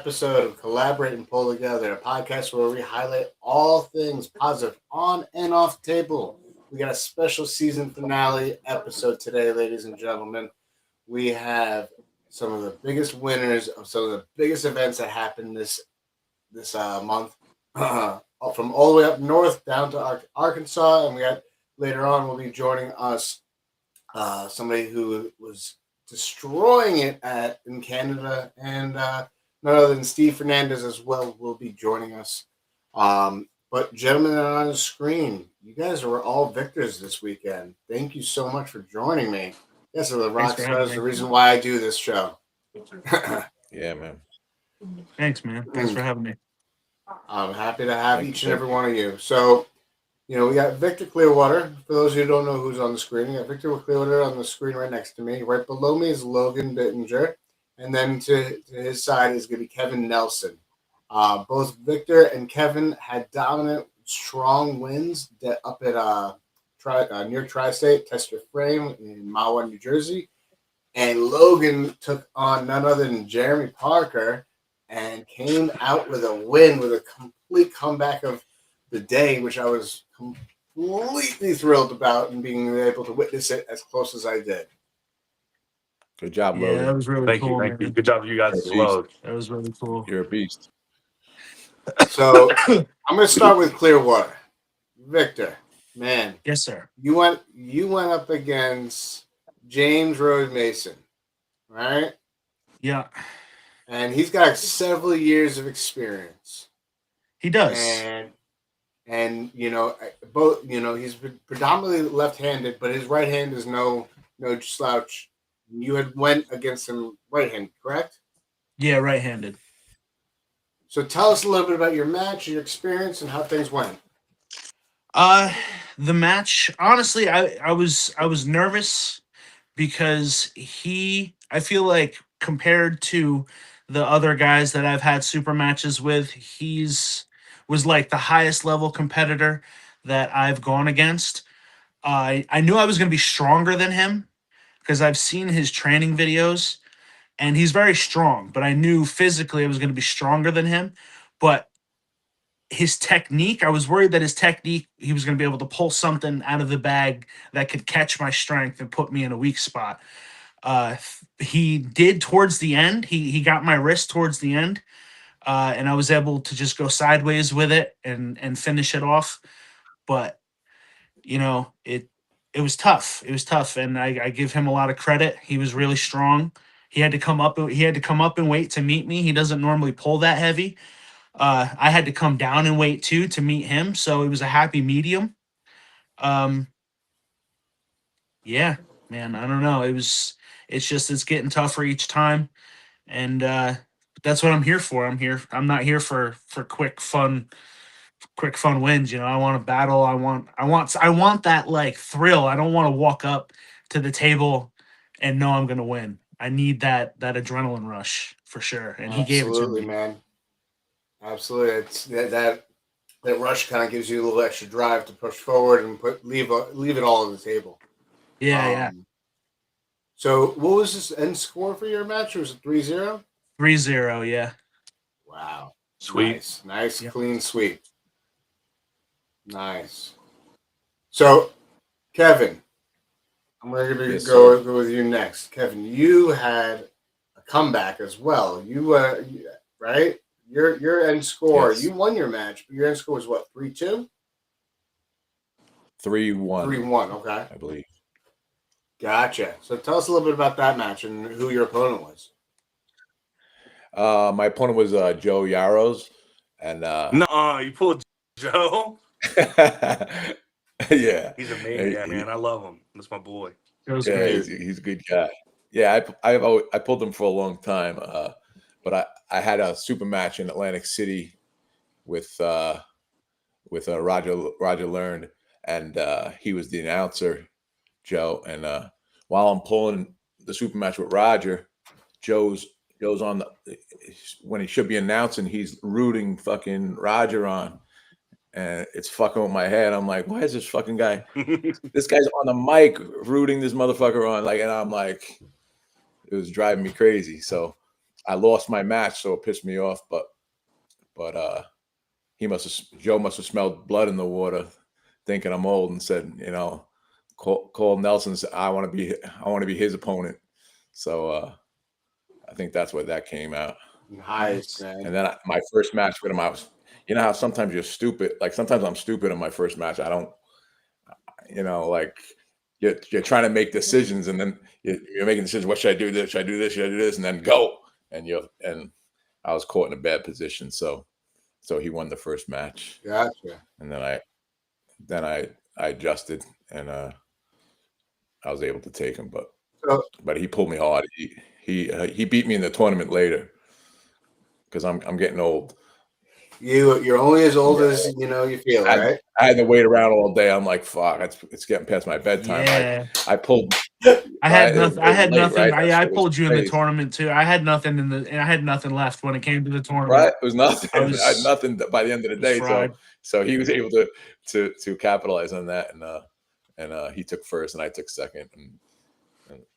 episode of Collaborate and Pull Together, a podcast where we highlight all things positive on and off the table. We got a special season finale episode today, ladies and gentlemen. We have some of the biggest winners of some of the biggest events that happened this month, from all the way up north down to Arkansas, and we got later on will be joining us somebody who was destroying it in Canada, and none other than Steve Fernandez as well will be joining us. But gentlemen that are on the screen, you guys were all victors this weekend. Thank you so much for joining me. Yes, the rock stars, the reason why I do this show. Yeah, man. Thanks, man. Thanks for having me. I'm happy to have each and every one of you. So, we got Victor Clearwater. For those who don't know who's on the screen, we got Victor Clearwater on the screen right next to me. Right below me is Logan Bittinger. And then to his side is going to be Kevin Nelson. Both Victor and Kevin had dominant, strong wins up at near Tri-State, Test Your Frame in Mahwah, New Jersey. And Logan took on none other than Jeremy Parker and came out with a win, with a complete comeback of the day, which I was completely thrilled about, and being able to witness it as close as I did. Good job, Logan. Yeah, that was really cool. Thank you. Good job to you guys as well. That was really cool. You're a beast. So I'm going to start with Clearwater. Victor, man. Yes, sir. You went up against James Rhodes Mason, right? Yeah. And he's got several years of experience. He does. And he's predominantly left-handed, but his right hand is no slouch. You had went against him right-handed, correct? Yeah, right-handed. So tell us a little bit about your match, your experience, and how things went. The match, honestly, I was nervous because I feel like compared to the other guys that I've had super matches with, was like the highest level competitor that I've gone against. I knew I was going to be stronger than him because I've seen his training videos, and he's very strong, but I knew physically I was going to be stronger than him. But his technique, I was worried that he was going to be able to pull something out of the bag that could catch my strength and put me in a weak spot. He did towards the end. He got my wrist towards the end, and I was able to just go sideways with it and finish it off. But it was tough. It was tough, and I give him a lot of credit. He was really strong. He had to come up in weight to meet me. He doesn't normally pull that heavy. I had to come down in weight too to meet him, so it was a happy medium. Yeah, man, I don't know. It's getting tougher each time, and that's what I'm here for. I'm not here for quick fun wins. I want to battle. I want that like thrill. I don't want to walk up to the table and know I'm gonna win. I need that adrenaline rush for sure, and he gave it to me. Man. Absolutely, it's that rush kind of gives you a little extra drive to push forward and leave it all on the table. Yeah. So, what was this end score for your match? Was it 3-0? 3-0, yeah. Wow, Sweet, nice, Yep. Clean sweep. Nice. So, Kevin, I'm going to go with you next. Kevin, you had a comeback as well. Right? Your end score, yes. You won your match, but your end score was what, 3-2? 3-1. 3-1, okay. I believe. Gotcha. So tell us a little bit about that match and who your opponent was. My opponent was Joe Yaros, and you pulled Joe. Yeah, he's a maniac, man. I love him. That's my boy. Yeah, he's a good guy. Yeah, I pulled him for a long time, but I had a super match in Atlantic City with Roger Learned, and he was the announcer, Joe. And while I'm pulling the super match with Roger, Joe's on when he should be announcing, he's rooting fucking Roger on. And it's fucking with my head. I'm like, why is this fucking guy? This guy's on the mic rooting this motherfucker on. And I'm like, it was driving me crazy. So I lost my match, so it pissed me off. But Joe must have smelled blood in the water, thinking I'm old, and said, call Nelson and said, I want to be his opponent. So I think that's where that came out. Nice, man. And then my first match with him, I was, how sometimes you're stupid. Like sometimes I'm stupid in my first match. I don't, like you're trying to make decisions, and then you're making decisions. What should I do? This? Should I do this? Should I do this? And then go. And I was caught in a bad position. So he won the first match. Gotcha. And then I adjusted, and I was able to take him, but he pulled me hard. He beat me in the tournament later because I'm getting old. You're only as old as you feel, right? I had to wait around all day. I'm like, fuck, it's getting past my bedtime. Yeah. I pulled. I had nothing. Right? I pulled you in the tournament too. I had nothing and I had nothing left when it came to the tournament. Right, it was nothing. I had nothing by the end of the day. So he was able to capitalize on that, and he took first, and I took second.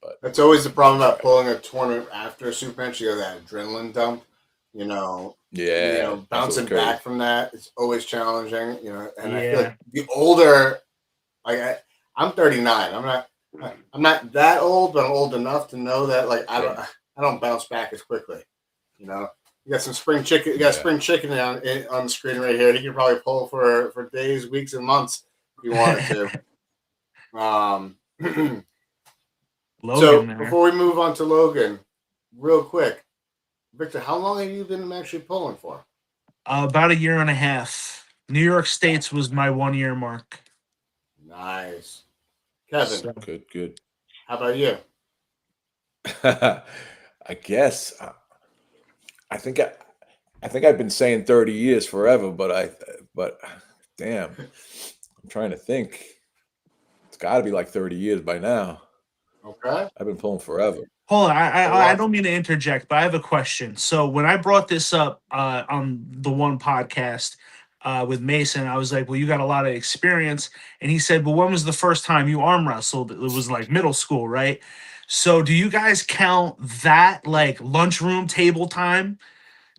But that's always the problem about pulling a tournament after a super match. You have that adrenaline dump. Bouncing back from that, it's always challenging. And I feel like the older, I'm 39. I'm not that old, but I'm old enough to know that I don't bounce back as quickly. You got some spring chicken. You got spring chicken on the screen right here. He can probably pull for days, weeks, and months if you wanted to. So before we move on to Logan, real quick, Victor, how long have you been actually pulling for? About 1.5 years. New York State's was my 1 year mark. Nice. Kevin. So, good. How about you? I guess I think I've been saying 30 years forever, but damn, I'm trying to think. It's got to be like 30 years by now. Okay. I've been pulling forever. Hold on, I don't mean to interject, but I have a question. So when I brought this up on the one podcast with Mason, I was like, well, you got a lot of experience. And he said, well, when was the first time you arm wrestled? It was like middle school, right? So do you guys count that like lunchroom table time?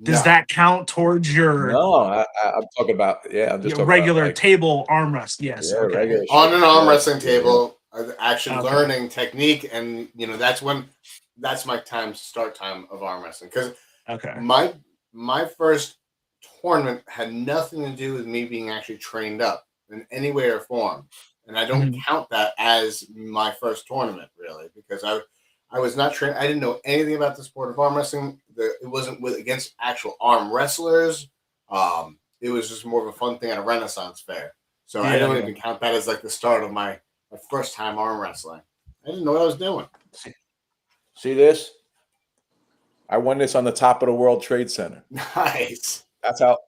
Does that count towards your? No, I'm talking about, I'm just talking regular about, table arm wrestling. Yes. Yeah, regular on an arm wrestling table. Actually Okay. learning technique, and that's my start time of arm wrestling, because my first tournament had nothing to do with me being actually trained up in any way or form, and I don't count that as my first tournament really, because I was not trained. I didn't know anything about the sport of arm wrestling. It wasn't against actual arm wrestlers. It was just more of a fun thing at a Renaissance fair, so I don't even count that as like the start of my first time arm wrestling. I didn't know what I was doing. See this? I won this on the top of the World Trade Center. Nice. That's how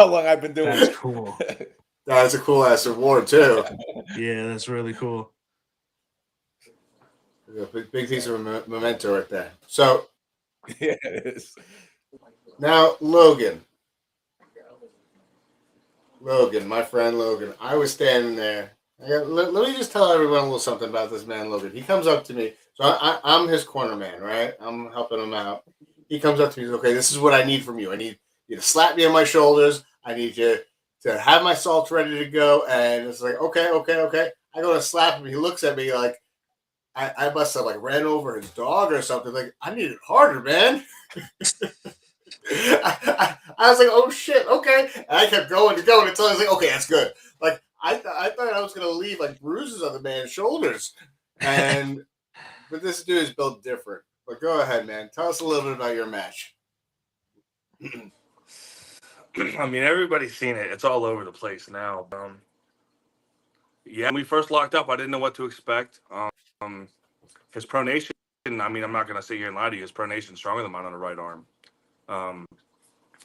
long I've been doing That's it. cool. That's a cool ass award too. Yeah, that's really cool. Big piece of memento right there. So yeah, it is. Now Logan, my friend Logan. I was standing there. Let me just tell everyone a little something about this man, Logan. He comes up to me. So I'm his corner man, right? I'm helping him out. He comes up to me. He's okay, this is what I need from you. I need you to slap me on my shoulders. I need you to have my salts ready to go. And it's like, okay. I go to slap him. He looks at me like I must have like ran over his dog or something. Like, I need it harder, man. I was like, oh shit, okay. And I kept going until I was like, okay, that's good. Like, I thought I was gonna leave like bruises on the man's shoulders, but this dude is built different. But go ahead, man. Tell us a little bit about your match. I mean, everybody's seen it. It's all over the place now. When we first locked up, I didn't know what to expect. His pronation, I mean, I'm not gonna sit here and lie to you. His pronation's stronger than mine on the right arm.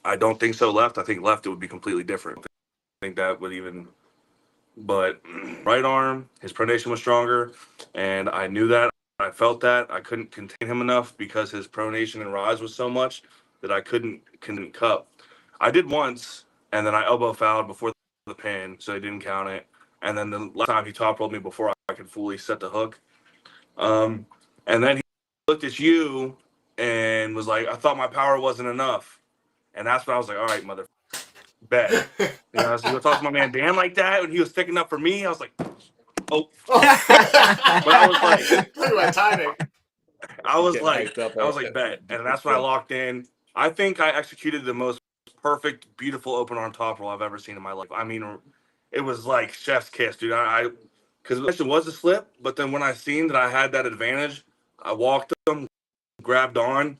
I don't think so left. I think left it would be completely different. I think that would even. But right arm, his pronation was stronger, and I knew that. I felt that. I couldn't contain him enough because his pronation and rise was so much that I couldn't cup. I did once, and then I elbow fouled before the pin, so he didn't count it. And then the last time he top rolled me before I could fully set the hook. And then he looked at you and was like, I thought my power wasn't enough. And that's when I was like, all right, mother, bet. You know, so you talk to my man Dan like that, and he was sticking up for me. I was like, oh. But I was like, talk about timing. I was Getting like, hyped up I was already. like, bet. And that's when I locked in. I think I executed the most perfect, beautiful open arm top roll I've ever seen in my life. I mean, it was like chef's kiss, dude. Because it was a slip, but then when I seen that I had that advantage, I walked him, grabbed on,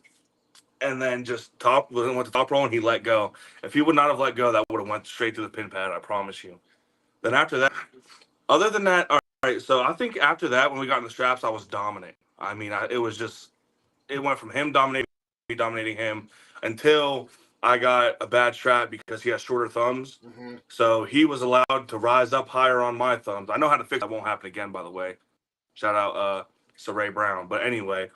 and then just went to top roll, and he let go. If he would not have let go, that would have went straight to the pin pad. I promise you. Then after that, other than that, all right. So I think after that, when we got in the straps, I was dominant. I mean, it went from him dominating me, dominating him, until I got a bad strap because he has shorter thumbs. Mm-hmm. So he was allowed to rise up higher on my thumbs. I know how to fix that. Won't happen again, by the way. Shout out Saray Brown. But anyway,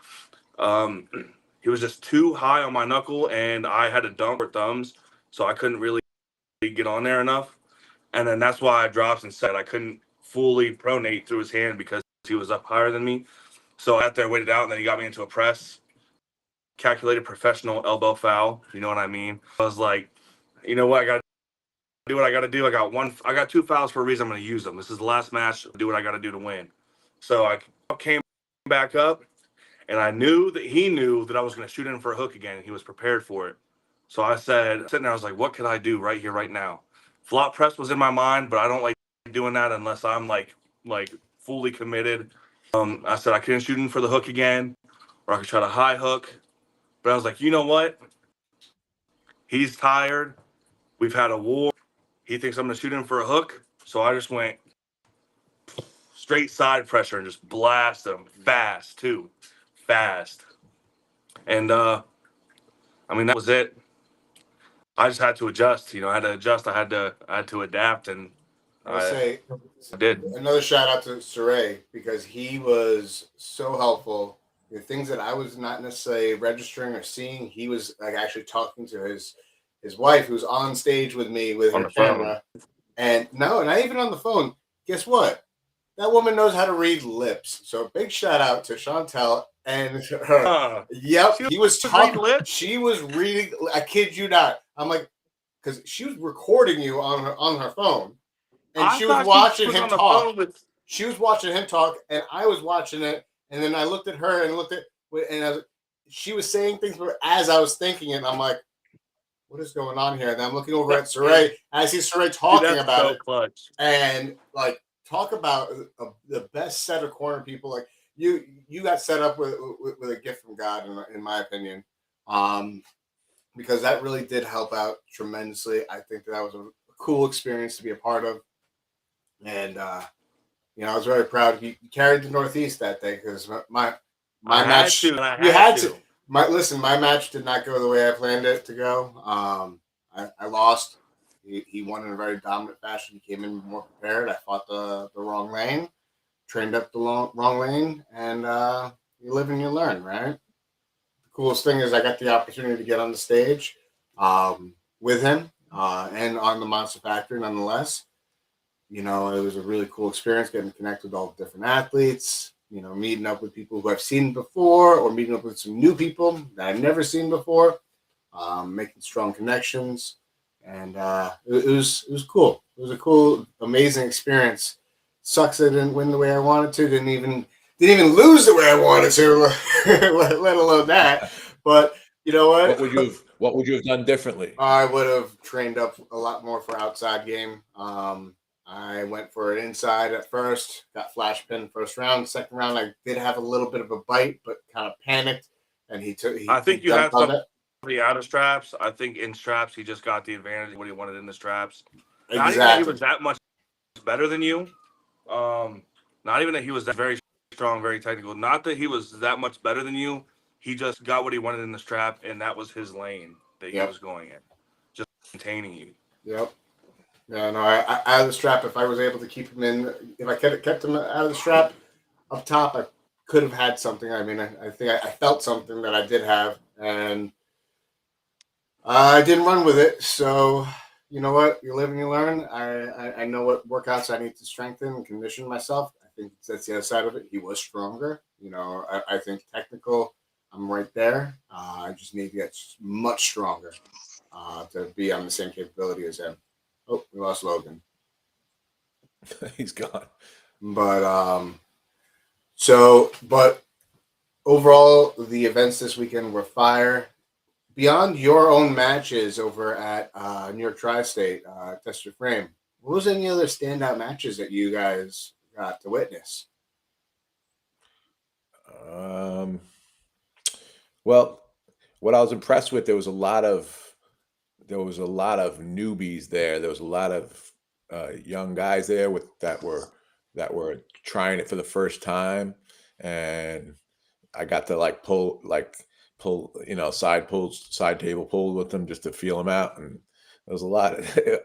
he was just too high on my knuckle, and I had to dump her thumbs, so I couldn't really get on there enough. And then that's why I dropped and said I couldn't fully pronate through his hand because he was up higher than me. So I got there, waited out, and then he got me into a press. Calculated professional elbow foul. You know what I mean? I was like, you know what? I got to do what I got to do. I got 2 fouls for a reason. I'm going to use them. This is the last match. Do what I got to do to win. So I came back up, and I knew that he knew that I was going to shoot in for a hook again, and he was prepared for it. So I said, sitting there, I was like, what can I do right here, right now? Flop press was in my mind, but I don't like doing that unless I'm like fully committed. I said I couldn't shoot in for the hook again, or I could try to high hook. But I was like, you know what? He's tired. We've had a war. He thinks I'm going to shoot him for a hook. So I just went straight side pressure and just blast him fast, too. Fast. And, I mean, that was it. I just had to adjust. You know, I had to adjust. I had to adapt, and I'll say I did. another shout out to Saray because he was so helpful. The things that I was not necessarily registering or seeing, he was like actually talking to his wife who's on stage with me with On her the phone. camera. And no, not even on the phone. Guess what? That woman knows how to read lips. So big shout out to Chantel and her. Yep, he was talking. She was reading. I kid you not. I'm like, because she was recording you on her phone, and she was watching him talk. She was watching him talk, and I was watching it. And then I looked at her and she was saying things as I was thinking it. And I'm like, what is going on here? And I'm looking over at Saray. I see Saray talking about it. Clutch. And like, talk about the best set of corner people. Like you got set up with a gift from God, in my opinion, because that really did help out tremendously. I think that was a cool experience to be a part of, and you know, I was very proud. You carried the Northeast that day because my match. You had to. My match did not go the way I planned it to go. I lost. He won in a very dominant fashion. He came in more prepared. I fought the wrong lane, trained up the wrong lane, and you live and you learn, right? The coolest thing is I got the opportunity to get on the stage with him and on the Monster Factory nonetheless. You know, it was a really cool experience getting to connect with all the different athletes, you know, meeting up with people who I've seen before or meeting up with some new people that I've never seen before, making strong connections. And it was cool. It was a cool, amazing experience. Sucks I didn't win the way I wanted to. Didn't even lose the way I wanted to, let alone that. But you know what? What would you have done differently? I would have trained up a lot more for outside game. I went for it inside at first. Got flash pinned first round. Second round, I did have a little bit of a bite, but kind of panicked. And I think you had some. Out of straps. I think in straps he just got the advantage of what he wanted in the straps. Exactly. Not even that he was that much better than you. Not even that he was that very strong, very technical. Not that he was that much better than you. He just got what he wanted in the strap, and that was his lane that he was going in, just containing you. Yep. Yeah, no, I out of the strap. If I was able to keep him in, if I kept him out of the strap up top, I could have had something. I mean, I think I felt something that I did have, and I didn't run with it. So, you know what? You live and you learn. I know what workouts I need to strengthen and condition myself. I think that's the other side of it. He was stronger. You know, I think technical. I'm right there. I just need to get much stronger to be on the same capability as him. Oh, we lost Logan. He's gone. But but overall, the events this weekend were fire. Beyond your own matches over at New York Tri-State, Test Your Frame, what was any other standout matches that you guys got to witness? Well, what I was impressed with, there was a lot of newbies there. There was a lot of young guys there that were trying it for the first time, and I got to pull side table pull with them just to feel them out, and there was a lot.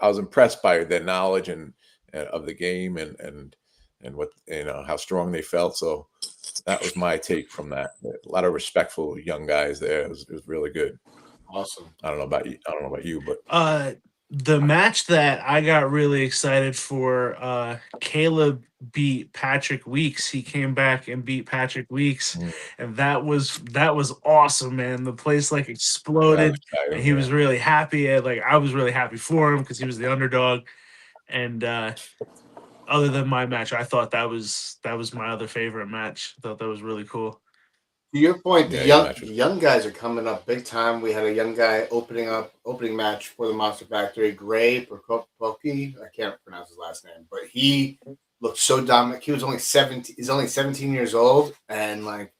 I was impressed by their knowledge and of the game and what how strong they felt. So that was my take from that. A lot of respectful young guys there. It was really good. Awesome. I don't know about you, but the match that I got really excited for, Caleb beat Patrick Weeks. He came back and beat Patrick Weeks, and that was awesome, man. The place exploded, and he was really happy. I was really happy for him because he was the underdog. And other than my match, I thought that was my other favorite match. I thought that was really cool. To your point, the young guys are coming up big time. We had a young guy opening match for the Monster Factory, Gray Prokopoki. I can't pronounce his last name, but he looked so dominant. He was only 17. He's only 17 years old, and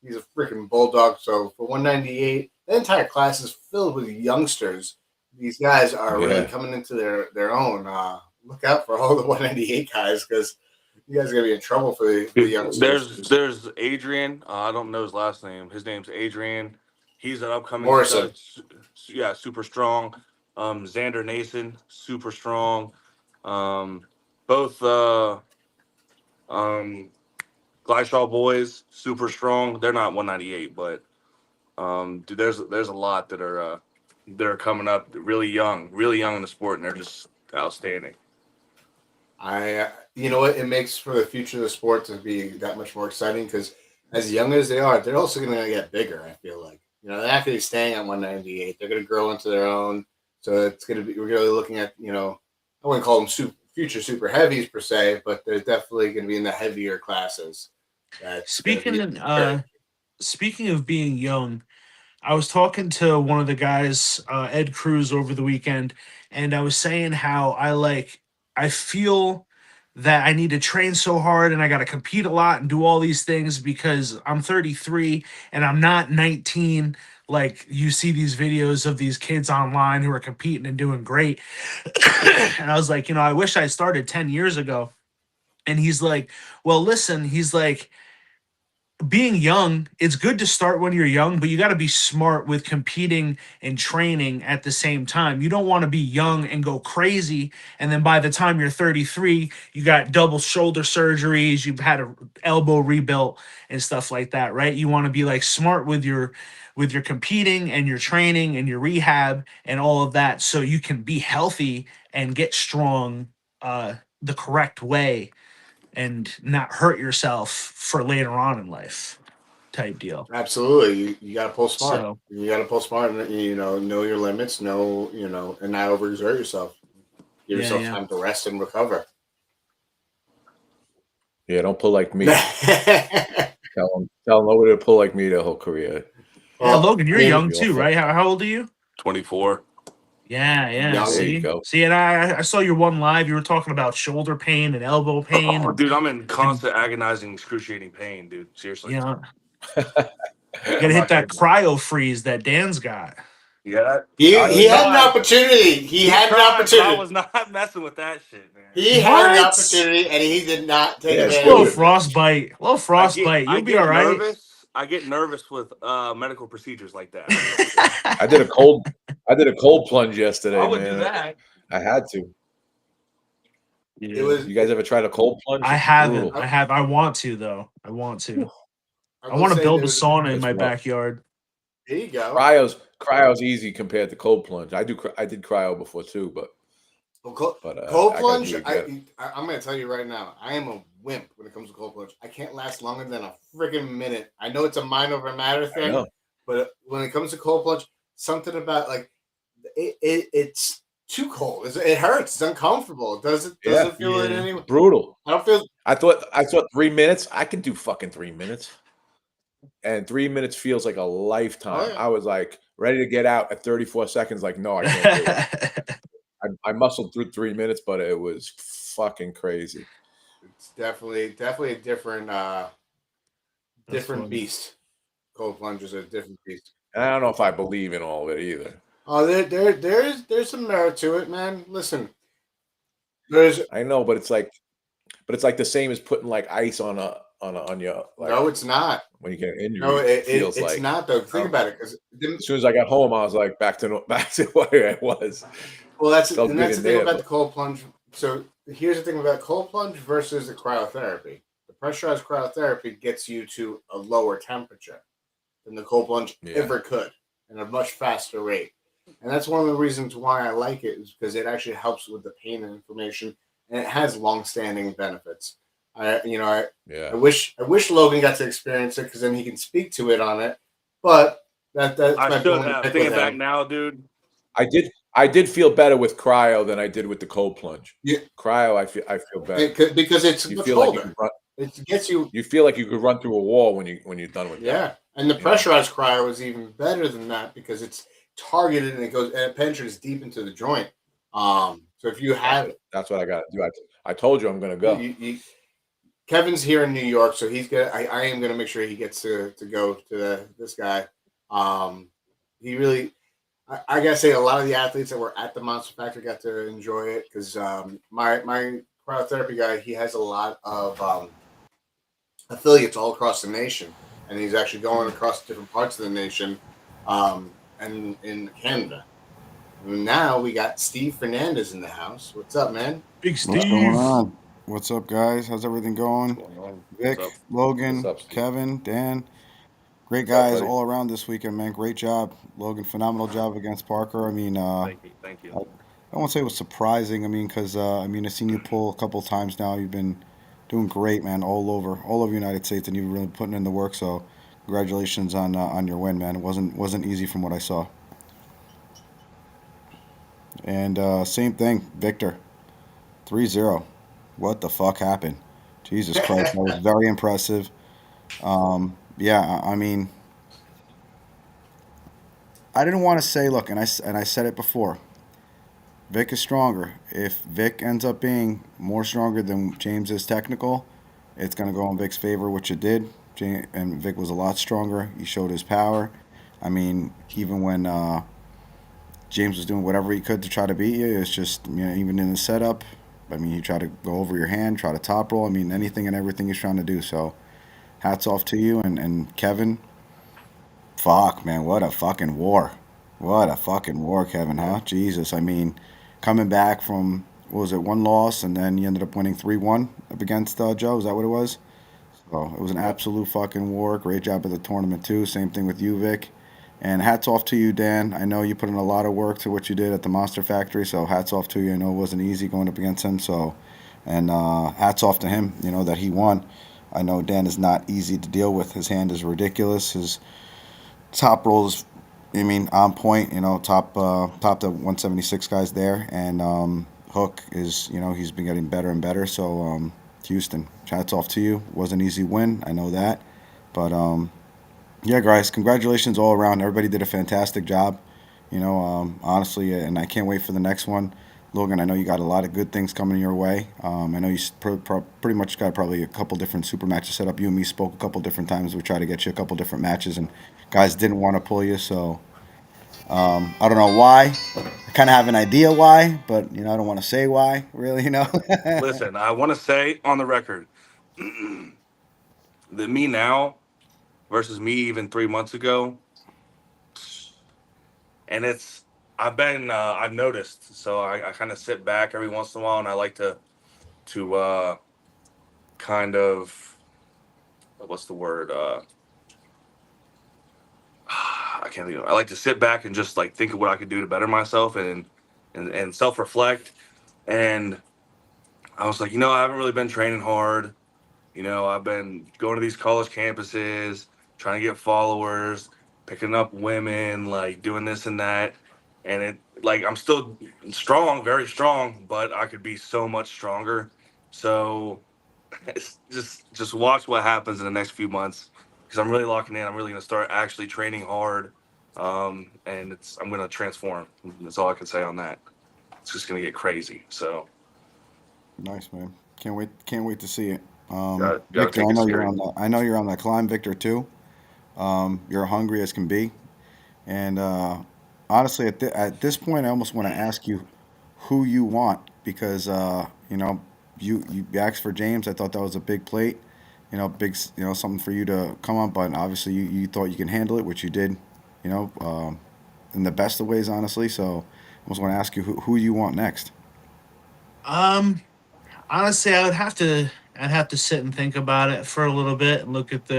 he's a freaking bulldog. So for 198, the entire class is filled with youngsters. These guys are really coming into their own. Look out for all the 198 guys because you guys are gonna be in trouble for the youngsters. There's Adrian. I don't know his last name. His name's Adrian. He's an upcoming Morrison. Stud. Super strong. Xander Nason, super strong. Both Gleishaw boys, super strong. They're not 198, but dude, there's a lot that are coming up really young in the sport, and they're just outstanding. You know what? It makes for the future of the sport to be that much more exciting because as young as they are, they're also going to get bigger. I feel like they're not going to be staying at 198. They're going to grow into their own. So it's going to be we're really looking at I wouldn't call them future super heavies per se, but they're definitely going to be in the heavier classes. Speaking of being young, I was talking to one of the guys, Ed Cruz, over the weekend, and I was saying how I feel that I need to train so hard and I got to compete a lot and do all these things because I'm 33 and I'm not 19. Like you see these videos of these kids online who are competing and doing great. And I was like, I wish I started 10 years ago. And he's like, well, listen, he's like, being young, it's good to start when you're young, but you got to be smart with competing and training at the same time. You don't want to be young and go crazy, and then by the time you're 33, you got double shoulder surgeries, you've had an elbow rebuilt and stuff like that, right? You want to be smart with your competing and your training and your rehab and all of that, so you can be healthy and get strong the correct way and not hurt yourself for later on in life type deal. Absolutely. You got to pull smart. So, you got to pull smart and, know your limits, and not overexert yourself. Give yourself time to rest and recover. Yeah, don't pull like me. Tell nobody to pull like me the whole career. Yeah, Logan, you're young too, right? How old are you? 24. Yeah. There you go. See, and I saw your one live. You were talking about shoulder pain and elbow pain. Oh, dude, I'm in constant agonizing, excruciating pain, dude. Seriously. Yeah. You gotta hit that cryo freeze that Dan's got. Yeah. He had an opportunity. He had an opportunity. I was not messing with that shit, man. He had an opportunity, and he did not take advantage. A little frostbite. You'll be all right. I get nervous with medical procedures like that. I did a cold plunge yesterday. I would do that. I had to. You guys ever tried a cold plunge? I haven't. I want to though. I want to build a sauna in my backyard. There you go. Cryo's easy compared to cold plunge. I did cryo before too, but cold plunge. I'm going to tell you right now, I am a wimp when it comes to cold plunge. I can't last longer than a freaking minute. I know it's a mind over matter thing, But when it comes to cold plunge, something about like it's too cold. It hurts. It's uncomfortable. It doesn't feel it anyway. Brutal. I don't feel. I thought 3 minutes. I can do fucking 3 minutes, and 3 minutes feels like a lifetime. Oh, yeah. I was like ready to get out at 34 seconds. Like, no, I can't do it. I muscled through 3 minutes, but it was fucking crazy. It's definitely a different beast. Cold plungers are a different beast. And I don't know if I believe in all of it either. Oh, there's some merit to it, man. Listen, I know, but it's like the same as putting like ice on your. Like, no, it's not. When you get an injury, No, it feels it's like not though. Think about it, because as soon as I got home, I was like back to where I was. Well, that's Felt and good that's the in thing there, about but- the cold plunge. So here's the thing about cold plunge versus the cryotherapy. The pressurized cryotherapy gets you to a lower temperature than the cold plunge ever could, and a much faster rate. And that's one of the reasons why I like it, is because it actually helps with the pain and inflammation, and it has long-standing benefits. I wish Logan got to experience it, because then he can speak to it on it. But that's I my should point have. with Thinking him. back now, dude. I did feel better with cryo than I did with the cold plunge. Yeah. Cryo, I feel better because it's you much feel colder. like you could run, it gets you. you feel like you could run through a wall when you're done with that. Yeah, and the pressurized cryo is even better than that, because it's targeted and it penetrates deep into the joint. So if you have it, that's what I got to do. I told you I'm going to go. Kevin's here in New York, so he's gonna. I am gonna make sure he gets to go to this guy. He really. I gotta say, a lot of the athletes that were at the Monster Factory got to enjoy it, because my cryotherapy guy, he has a lot of affiliates all across the nation, and he's actually going across different parts of the nation, and in Canada. And now we got Steve Fernandez in the house. What's up, man? Big Steve. What's going on? What's up, guys? How's everything going? Vic, What's up? Logan, What's up, Steve? Kevin, Dan. Great What's up, guys buddy? all around this weekend, man. Great job. Logan, phenomenal job against Parker. I mean, Thank you. I won't say it was surprising. I mean, because I've seen you pull a couple times now. You've been doing great, man, all over the United States, and you've really putting in the work. So, congratulations on your win, man. It wasn't easy from what I saw. And same thing, Victor, 3-0. What the fuck happened? Jesus Christ, that was very impressive. Yeah, I mean, I didn't want to say, look, and I said it before. Vic is stronger. If Vic ends up being more stronger than James is technical, it's going to go in Vic's favor, which it did. And Vic was a lot stronger. He showed his power. I mean, even when James was doing whatever he could to try to beat you, it's just, even in the setup, I mean, he tried to go over your hand, try to top roll. I mean, anything and everything he's trying to do. So, hats off to you. And Kevin, fuck, man, what a fucking war. What a fucking war, Kevin, huh? Jesus. I mean, coming back from, what was it, one loss, and then you ended up winning 3-1 up against Joe. Is that what it was? So it was an absolute fucking war. Great job at the tournament, too. Same thing with you, Vic. And hats off to you, Dan. I know you put in a lot of work to what you did at the Monster Factory, so hats off to you. I know it wasn't easy going up against him, so, and hats off to him, that he won. I know Dan is not easy to deal with. His hand is ridiculous. His top rolls, on point. Top the 176 guys there, and Hook is, he's been getting better and better. So Houston, hats off to you. Wasn't an easy win, I know that, but yeah, guys, congratulations all around. Everybody did a fantastic job. Honestly, and I can't wait for the next one. Logan, I know you got a lot of good things coming your way. I know you pretty much got probably a couple different super matches set up. You and me spoke a couple different times. We tried to get you a couple different matches, and guys didn't want to pull you. So I don't know why. I kind of have an idea why, but I don't want to say why. Really. Listen, I want to say on the record that me now versus me even 3 months ago, and I've noticed. So I kind of sit back every once in a while, and I like to kind of, what's the word? I can't think of it. I like to sit back and just like think of what I could do to better myself and self reflect. And I was like, I haven't really been training hard. I've been going to these college campuses, trying to get followers, picking up women, like doing this and that. And it like I'm still strong, very strong, but I could be so much stronger. So it's just watch what happens in the next few months because I'm really locking in. I'm really gonna start actually training hard, and I'm gonna transform. That's all I can say on that. It's just gonna get crazy. So Nice, man. Can't wait to see it. gotta Victor, take I it know you're serious. on that climb, Victor, too. You're hungry as can be. And honestly, at this point, I almost want to ask you who you want because you asked for James. I thought that was a big plate, something for you to come on. But obviously, you thought you can handle it, which you did, you know, in the best of ways, honestly. So I almost want to ask you who you want next. Um, Honestly, I'd have to sit and think about it for a little bit and look at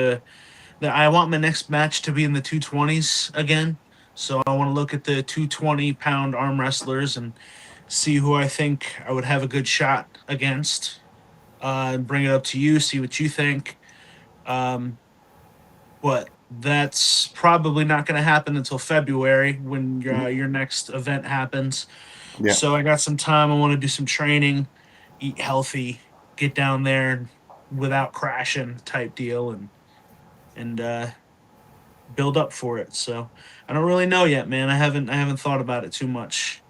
I want my next match to be in the 220s again. So I want to look at the 220-pound arm wrestlers and see who I think I would have a good shot against. And bring it up to you, see what you think. Um, but that's probably not going to happen until February when your next event happens. Yeah, So I got some time. I want to do some training, eat healthy, get down there without crashing type deal, and build up for it. So I don't really know yet, man. I haven't thought about it too much.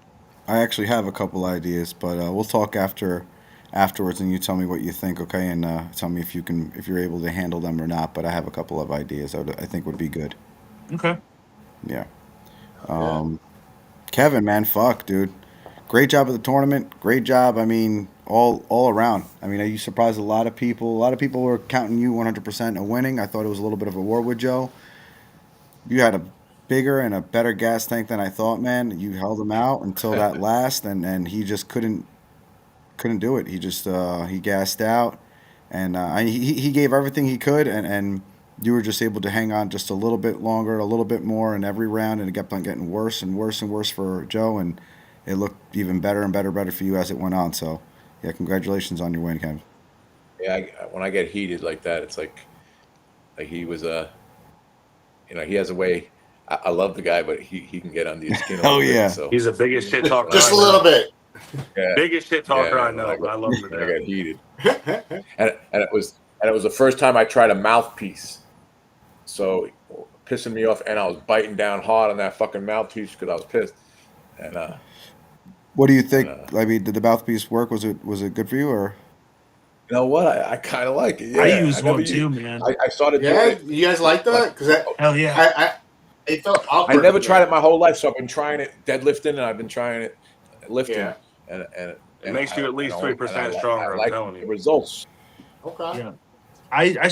I actually have a couple ideas, but we'll talk afterwards, and you tell me what you think, okay? And tell me if you're able to handle them or not. But I have a couple of ideas I think would be good. Okay. Yeah. Yeah. Kevin, man, fuck, dude. Great job at the tournament. Great job. I mean, all around. I mean, you surprised a lot of people. A lot of people were counting you 100% of winning. I thought it was a little bit of a war with Joe. You had a bigger and a better gas tank than I thought, man. You held him out until that last, and he just couldn't do it. He just he gassed out, and he gave everything he could, and you were just able to hang on just a little bit longer, a little bit more in every round, and it kept on getting worse and worse and worse for Joe, and it looked even better and better for you as it went on. So, yeah, congratulations on your win, Kevin. Yeah, when I get heated like that, it's like he was he has a way. I love the guy, but he can get under your skin a Hell little bit. yeah. So He's the biggest shit talker Just I a little know. bit. yeah, Biggest shit talker I yeah. know. I love him to When I death. get heated, and it was the first time I tried a mouthpiece. So pissing me off, and I was biting down hard on that fucking mouthpiece because I was pissed. And What do you and think? I mean, did the mouthpiece work? Was it good for you or? you know what? I kind of like it. I Yeah, I use never. one too, man. I started doing Yeah, it you guys like like that? Because Hell yeah. I it felt I awkward never for tried me. it my whole life, so I've been trying it deadlifting, and I've been trying it lifting, Yeah. It makes you at least 3% I stronger. I'm like telling the you. results. Okay. Yeah. I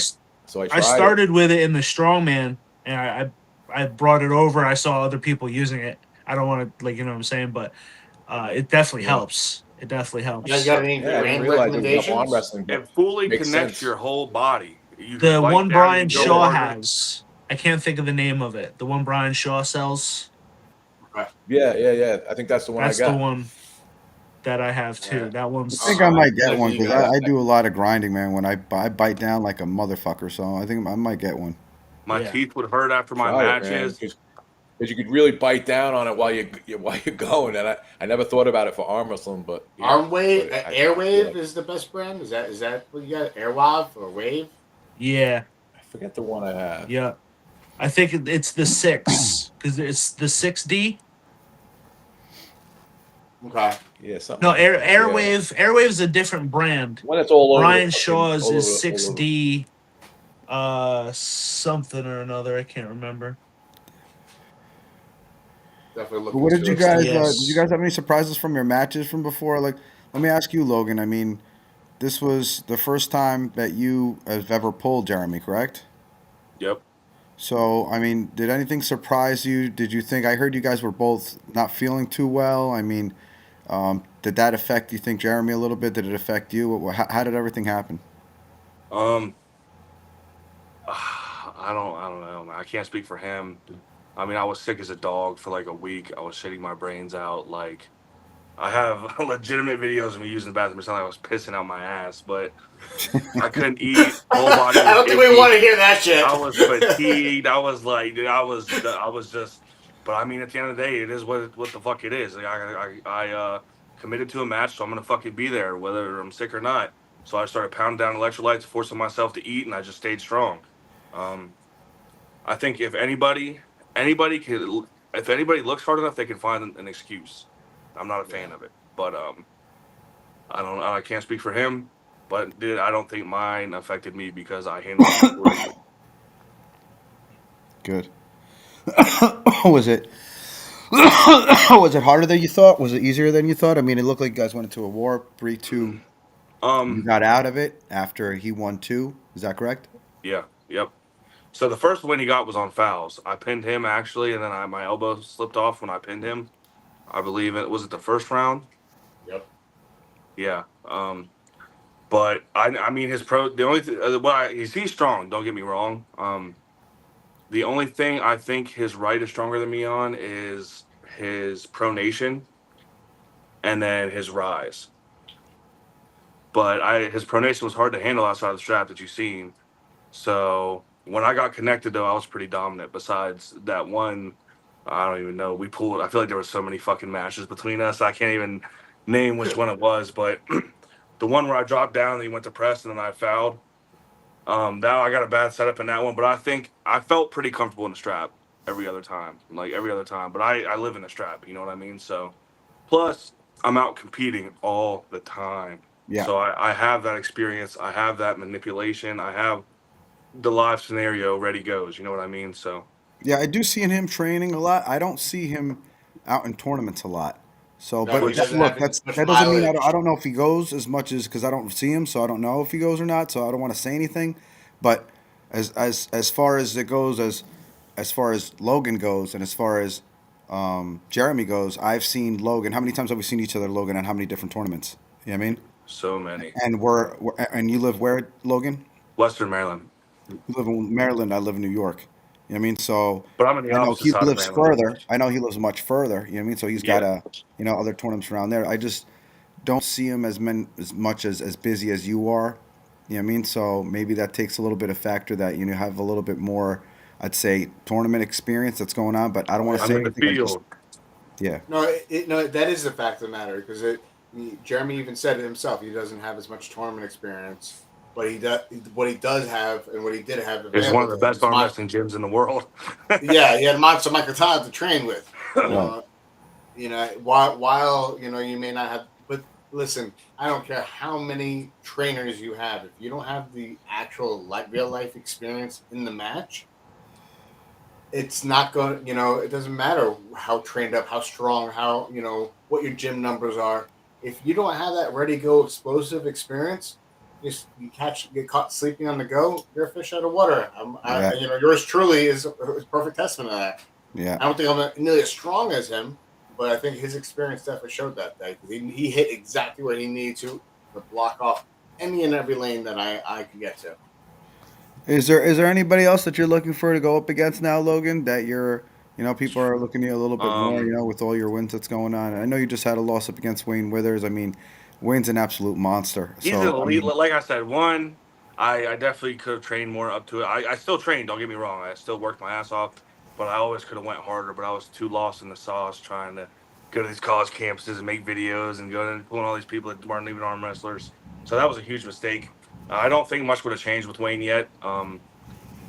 So I I tried it. started with it in the strongman, and I brought it over. I saw other people using it. I don't want to, like, you know what I'm saying, but it definitely Yeah, helps. It definitely You guys helps. got any yeah. I didn't brand realize it was about arm recommendations? wrestling, but It fully makes connects sense. your whole body. You can The bite one down, you Brian can go Yeah, Shaw harder. has, I can't think of the name of it. The one Brian Shaw sells. Okay. yeah. I think that's the one I That's the got. one that I have All too. right. That I one's think I might I'll get give one you because guys. I do a lot of grinding, man. When I bite down like a motherfucker, so I think I might get one. My yeah. teeth would hurt after my Try it, man, matches. because you could really bite down on it while you're going. And I never thought about it for arm wrestling, but yeah, Armwave, I feel Airwave like is the best brand. Is that what you got? Airwave or Wave? Yeah. I forget the one I have. Yeah. I think it's the 6 because it's the 6D. Okay. Yeah, something No, like that. Yeah, Airwave's a different brand. one that's all over the Brian fucking Shaw's is all over. 6D something or another. I can't remember. Definitely look But what did into you it. guys did you SDS. guys have any surprises from your matches from before? Like, let me ask you, Logan. I mean, this was the first time that you have ever pulled Jeremy, correct? Yep. So, I mean, did anything surprise you? Did you think I heard you guys were both not feeling too well? I mean, did that affect you think Jeremy a little bit? Did it affect you? How did everything happen? Um, I don't know, man. I can't speak for him. I mean, I was sick as a dog for like a week. I was shitting my brains out. Like, I have legitimate videos of me using the bathroom. It's not like I was pissing out my ass, but I couldn't eat. Whole body I was don't think we achy. want to hear that shit. I was fatigued. I was like, dude, I was just. But I mean, at the end of the day, it is what the fuck it is. Like, I committed to a match, so I'm gonna fucking be there, whether I'm sick or not. So I started pounding down electrolytes, forcing myself to eat, and I just stayed strong. Um, I think if anybody can, if anybody looks hard enough, they can find an excuse. I'm not a fan of it, but I can't speak for him, but dude, I don't think mine affected me because I handled it correctly. Good. Was it was it harder than you thought? Was it easier than you thought? I mean, it looked like you guys went into a war, 3-2. You Um, got out of it after he won 2. Is that correct? yeah, yep. So the first win he got was on fouls. I pinned him actually, and then my elbow slipped off when I pinned him. I believe it was the first round. Yep. Yeah. But I mean his the only he's strong. Don't get me wrong. The only thing I think his right is stronger than me on is his pronation, and then his rise. But his pronation was hard to handle outside of the strap that you've seen. So when I got connected, though, I was pretty dominant. Besides that one, I don't even know. We pulled. I feel like there were so many fucking matches between us. I can't even name which one it was. But the one where I dropped down and he went to press and then I fouled. Now I got a bad setup in that one. But I think I felt pretty comfortable in the strap every other time. Like every other time. But I live in the strap. You know what I mean? So plus I'm out competing all the time. Yeah. So I have that experience. I have that manipulation. I have the live scenario ready goes. You know what I mean? So Yeah, I do see him training a lot. I don't see him out in tournaments a lot. So, No, but he which doesn't look, have as much that doesn't mean mileage. I don't know if he goes as much as because I don't see him, so I don't know if he goes or not. So I don't want to say anything. But as far as it goes, as far as Logan goes, and as far as Jeremy goes, I've seen Logan. How many times have we seen each other, Logan, on how many different tournaments? You know what I mean? so many. And and you live where, Logan? Western Maryland, You live in Maryland. I live in New York. You know what I mean? So but I'm on the I know opposite he side of lives Maryland. further. I know he lives much further. You know what I mean? So he's got Yeah. other tournaments around there. I just don't see him as much as busy as you are. You know what I mean? So maybe that takes a little bit of factor that you have a little bit more, I'd say, tournament experience that's going on. But I don't want to I'm say in the anything. field. Yeah, No, that is the fact of the matter because Jeremy even said it himself. He doesn't have as much tournament experience, but he does. What he does have, and what he did have It's one of available the to him, best is arm wrestling gyms in the world. yeah, he had Monster Michael Todd to train with. right. While you may not have, but listen, I don't care how many trainers you have. If you don't have the actual real life experience in the match, it's not going. It doesn't matter how trained up, how strong, how what your gym numbers are. If you don't have that ready go explosive experience, get caught sleeping on the go. You're a fish out of water. Yeah, Yours truly is a perfect testament of that. yeah. I don't think I'm nearly as strong as him, but I think his experience definitely showed that day because he hit exactly what he needed to block off any and every lane that I could get to. Is there anybody else that you're looking for to go up against now, Logan? That people are looking at you a little bit more, um, with all your wins that's going on. I know you just had a loss up against Wayne Withers. I mean, Wayne's an absolute monster. he's an So I elite. mean, Like I said, I definitely could have trained more up to it. I still trained. Don't get me wrong. I still worked my ass off, but I always could have went harder. But I was too lost in the sauce trying to go to these college campuses and make videos and go and pulling all these people that weren't even arm wrestlers. So that was a huge mistake. I don't think much would have changed with Wayne yet.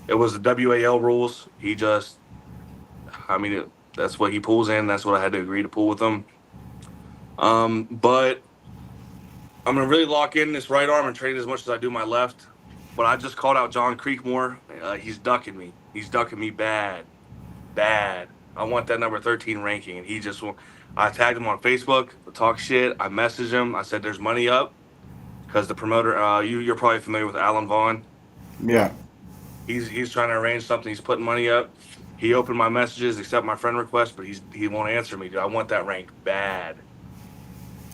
It was the WAL rules. He just, I mean, that's what he pulls in. That's what I had to agree to pull with him. But I'm gonna really lock in this right arm and train as much as I do my left. But I just called out John Creekmore. He's ducking me. He's ducking me bad, bad. I want that number 13 ranking, and he just won't. I tagged him on Facebook, talk shit. I messaged him. I said, "There's money up," because the promoter. You're probably familiar with Alan Vaughn. yeah, He's trying to arrange something. He's putting money up. He opened my messages, accept my friend request, but he won't answer me. Dude, I want that rank bad.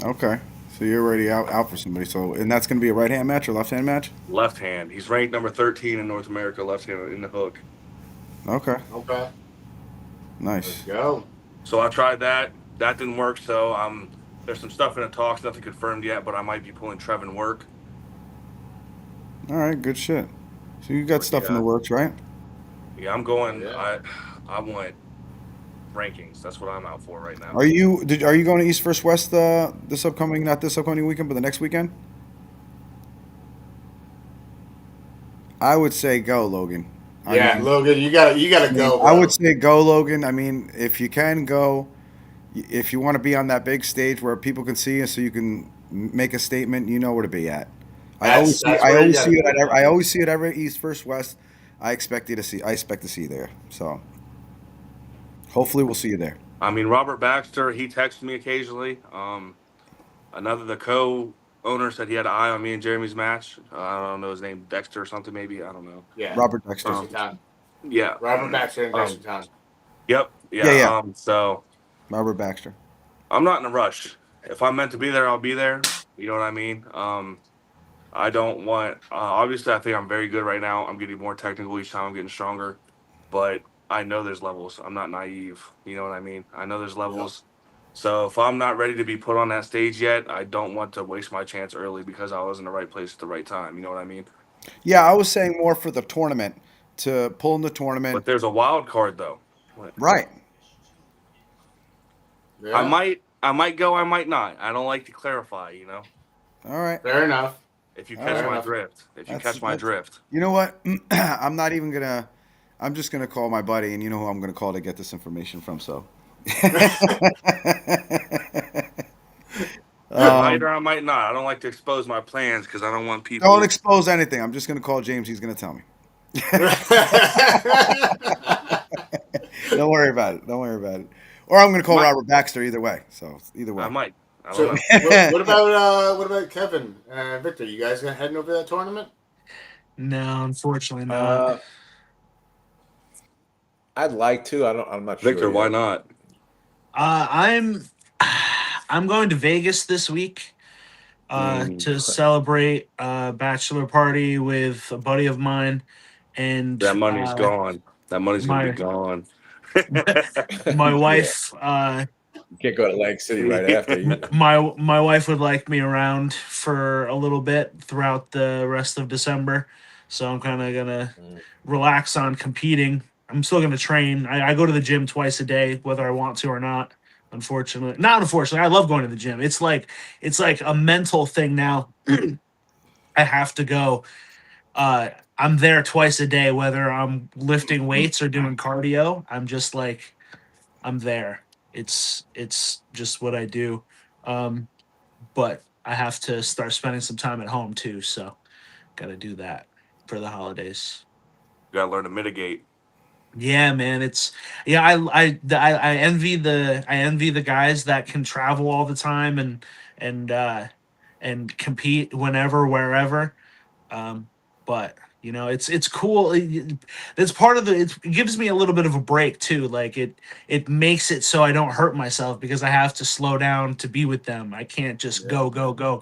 okay. So you're already out for somebody. So and that's going to be a right hand match or left hand match? Left hand. He's ranked number 13 in North America. Left hand in the hook. Okay, Okay, let's nice. go. So I tried that. That didn't work. So I'm There's some stuff in the talks, nothing confirmed yet, but I might be pulling Trevin Work. All right, good shit. So you got But stuff in yeah, the works, right? yeah, I'm going. Yeah. I want rankings. That's what I'm out for right now. Are you going to East First West this upcoming, not this upcoming weekend, but the next weekend? I would say go, Logan. Yeah, Logan, you gotta go, I bro. would say go, Logan. I mean, if you can go, if you want to be on that big stage where people can see you, so you can make a statement, you know where to be at. That's where you gotta be, man. I always see it every East First West. I expect to see you there. So hopefully we'll see you there. I mean, Robert Baxter, he texts me occasionally. The co-owner said he had an eye on me and Jeremy's match. I don't know his name, Dexter or something, maybe. I don't know. Yeah. Robert Dexter. Dexter Town. Yeah. Robert Baxter and Dexter Um, Town. Yep. Yeah. Yeah. So Robert Baxter. I'm not in a rush. If I'm meant to be there, I'll be there. You know what I mean? I don't want. Obviously, I think I'm very good right now. I'm getting more technical each time. I'm getting stronger, but I know there's levels. I'm not naive. You know what I mean? I know there's levels. So if I'm not ready to be put on that stage yet, I don't want to waste my chance early because I was in the right place at the right time. You know what I mean? Yeah, I was saying more for the tournament, to pull in the But tournament. there's a wild card though. Right. Yeah. I might go. I might not. I don't like to clarify. You know. All right. Fair enough. If you All catch right. my drift. If you catch my drift. You know what? I'm not even gonna. I'm just gonna call my buddy, and you know who I'm gonna call to get this information from. So. I might or I might not. I don't like to expose my plans because I don't want people. Don't expose anything. I'm just gonna call James. He's gonna tell me. Don't worry about it. Don't worry about it. Or I'm gonna call Robert Baxter. Either way. So either way. I might. I So, don't know. what about Kevin and Victor? You guys gonna heading over to that tournament? No, unfortunately not. I'd like to. I'm not Victor, sure. why yet. not? I'm going to Vegas this week to celebrate a bachelor party with a buddy of mine, and That money's gone. That money's gonna be gone. my wife. You can't go to Atlantic City right after. Either. My wife would like me around for a little bit throughout the rest of December, so I'm kind of gonna relax on competing. I'm still gonna train. I go to the gym twice a day, whether I want to or not. Unfortunately, I love going to the gym. It's like a mental thing now. I have to go. I'm there twice a day, whether I'm lifting weights or doing cardio. I'm just like, I'm there. It's just what I do. But I have to start spending some time at home too, so got to do that for the holidays. You gotta learn to mitigate. Yeah, man, I envy the guys that can travel all the time and compete whenever, wherever. But it's cool. That's part of it gives me a little bit of a break too. Like it makes it so I don't hurt myself because I have to slow down to be with them. I can't just go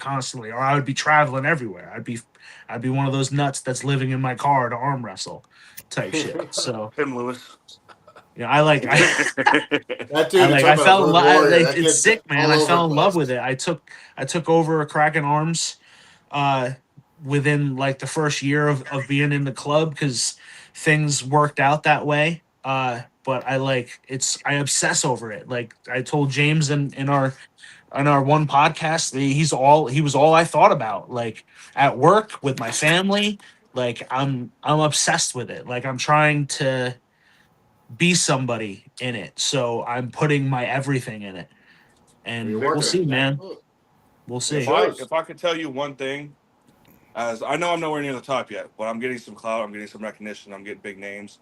constantly, or I would be traveling everywhere. I'd be one of those nuts that's living in my car to arm wrestle type shit. So Tim Lewis. I like That dude, I fell in love. That It's kid's sick, man. all I over fell in the love place. with it. I took over Kraken Arms within like the first year of being in the club because things worked out that way. But I obsess over it. Like I told James in our one podcast, he was all I thought about. Like at work with my family, like I'm obsessed with it. Like I'm trying to be somebody in it. So I'm putting my everything in it. And You're we'll working see, it, man. We'll see. If I could tell you one thing, as I know I'm nowhere near the top yet, but I'm getting some clout, I'm getting some recognition, I'm getting big names.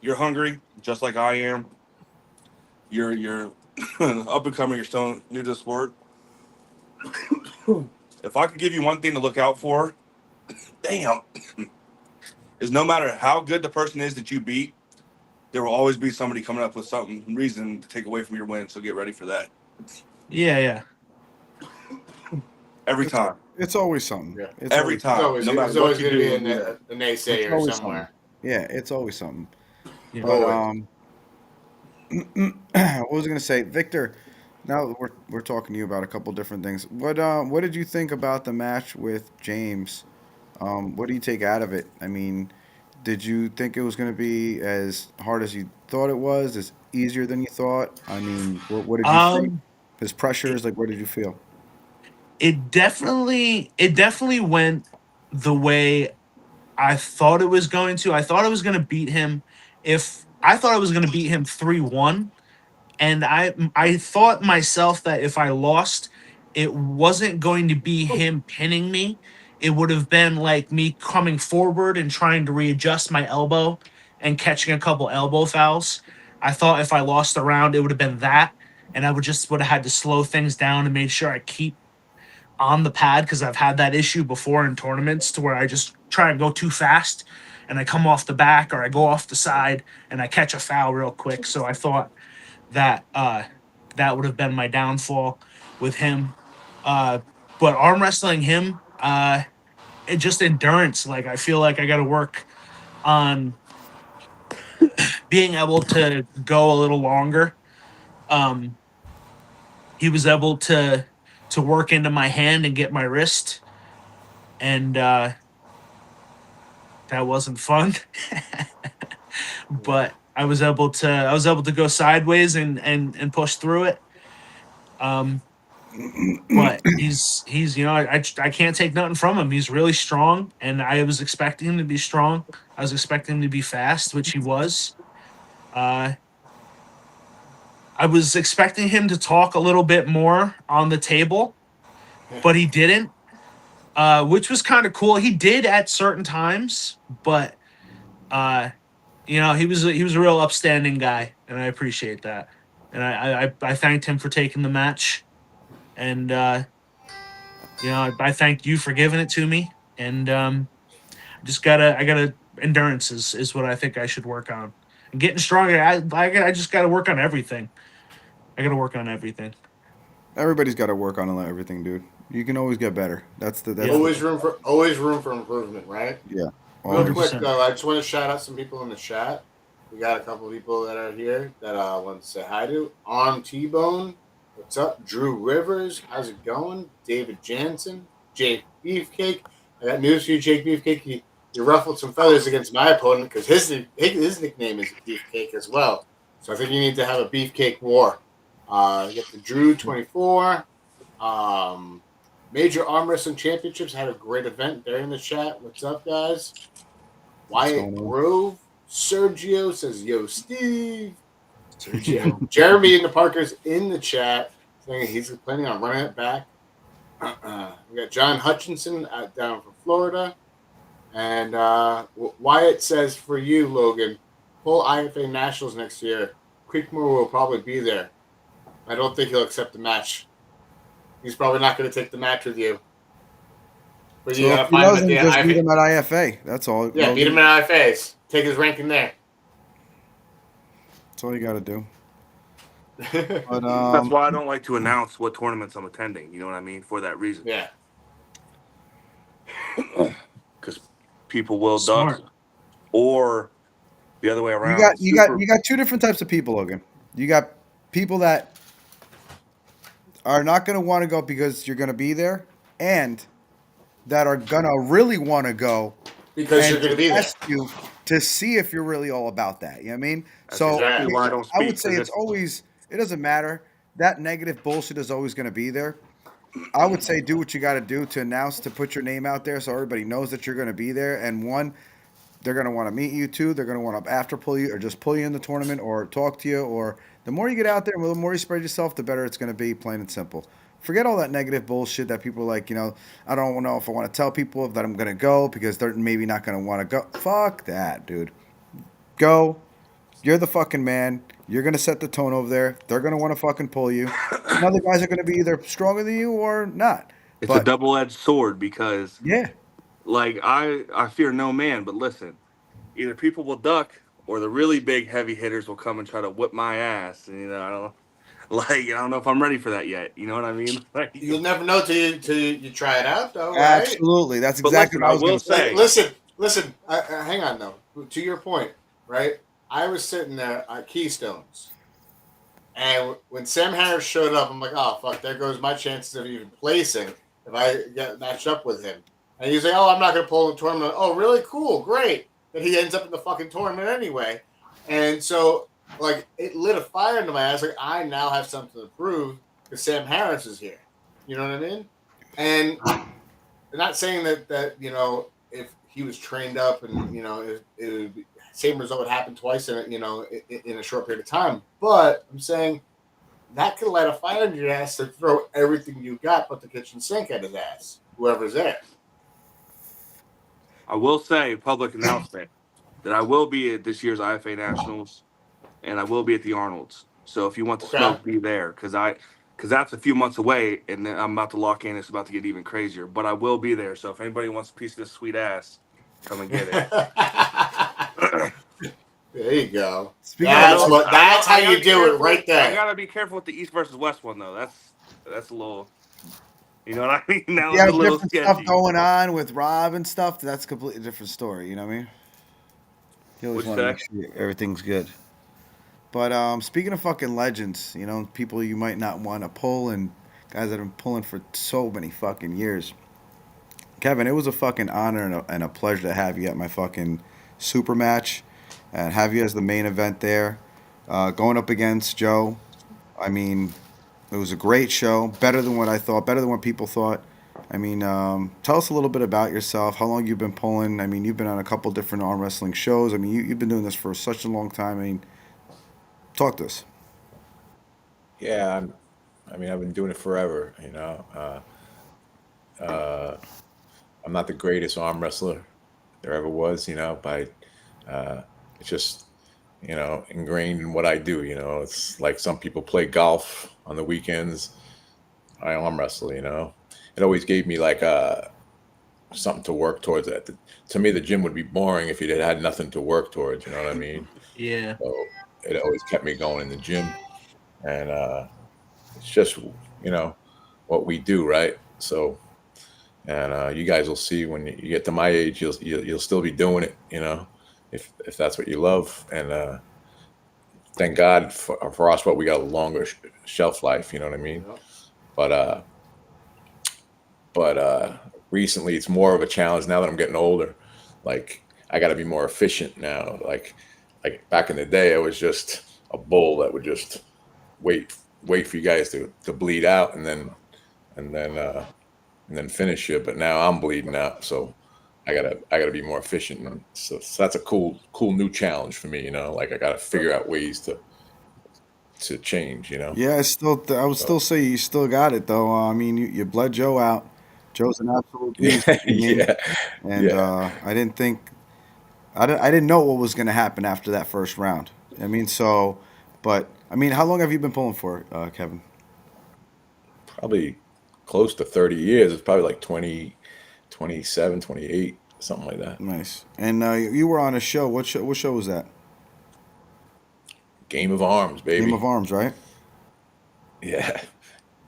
You're hungry, just like I am. You're up and coming, you're still new to the sport. If I could give you one thing to look out for, is no matter how good the person is that you beat, there will always be somebody coming up with reason to take away from your win. So get ready for that. Yeah. Every time. It's always something. Yeah. Every time. It's No matter always what you going to do. be a naysayer It's always somewhere. Yeah, it's always something. Yeah. But what was I gonna say, Victor? Now we're talking to you about a couple different things. What did you think about the match with James? What do you take out of it? I mean, did you think it was going to be as hard as you thought it was? As easier than you thought? I mean, what did you think? Um, His pressures, like, what did you feel? it definitely went the way I thought it was going to. I thought I was going to beat him. If I thought I was going to beat him 3-1, and I thought myself that if I lost, it wasn't going to be him pinning me. It would have been like me coming forward and trying to readjust my elbow and catching a couple elbow fouls. I thought if I lost the round, it would have been that, and I would have had to slow things down and make sure I keep on the pad because I've had that issue before in tournaments to where I just try and go too fast and I come off the back or I go off the side and I catch a foul real quick. So I thought that would have been my downfall with him. Uh, but arm wrestling him, it just endurance. Like I feel like I got to work on being able to go a little longer. Um, he was able to work into my hand and get my wrist, and that wasn't fun. But I was able to go sideways and push through it. Um, but he's I can't take nothing from him. He's really strong, and I was expecting him to be strong. I was expecting him to be fast, which he was. Uh, I was expecting him to talk a little bit more on the table, but he didn't, which was kind of cool. He did at certain times, but uh, he was a real upstanding guy, and I appreciate that. And I thanked him for taking the match, and I thank you for giving it to me. And I gotta endurance is what I think I should work on. And getting stronger. I just gotta work on everything. I gotta work on everything. Everybody's got to work on everything, dude. You can always get better. That's Yeah. Always room for improvement, right? yeah. Real Always. quick 100%. though, I just want to shout out some people in the chat. We got a couple people that are here that I want to say hi to. On T-Bone, what's up? Drew Rivers, how's it going? David Jansen, Jake Beefcake. I got news for you, Jake Beefcake. You ruffled some feathers against my opponent because his nickname is Beefcake as well. So I think you need to have a Beefcake war. You got the Drew 24. Major Arm Wrestling Championships had a great event there in the chat. What's up, guys? Wyatt going on? Grove. Sergio says, yo, Steve. Sergio. Jeremy and the Parkers in the chat saying he's planning on running it back. We got John Hutchinson down from Florida. And Wyatt says, for you, Logan, full IFA Nationals next year. Creekmore will probably be there. I don't think he'll accept the match. He's probably not going to take the match with you. But So you if got to he find him at doesn't, the just beat IFA. him at IFA. That's all. Yeah, beat him at IFAs. Take his ranking there. That's all you got to do. But That's why I don't like to announce what tournaments I'm attending. You know what I mean? For that reason, Yeah. because people will Smart. duck, or the other way you around. got you got two different types of people, Logan. You got people that are not going to want to go because you're going to be there, and that are going to really want to go Because and you're going to be there. test you to see if you're really all about that. You know what I mean? That's So exactly why I don't I would speak, say 'cause it doesn't matter. That negative bullshit is always going to be there. I would say do what you got to do to announce, to put your name out there so everybody knows that you're going to be there. And one, they're going to want to meet you. Two, they're going to want to after pull you or just pull you in the tournament or talk to you. Or the more you get out there, the more you spread yourself, the better it's going to be, plain and simple. Forget all that negative bullshit that people are like, I don't know if I want to tell people that I'm going to go because they're maybe not going to want to go. Fuck that, dude. Go. You're the fucking man. You're going to set the tone over there. They're going to want to fucking pull you. And other guys are going to be either stronger than you or not. it's a But double-edged sword because, yeah, like, I fear no man. But listen, either people will duck, or the really big heavy hitters will come and try to whip my ass. And I don't know if I'm ready for that yet. You know what I mean? Like, You'll never know till you try it out, though, right? absolutely. That's But exactly listen, what I was I will going to say. say- Listen. Hang on, though. To your point, right? I was sitting there at Keystones, And when Sam Harris showed up, I'm like, oh, fuck, there goes my chances of even placing if I get matched up with him. And he's like, oh, I'm not going to pull the tournament. Oh, really? Cool. Great. But he ends up in the fucking tournament anyway. And so, like, it lit a fire into my ass. Like, I now have something to prove because Sam Harris is here. You know what I mean? And I'm not saying that if he was trained up and, it would be, same result would happen twice in a short period of time. But I'm saying that could light a fire in your ass to throw everything you got but the kitchen sink at his ass, whoever's there. I will say, public announcement, that I will be at this year's IFA Nationals, and I will be at the Arnold's. So if you want to Okay. smoke, be there, because that's a few months away, and then I'm about to lock in. It's about to get even crazier, but I will be there. So if anybody wants a piece of this sweet ass, come and get it. There you go. Speaking That's how you do it right there. I gotta be careful with the East versus West one though. That's a little, you know what I mean? That was yeah, a little different sketchy. stuff going on with Rob and stuff. That's a completely different story. You know what I mean? You always What'd want you to make sure everything's good. But speaking of fucking legends, people you might not want to pull and guys that have been pulling for so many fucking years. Kevin, it was a fucking honor and a pleasure to have you at my fucking super match and have you as the main event there. Going up against Joe. I mean, it was a great show. Better than what I thought. Better than what people thought. I mean, tell us a little bit about yourself. How long you've been pulling? I mean, you've been on a couple different arm wrestling shows. I mean, you've been doing this for such a long time. I mean, talk to us. Yeah, I've been doing it forever. I'm not the greatest arm wrestler there ever was. But it's just ingrained in what I do. It's like some people play golf on the weekends. I arm wrestle. It always gave me like something to work towards. To me, the gym would be boring if you had nothing to work towards. You know what I mean? Yeah. So it always kept me going in the gym, and it's just what we do, right? So, and you guys will see when you get to my age, you'll still be doing it, if that's what you love. And thank God for us, what we got a longer shelf life. You know what I mean? Yep. But recently, it's more of a challenge now that I'm getting older. Like I got to be more efficient now. Like back in the day, I was just a bull that would just wait for you guys to bleed out and then finish you. But now I'm bleeding out, so I gotta be more efficient. And so that's a cool new challenge for me. Like I gotta figure out ways to change. Yeah, I would still say you still got it though. I mean, you bled Joe out. Joe's an absolute beast. Yeah, I mean, yeah, and yeah. I didn't know what was going to happen after that first round. I mean, but I mean, how long have you been pulling for, Kevin? Probably close to 30 years. It's probably like 20, 27, 28, something like that. Nice. And you were on a show. What show was that? Game of Arms, baby. Game of Arms, right? Yeah.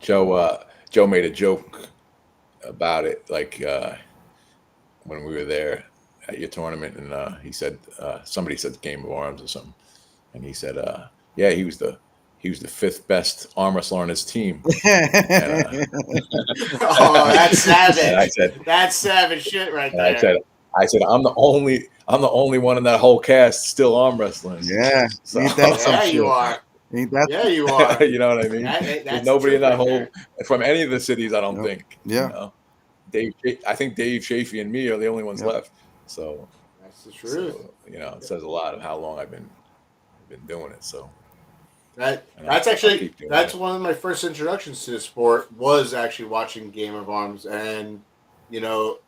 Joe made a joke about it, like when we were there at your tournament, and he said somebody said Game of Arms or something, and he said, yeah, he was the fifth best arm wrestler on his team. And, Oh, that's savage. and I said, That's savage shit right and there. I said, I'm the only one in that whole cast still arm wrestling. Yeah. So, Ain't that some Yeah, shit? you are. Ain't that? Yeah, you are. you know what I mean? That's There's the nobody in truth that right whole there. from any of the cities. I don't Yep. think. Yeah. I think Dave Chafee and me are the only ones Yep. left. So That's the truth. it says a lot of how long I've been doing it. So That's I'll actually keep doing that's it. one of my first introductions to the sport was actually watching Game of Arms and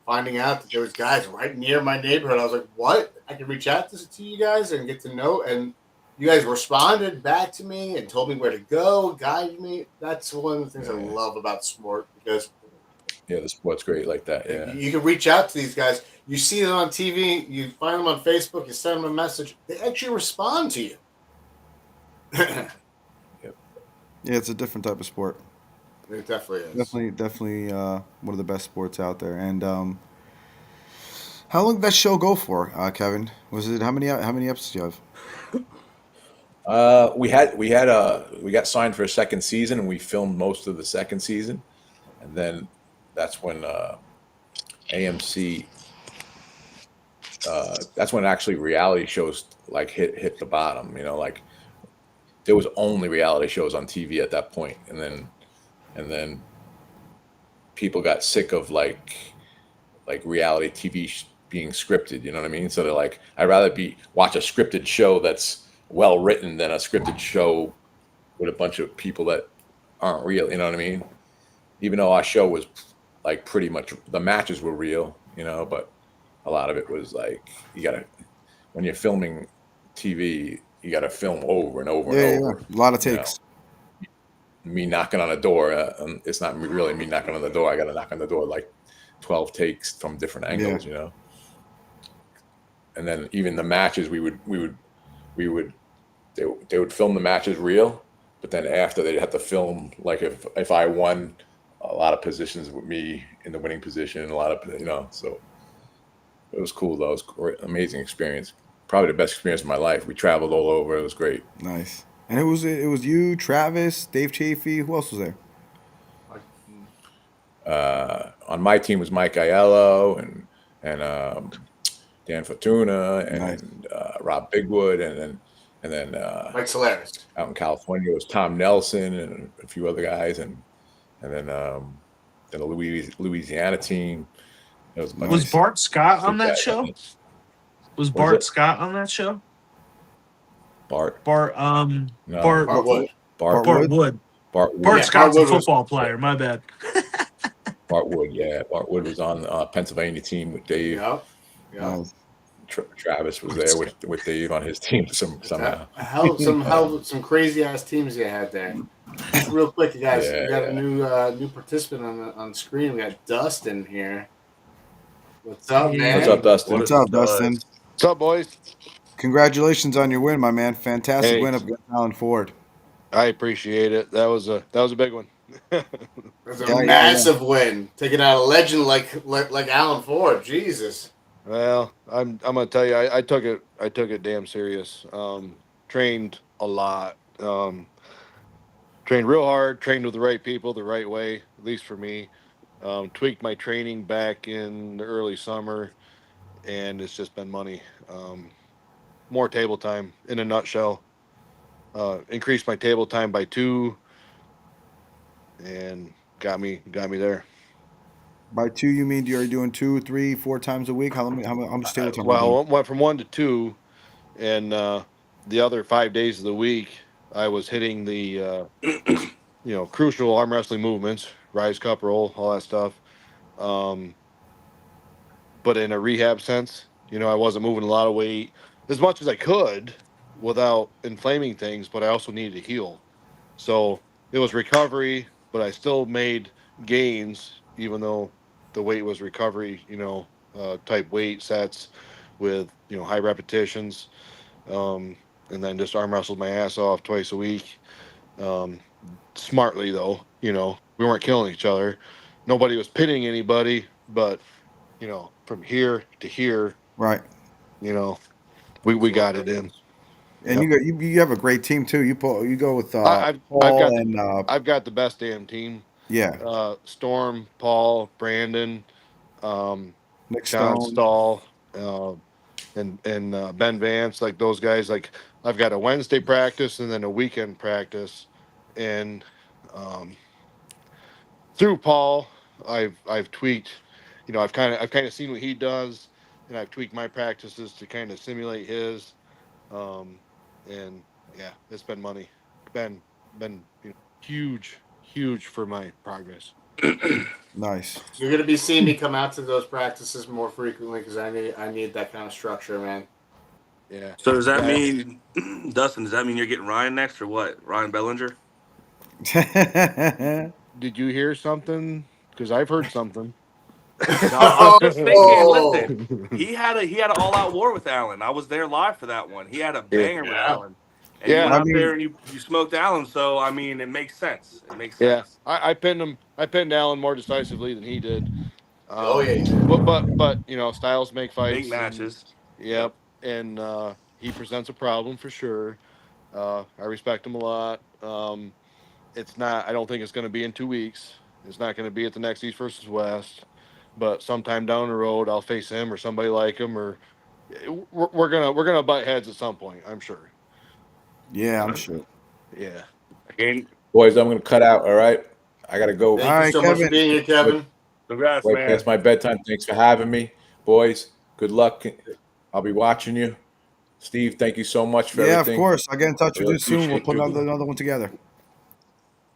finding out that there was guys right near my neighborhood. I was like, what? I can reach out to you guys and get to know, and you guys responded back to me and told me where to go, guided me. That's one of the things I love about sport because the sport's great like that. Yeah. you can reach out to these guys. You see them on TV, you find them on Facebook, you send them a message. They actually respond to you. Yeah, it's a different type of sport. It definitely is. Definitely one of the best sports out there. And how long did that show go for, Kevin? Was it how many episodes do you have? We got signed for a second season, and we filmed most of the second season, and then that's when AMC. That's when actually reality shows like hit the bottom. Like there was only reality shows on TV at that point, and then people got sick of like reality TV being scripted. You know what I mean? So they're like, I'd rather watch a scripted show that's well written than a scripted show with a bunch of people that aren't real. You know what I mean? Even though our show was like pretty much the matches were real, but a lot of it was like when you're filming TV, you gotta film over and over Yeah, and yeah, over. a lot of you know. takes. Me knocking on a door, it's not really me knocking on the door. I gotta knock on the door like 12 takes from different angles, And then even the matches, they would film the matches real, but then after they'd have to film like if I won a lot of positions with me in the winning position, a lot of so it was cool though. It was great, amazing experience. Probably the best experience of my life. We traveled all over. It was great. Nice. And it was you, Travis, Dave Chafee. Who else was there? On my team was Mike Aiello and Dan Fortuna and Nice. Rob Bigwood and then Mike Solaris. out in California it was Tom Nelson and a few other guys and then the Louisiana team. It was Was Bart Scott on that show? Was Bart it? Scott on that show? Bart? No. Bart Wood. Bart Wood. Bart Wood. Bart Scott's Bart a Wood football player. My bad. Bart Wood, yeah. Bart Wood was on the Pennsylvania team with Dave. Yep. Nice. Travis was there with Dave on his team somehow. Some crazy ass teams you had there. Real quick, you guys, we got a new participant on the screen. We got Dustin here. What's up, man? What's up, Dustin? What's up, Dustin? What's up, boys? Congratulations on your win, my man. Fantastic win up against Alan Ford. I appreciate it. That was a big one. It's a massive win. Taking out a legend like Alan Ford. Jesus. Well, I'm gonna tell you, I took it damn serious. Trained a lot. Trained real hard. Trained with the right people, the right way. At least for me. Tweaked my training back in the early summer, and it's just been money. More table time in a nutshell. Increased my table time by 2, and got me there. By 2, you mean you're doing 2, 3, 4 times a week? How much table time? Well, went from 1 to 2, and the other 5 days of the week, I was hitting the crucial arm wrestling movements, rise, cup, roll, all that stuff. But in a rehab sense, I wasn't moving a lot of weight as much as I could without inflaming things, but I also needed to heal. So it was recovery, but I still made gains, even though the weight was recovery, type weight sets with, high repetitions. And then just arm wrestled my ass off twice a week. Smartly though, we weren't killing each other. Nobody was pitting anybody, but, from here to here, Right. We got it in. And you have a great team too. You go with I've Paul got the best damn team. Yeah. Storm, Paul, Brandon, Nick John Stone. Stahl, and Ben Vance, like those guys. Like I've got a Wednesday practice and then a weekend practice, and through Paul, I've tweaked. I've kind of seen what he does, and I've tweaked my practices to kind of simulate his. And yeah, it's been money. Been huge for my progress. Nice. You're gonna be seeing me come out to those practices more frequently because I need that kind of structure, man. Yeah. So does that mean, Dustin? Does that mean you're getting Ryan next, or what? Ryan Bellinger? Did you hear something? Because I've heard something. No, I was just thinking. Listen, he had an all-out war with Allen. I was there live for that one. He had a banger with Allen. And you went out there and you smoked Allen. So I mean, it makes sense. It makes sense. Yeah, I pinned him. I pinned Allen more decisively than he did. Yeah. But styles make fights. Big matches. Yep, and he presents a problem for sure. I respect him a lot. It's not. I don't think it's going to be in 2 weeks. It's not going to be at the next East versus West. But sometime down the road, I'll face him or somebody like him, or we're gonna butt heads at some point. I'm sure. Yeah, I'm sure. Yeah. Again, Boys, I'm gonna cut out. All right, I gotta go. Thank All you right, so much for Kevin. being here, Kevin. congrats, Way man. past my bedtime. Thanks for having me, boys. Good luck. I'll be watching you. Steve, thank you so much for Yeah, of everything. course. I'll get in touch I with really you soon. We'll appreciate put you. another one together.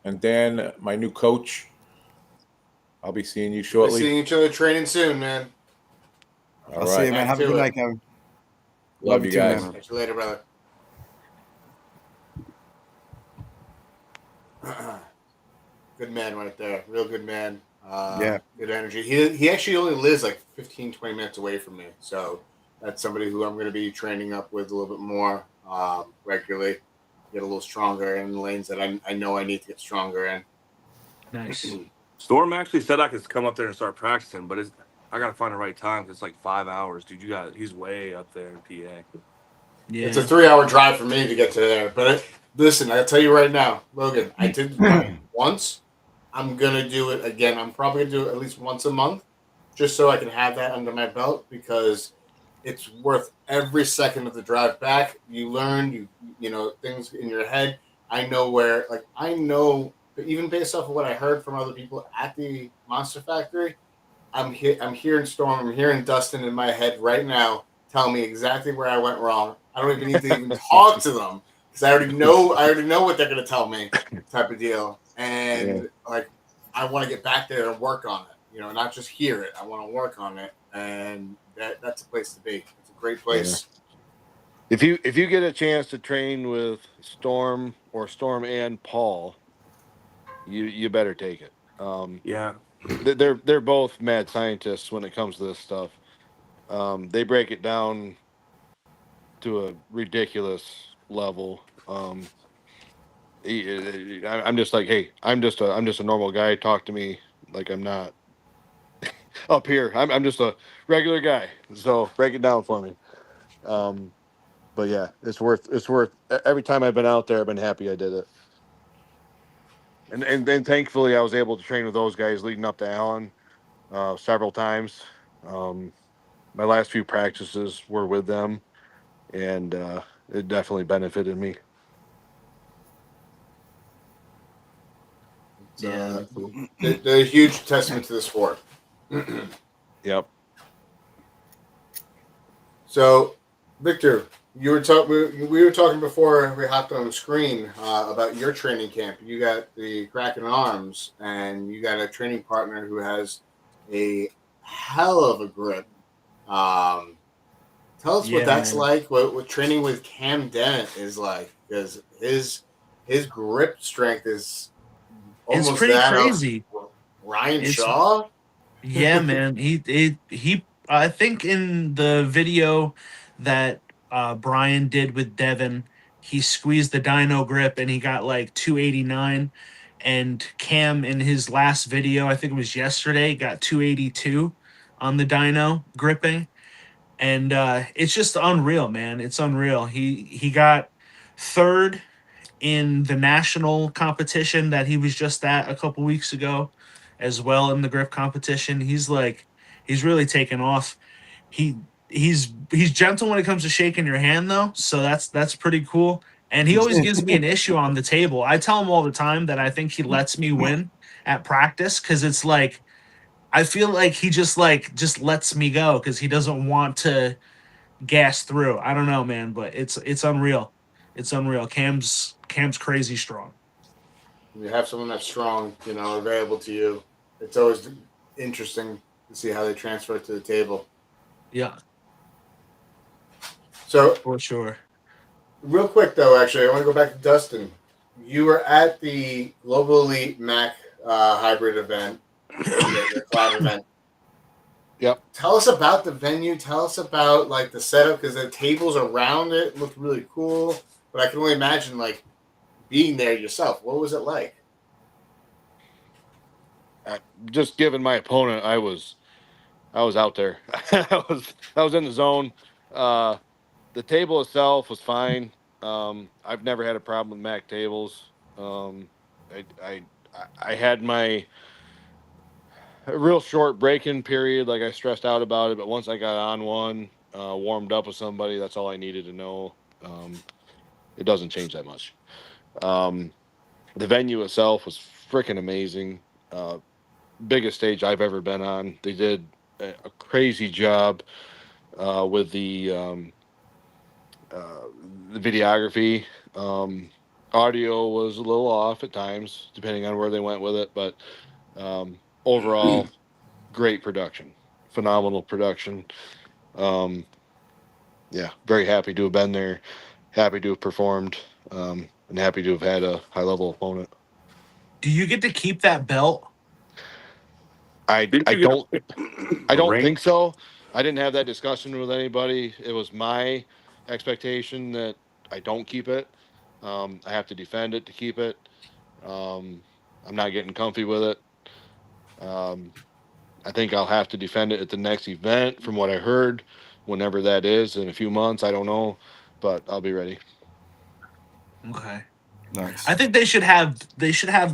And Dan, my new coach. I'll be seeing you We're shortly. seeing each other training soon, man. All I'll see you, right. man. Back Have a to good it. night, Kevin. Love you too, guys. man. Catch you later, brother. Good man right there. Real good man. Yeah. Good energy. He actually only lives like 15, 20 minutes away from me. So that's somebody who I'm going to be training up with a little bit more regularly. Get a little stronger in the lanes that I know I need to get stronger in. Nice. Storm actually said I could come up there and start practicing, but I gotta find the right time. 'Cause it's like 5 hours, dude. He's way up there in PA. It's a Yeah. 3-hour drive for me to get to there. But listen, I'll tell you right now, Logan, I did run once. I'm going to do it again. I'm probably going to do it at least once a month just so I can have that under my belt because it's worth every second of the drive back. You learn, you know, things in your head. I know where, like, I know, even based off of what I heard from other people at the Monster Factory, I'm hearing Storm, I'm hearing Dustin in my head right now telling me exactly where I went wrong. I don't even need to even talk to them because I already know what they're gonna tell me, type of deal. And like I want to get back there and work on it, you know, not just hear it. I want to work on it, and that's a place to be. It's a great place. If you get a chance to train with Storm or Storm and Paul, you better take it. Yeah. They're both mad scientists when it comes to this stuff. They break it down to a ridiculous level. I'm just like, hey, I'm just a normal guy. Talk to me like I'm not up here. I'm just a regular guy. So break it down for me. But yeah, it's worth every time I've been out there, I've been happy I did it. And then thankfully I was able to train with those guys leading up to Allen several times. My last few practices were with them, and it definitely benefited me. Yeah. They're a huge testament to the sport. Yep. So, Victor, you were we were talking before we hopped on the screen about your training camp. You got the Kraken Arms, and you got a training partner who has a hell of a grip. Tell us what Yeah, that's man. like. What training with Cam Dennett is like, because his grip strength is It's almost pretty that of crazy. Ryan It's Shaw. Yeah, man. He I think in the video that Brian did with Devin, he squeezed the dyno grip and he got like 289. And Cam in his last video, I think it was yesterday, got 282 on the dyno gripping. And it's just unreal, man. It's unreal. He got third in the national competition that he was just at a couple weeks ago, as well in the grip competition. He's really taken off. He he's gentle when it comes to shaking your hand though, so that's pretty cool. And he always gives me an issue on the table. I tell him all the time that I think he lets me win at practice because it's like I feel like he just lets me go because he doesn't want to gas through. I don't know, man, but it's unreal. It's unreal. Cam's crazy strong. You have someone that's strong, you know, available to you. It's always interesting to see how they transfer it to the table. Yeah, So, for sure. real quick though, actually, I want to go back to Dustin. You were at the Global Elite Mac hybrid event, the collab event. Yep. Tell us about the venue. Tell us about like the setup because the tables around it looked really cool. But I can only imagine like being there yourself. What was it like? Just given my opponent, I was out there. I was in the zone. The table itself was fine. I've never had a problem with MAC tables. I, I I had my a real short break-in period. Like I stressed out about it, but once I got on one, warmed up with somebody, that's all I needed to know. It doesn't change that much. Um, the venue itself was freaking amazing. Uh, Biggest stage I've ever been on. They did a crazy job with uh, the videography. Um, Audio was a little off at times, depending on where they went with it, but overall, great production, phenomenal production. Um, yeah, very happy to have been there, happy to have performed, and happy to have had a high level opponent. Do you get to keep that belt? I Didn't I you get don't I a don't ring? think so. I didn't have that discussion with anybody. It was my expectation that I don't keep it. I have to defend it to keep it. Um, I'm not getting comfy with it. Um, I think I'll have to defend it at the next event, from what I heard, whenever that is, in a few months. I don't know, but I'll be ready. Okay. Nice. I think they should have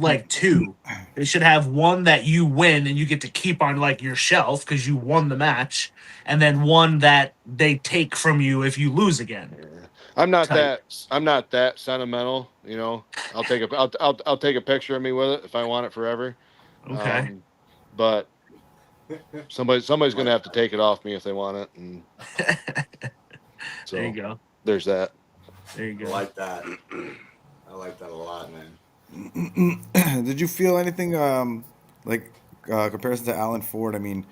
like two. They should have one that you win and you get to keep on like your shelf because you won the match, and then one that they take from you if you lose again. Yeah. Type. I'm not that sentimental, you know. I'll take a picture of me with it if I want it forever. Okay. But somebody's gonna have to take it off me if they want it, and There you so go. there's that. There you I go. like that. I like that a lot, man. Did you feel anything like comparison to Alan Ford? I mean,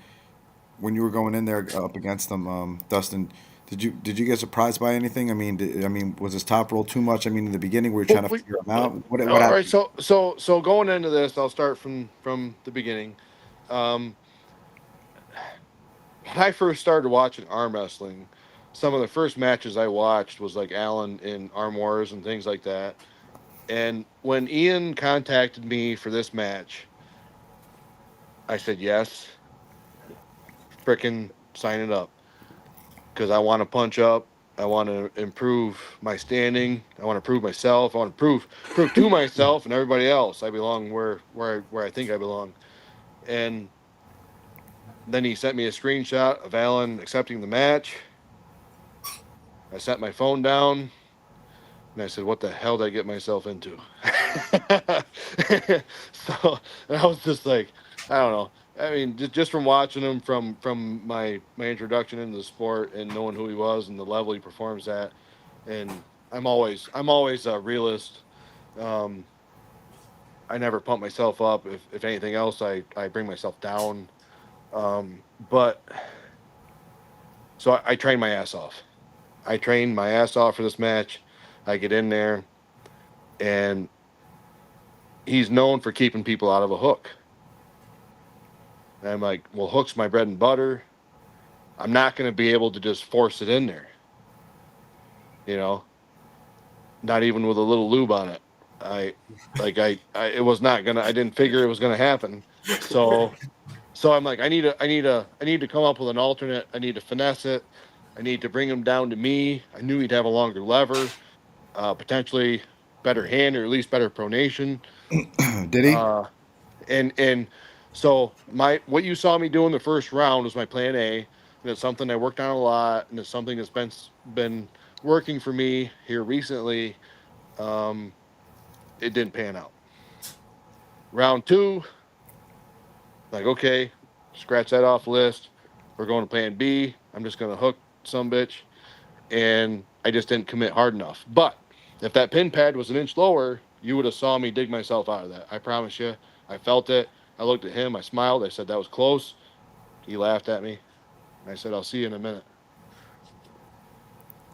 when you were going in there up against them, Dustin, did you get surprised by anything? I mean, was his top roll too much? I mean, in the beginning, were you trying to figure him out? What All right, happened? so going into this, I'll start from the beginning. Um, when I first started watching arm wrestling, some of the first matches I watched was like Allen in Arm Wars and things like that. And when Ian contacted me for this match, I said yes, frickin' sign it up, because I want to punch up. I want to improve my standing. I want to prove myself. I want to prove to myself and everybody else I belong where I think I belong. And then he sent me a screenshot of Alan accepting the match. I set my phone down and I said, "What the hell did I get myself into?" So and I was just like, I don't know. I mean, just from watching him from my introduction into the sport and knowing who he was and the level he performs at, and I'm always a realist. Um, I never pump myself up. If anything else, I bring myself down. But so I train my ass off. I trained my ass off for this match. I get in there, and he's known for keeping people out of a hook. And I'm like, well, hook's my bread and butter. I'm not going to be able to just force it in there, you know, not even with a little lube on it. It was not gonna. I didn't figure it was gonna happen. So, I'm like, I need to come up with an alternate. I need to finesse it. I need to bring him down to me. I knew he'd have a longer lever, potentially better hand or at least better pronation. Did he? And so what you saw me do in the first round was my plan A, and it's something I worked on a lot, and it's something that's been working for me here recently. Um, it didn't pan out. Round two, like, okay, scratch that off the list. We're going to plan B. I'm just going to hook some bitch, and I just didn't commit hard enough. But if that pin pad was an inch lower, you would have saw me dig myself out of that. I promise you. I felt it. I looked at him. I smiled. I said that was close. He laughed at me. And I said, I'll see you in a minute.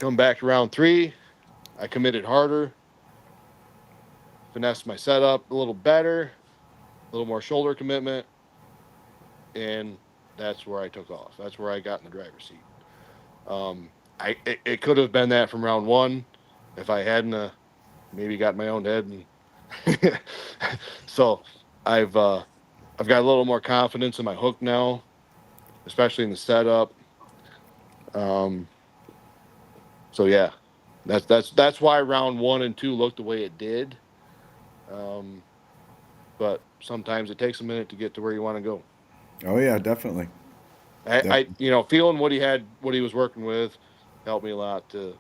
Come back to round three. I committed harder, finessed my setup a little better, a little more shoulder commitment, and that's where I took off. That's where I got in the driver's seat. It could have been that from round one if I hadn't maybe got in my own head. And so I've got a little more confidence in my hook now, especially in the setup. So yeah, That's why round 1 and 2 looked the way it did. But sometimes it takes a minute to get to where you want to go. Oh yeah, definitely. I feeling what he was working with helped me a lot to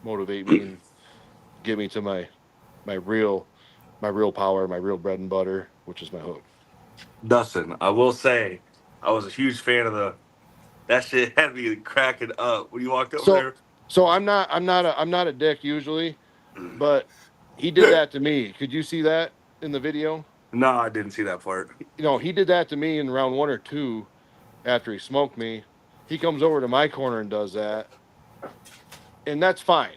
motivate me and get me to my real power, my real bread and butter, which is my hook. Dustin, I will say, I was a huge fan of that shit had me cracking up when you walked over So there. so I'm not a dick usually, but he did that to me. Could you see that in the video? No, I didn't see that part. He did that to me in round 1 or 2 after he smoked me. He comes over to my corner and does that, and that's fine.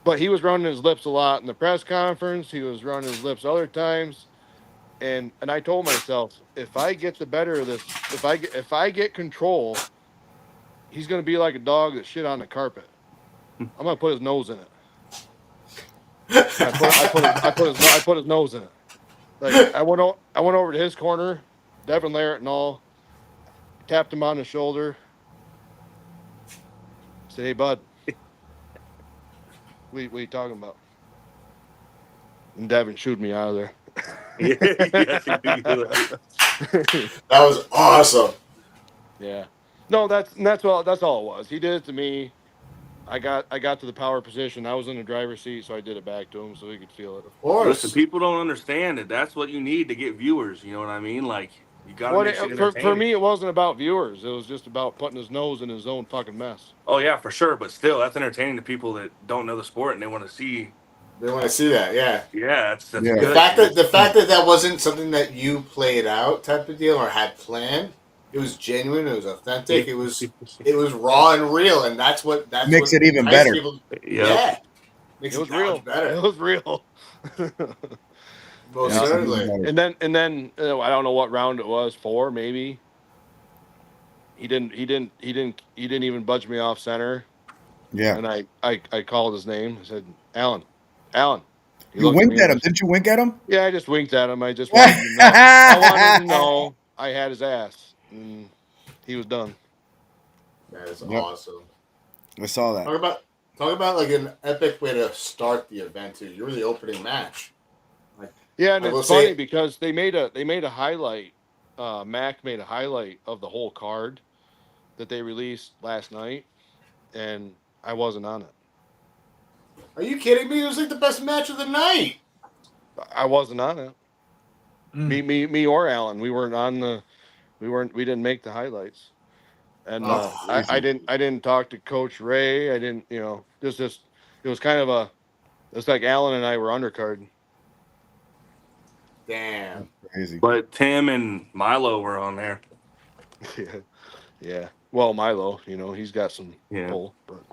But he was running his lips a lot in the press conference. He was running his lips other times, and I told myself, if I get the better of this, if I get control, he's gonna be like a dog that shit on the carpet. I'm gonna put his nose in it. And I put his nose in it. Like I went over to his corner, Devin Larrett and all, tapped him on the shoulder, said, "Hey bud, what are you talking about?" And Devin shooed me out of there. Yes, you did. That was awesome. Yeah. No, that's all it was. He did it to me. I got to the power position. I was in the driver's seat, so I did it back to him so he could feel it. Of course. Listen, people don't understand that. That's what you need to get viewers. You know what I mean? Like, you got to What make shit for entertaining. me, it wasn't about viewers. It was just about putting his nose in his own fucking mess. Oh yeah, for sure. But still, that's entertaining to people that don't know the sport and they want to see. They want to see that, yeah. Yeah, that's Yeah. good. The fact that that wasn't something that you played out type of deal or had planned, it was genuine, it was authentic, it was raw and real, and that's what Makes it even nice better. people. Yep. Yeah, makes It was that real. much better. It was real. Most Makes it certainly. even better. And then I don't know what round it was, 4 maybe. He didn't even budge me off center. Yeah. And I called his name. I said, Alan. Alan. He You looked at winked me at and him. Didn't you wink at him? yeah, I just winked at him. I just wanted him to know. I wanted him to know I had his ass. And he was done. That is Yep. awesome. I saw that. Talk about like an epic way to start the event too. You were the opening match. Yeah, and I will it's funny say- because they made a highlight. Mac made a highlight of the whole card that they released last night, and I wasn't on it. Are you kidding me? It was like the best match of the night. I wasn't on it. Me or Alan. We weren't on the. We didn't make the highlights. And Oh, I didn't talk to Coach Ray. I didn't. Just it was kind of it's like Alan and I were undercard. Damn. Crazy. But Tim and Milo were on there. Yeah. Well, Milo, he's got some pull, but.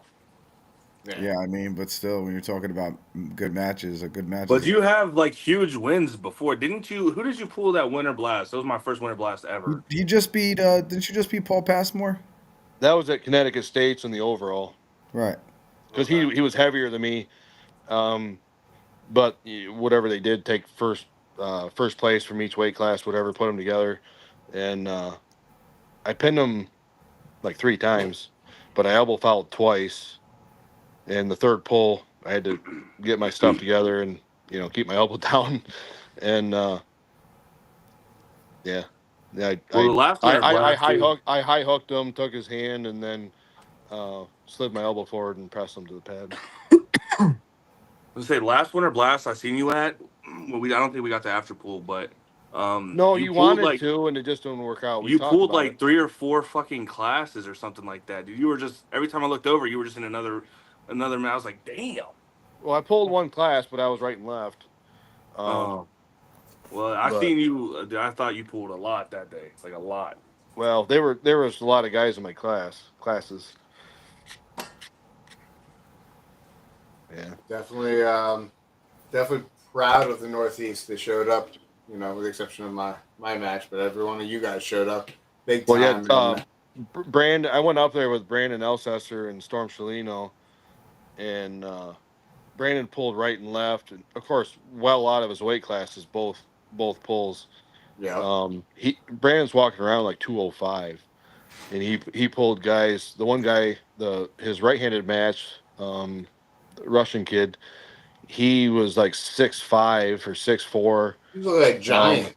Yeah, I mean, but still, when you're talking about good matches, a good match. But you have like huge wins before, didn't you? Who did you pull that winter blast? That was my first winter blast ever. You just beat. Didn't you just beat Paul Passmore? That was at Connecticut States in the overall. Right. Because he was heavier than me, but whatever they did, take first place from each weight class, whatever, put them together, and I pinned him like 3 times, but I elbow fouled twice, and the third pull I had to get my stuff together and keep my elbow down, and yeah. Well, the last winter I blast, high hooked him, took his hand, and then slid my elbow forward and pressed him to the pad. Let's say last winter blast I seen you at. Well, I don't think we got the after pool, but No, you pulled, wanted to, and it just didn't work out. We you talked pulled about like it. 3 or 4 fucking classes or something like that, dude. You were just every time I looked over, you were just in another. I was like, damn. Well, I pulled 1 class, but I was right and left. Well, I but- seen you. I thought you pulled a lot that day, like a lot. Well, there was a lot of guys in my classes. Yeah. Definitely proud of the Northeast. They showed up, with the exception of my match, but every one of you guys showed up big time. Well, yeah. Brandon, I went up there with Brandon Elsesser and Storm Shalino, and Brandon pulled right and left, and of course, well out of his weight classes, both pulls. Yeah. Brandon's walking around like 205, and he pulled guys. The one guy, his right-handed match, the Russian kid, he was like 6'5" or 6'4". You look like a giant.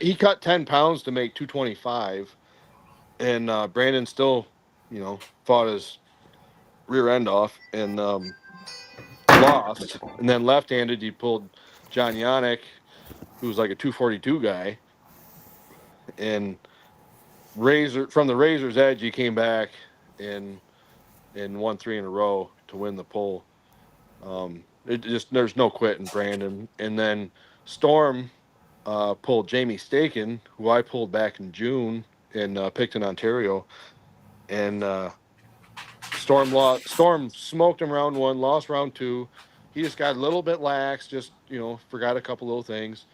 He cut 10 pounds to make 225, and Brandon still, fought his rear end off and lost. And then left-handed, he pulled John Yannick, who was like a 242 guy, and from the Razor's Edge, he came back and won 3 in a row to win the poll. There's no quitting Brandon. And then Storm pulled Jamie Staken, who I pulled back in June in Picton, Ontario, and Storm smoked him round 1, lost round 2. He just got a little bit lax, just forgot a couple little things,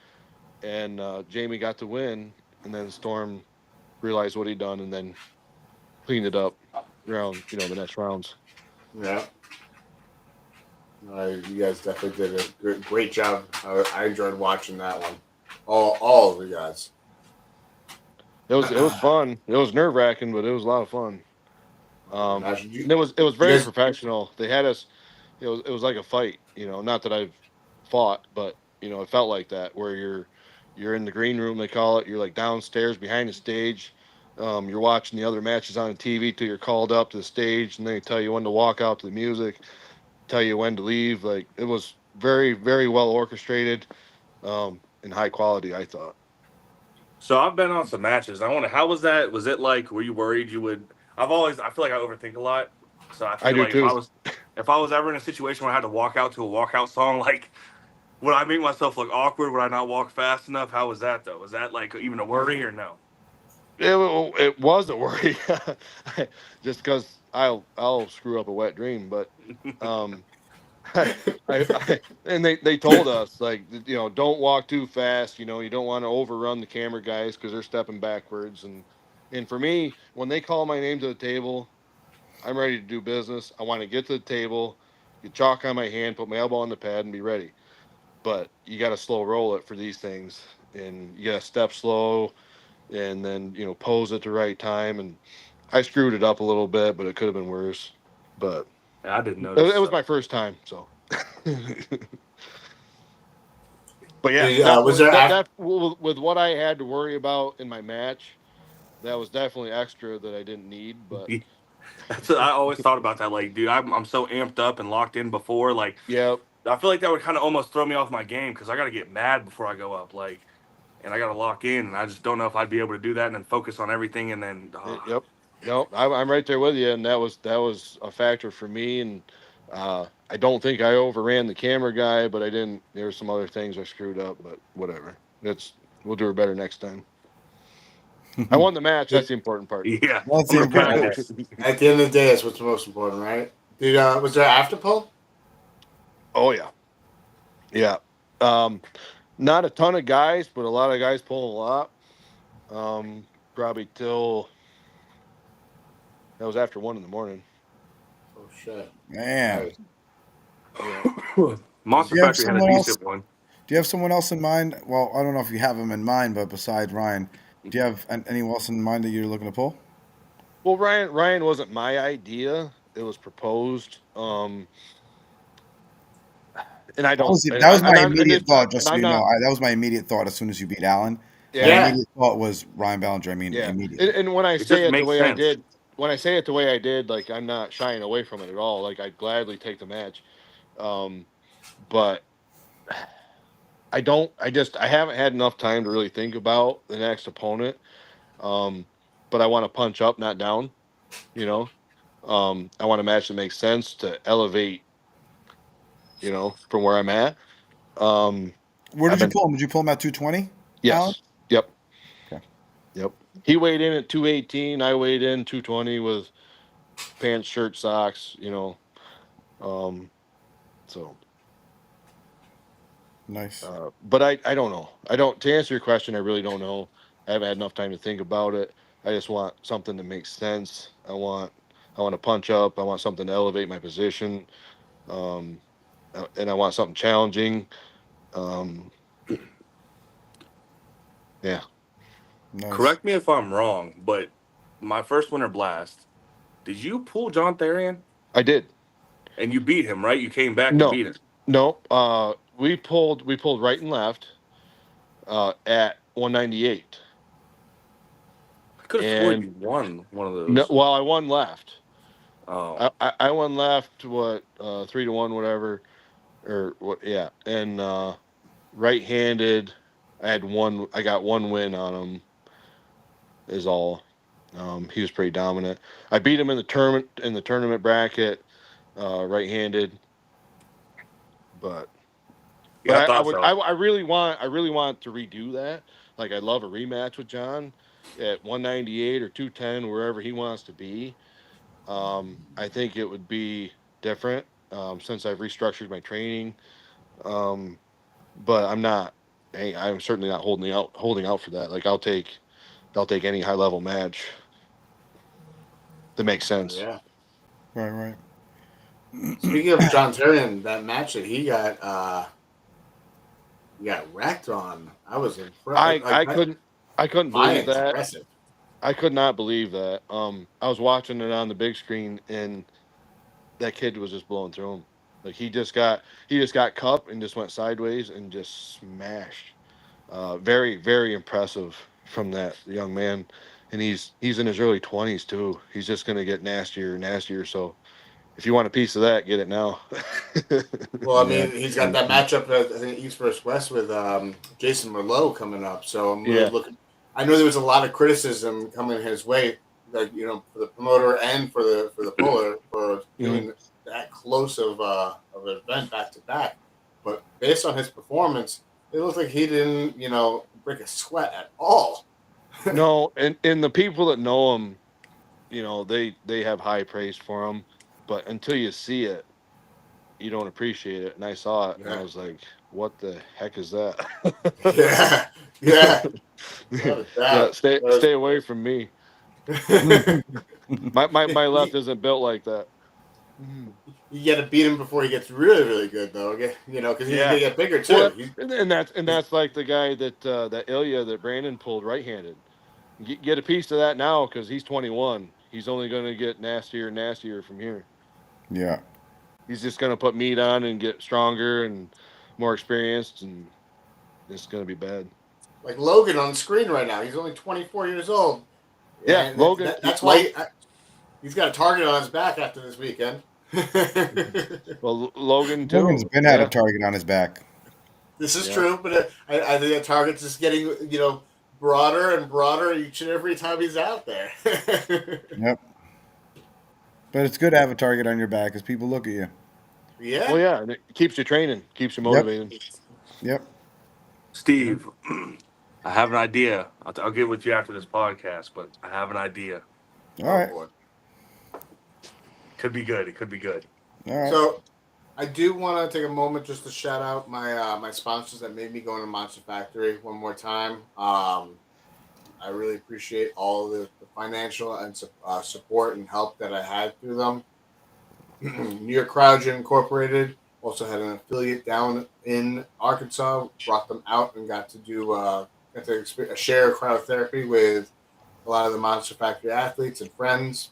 and Jamie got the win. And then Storm realized what he'd done, and then cleaned it up around the next rounds. Yeah. You guys definitely did a great job. I enjoyed watching that one. All of you guys. It was fun. It was nerve-wracking, but it was a lot of fun. And it was very professional. They had us. It was like a fight. Not that I've fought, but it felt like that, where you're in the green room, they call it. You're like downstairs behind the stage. You're watching the other matches on the TV till you're called up to the stage, and they tell you when to walk out to the music, tell you when to leave. Like, it was very, very well orchestrated, and high quality, I thought. So I've been on some matches. I wonder, how was that? Was it like, were you worried you would? I feel like I overthink a lot. So I feel do like too. if I was ever in a situation where I had to walk out to a walkout song, like, would I make myself look awkward? Would I not walk fast enough? How was that though? Was that like even a worry or no? It was a worry, just because I'll screw up a wet dream. But and they told us, like, don't walk too fast. You don't want to overrun the camera guys because they're stepping backwards. And for me, when they call my name to the table, I'm ready to do business. I want to get to the table, get chalk on my hand, put my elbow on the pad, and be ready. But you got to slow roll it for these things, and you got to step slow, and then pose at the right time. And I screwed it up a little bit, but it could have been worse. But I didn't notice. it was my first time, so. But yeah, was there with what I had to worry about in my match, that was definitely extra that I didn't need. But I always thought about that. Like, dude, I'm so amped up and locked in before. Like, yeah, I feel like that would kind of almost throw me off my game because I got to get mad before I go up. Like, and I got to lock in, and I just don't know if I'd be able to do that and then focus on everything. And then, yep, no, I'm right there with you, and that was a factor for me. And I don't think I overran the camera guy, but I didn't. There were some other things I screwed up, but whatever. We'll do it better next time. I won the match. That's the important part. yeah, That's the important At the end of the day, that's what's most important, right? Dude, was there after poll? Oh yeah, yeah. Not a ton of guys, but a lot of guys pulling a lot. Probably till that was after 1 a.m. Oh shit, Man. Yeah. Monster Factory had a decent one. Do you have someone else in mind? Well, I don't know if you have him in mind, but besides Ryan, do you have anyone else in mind that you're looking to pull? Well, Ryan wasn't my idea. It was proposed. And I don't. That was my immediate thought. Just so you know, that was my immediate thought as soon as you beat Allen. Yeah. My immediate thought was Ryan Ballinger. I mean, yeah. immediately. And when I say it the way sense. I did, like, I'm not shying away from it at all. Like, I'd gladly take the match. But I haven't had enough time to really think about the next opponent. But I want to punch up, not down. I want a match that makes sense to elevate, from where I'm at. Where did you pull him? Did you pull him at 220? Yes. Alan? Yep. Okay. Yep. He weighed in at 218. I weighed in 220 with pants, shirt, socks. So. Nice. But I don't know. To answer your question, I really don't know. I haven't had enough time to think about it. I just want something that makes sense. I want to punch up. I want something to elevate my position. And I want something challenging. Yeah. Nice. Correct me if I'm wrong, but my first Winter Blast, did you pull John Therian? I did. And you beat him, right? You came back and No, beat him. no. We pulled right and left at 198. I could have swore you And won one of no, those. well, I won left. Oh, I won left. What 3-1, whatever, or what? Yeah, and right-handed. I got one win on him. Is all. He was pretty dominant. I beat him in the tournament bracket, right-handed. But yeah, I I thought would so. I really want to redo that. Like I'd love a rematch with John at 198 or 210, wherever he wants to be. I think it would be different since I've restructured my training. Um, but I'm not. Hey, I'm certainly not holding out for that. Like I'll take any high level match that makes sense. Yeah. Right. Speaking of John Tyrion, that match that he got wrecked on. I was impressed. I couldn't believe Violent's that. impressive. I could not believe that. I was watching it on the big screen, and that kid was just blowing through him. Like he just got cupped and just went sideways and just smashed. Very very impressive from that young man, and he's in his early 20s too. He's just gonna get nastier and nastier. So if you want a piece of that, get it now. Well, I Yeah. mean, he's got that matchup, I think, East versus West with Jason Merlot coming up. So I'm really Yeah. looking. I know there was a lot of criticism coming his way, like for the promoter and for the puller for Mhm. doing that close of an event back to back. But based on his performance, it looks like he didn't break a sweat at all. No, and the people that know him, they have high praise for him, but until you see it, you don't appreciate it. And I saw it, and I Yeah, was like, "What the heck is that?" yeah, yeah. Without a Yeah, doubt. stay away from me. My left you, isn't built like that. Mhm. you got to beat him before he gets really, really good, though. Okay? Because he's Yeah. gonna get bigger Well, too. and that's like the guy that Ilya that Brandon pulled right-handed. Get a piece of that now because he's 21. He's only going to get nastier and nastier from here. Yeah. He's just going to put meat on and get stronger and more experienced, and it's going to be bad. Like Logan on the screen right now. He's only 24 years old, Yeah, and Logan. that's why he's got a target on his back after this weekend. Well, Logan Logan's too. been had a Yeah, target on his back. This is yeah. true, but I think that target's just getting broader and broader each and every time he's out there. Yep. But it's good to have a target on your back because people look at you. Well, Yeah. yeah, and it keeps you training, keeps you Yep. motivated. Yep. Steve, I have an idea. I'll get with you after this podcast, but I have an idea. All Oh right. boy. Could be good. It could be good. All right. So I do want to take a moment just to shout out my sponsors that made me go into Monster Factory one more time. I really appreciate all the financial and support and help that I had through them. New York Cryogen Incorporated also had an affiliate down in Arkansas. Brought them out and got to share cryotherapy with a lot of the Monster Factory athletes and friends.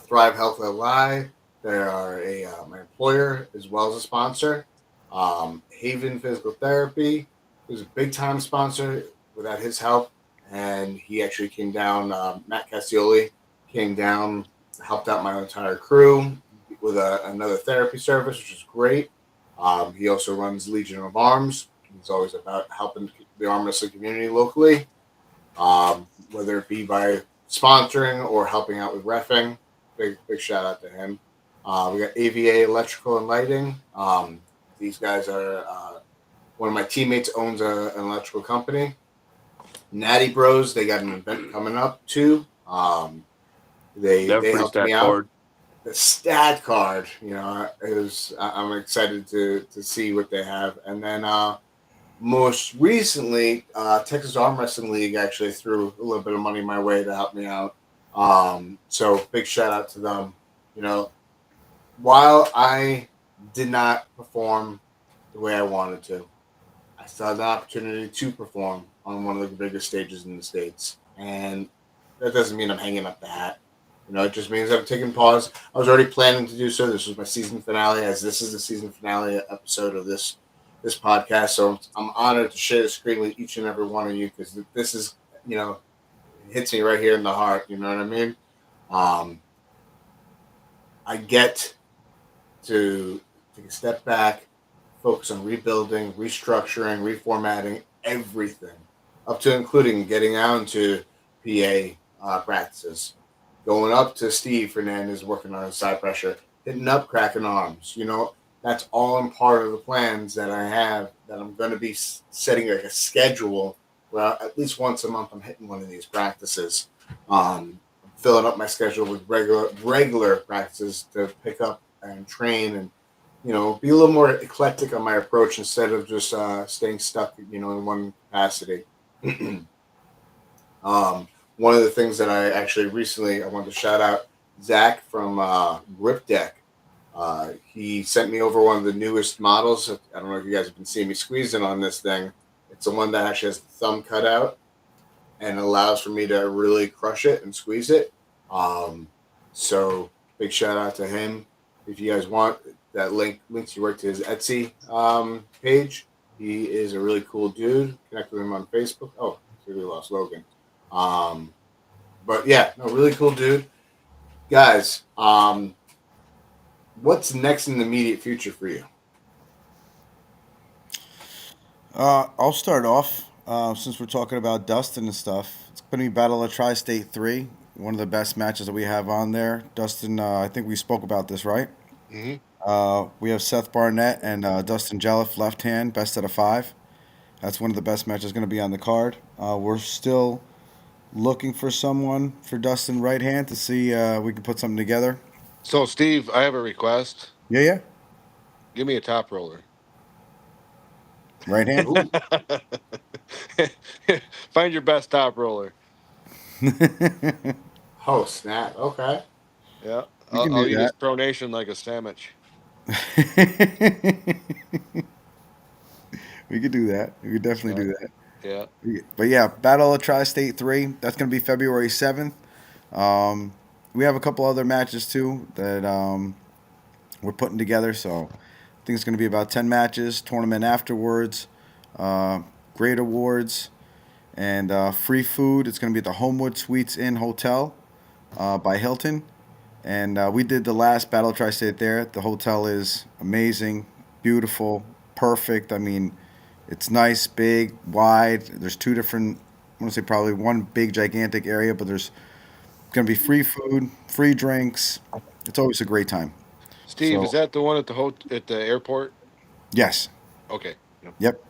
Thrive Health LI. They are my employer as well as a sponsor. Haven Physical Therapy is a big time sponsor. Without his help, and he actually came down. Matt Cassioli came down, helped out my entire crew with another therapy service, which is great. He also runs Legion of Arms. He's always about helping the arm wrestling community locally, whether it be by sponsoring or helping out with reffing. Big shout out to him. We got AVA Electrical and Lighting. These guys are one of my teammates owns an electrical company. Natty Bros. They got an event coming up too. They have a They pretty helped me stacked out. card. The stat card, I'm excited to see what they have. And then most recently, Texas Arm Wrestling League actually threw a little bit of money my way to help me out. So big shout out to them. While I did not perform the way I wanted to, I still had the opportunity to perform on one of the biggest stages in the States. And that doesn't mean I'm hanging up the hat. It just means I'm taking pause. I was already planning to do so. This was my season finale, as this is the season finale episode of this podcast. So I'm honored to share the screen with each and every one of you, because this is, it hits me right here in the heart. You know what I mean? I get to take a step back, focus on rebuilding, restructuring, reformatting everything, up to including getting out into PA practices, going up to Steve Fernandez, working on his side pressure, hitting up cracking arms. That's all in part of the plans that I have, that I'm going to be setting like a schedule where at least once a month I'm hitting one of these practices. Filling up my schedule with regular practices to pick up and train, and be a little more eclectic on my approach instead of just staying stuck in one capacity. One of the things that I actually recently, I wanted to shout out Zach from Grip Deck. He sent me over one of the newest models. I don't know if you guys have been seeing me squeezing on this thing. It's the one that actually has the thumb cut out and allows for me to really crush it and squeeze it. So big shout out to him. If you guys want that links you work to his Etsy page. He is a really cool dude. Connect with him on Facebook. Oh, we lost Logan. But yeah, no, really cool dude. Guys, what's next in the immediate future for you? I'll start off. Since we're talking about Dustin and stuff, it's going to be Battle of Tri-State 3, one of the best matches that we have on there. Dustin, I think we spoke about this, right? Mm-hmm. We have Seth Barnett and Dustin Jelliff, left hand, best out of 5. That's one of the best matches going to be on the card. We're still looking for someone for Dustin right hand to see we can put something together. So, Steve, I have a request. Yeah. Give me a top roller. Right hand. Ooh. Find your best top roller. Oh, snap. Okay. Yeah. You can I'll do eat his that. pronation like a sandwich. We could do that. We could definitely do that. Yeah. But yeah, Battle of Tri-State 3. That's going to be February 7th. We have a couple other matches too that we're putting together. So I think it's going to be about 10 matches, tournament afterwards, great awards, and free food. It's going to be at the Homewood Suites Inn Hotel by Hilton. And we did the last Battle of Tri-State there. The hotel is amazing, beautiful, perfect. I mean, it's nice, big, wide. There's 2 different, I want to say probably one big, gigantic area, but there's going to be free food, free drinks. It's always a great time. Steve, is So, that the one at the airport? yes. Okay. Yep.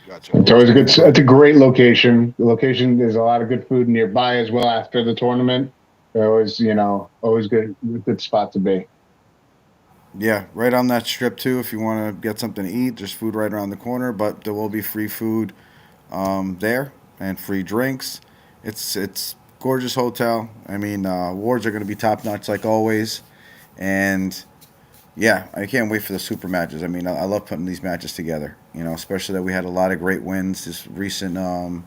Gotcha. It's always a good. It's a great location. The location, there's a lot of good food nearby as well after the tournament. They're always, always good spot to be. Yeah, right on that strip too. If you want to get something to eat, there's food right around the corner, but there will be free food there and free drinks. It's gorgeous hotel. I mean, awards are going to be top notch like always, and yeah, I can't wait for the super matches. I mean, I love putting these matches together. Especially that we had a lot of great wins this recent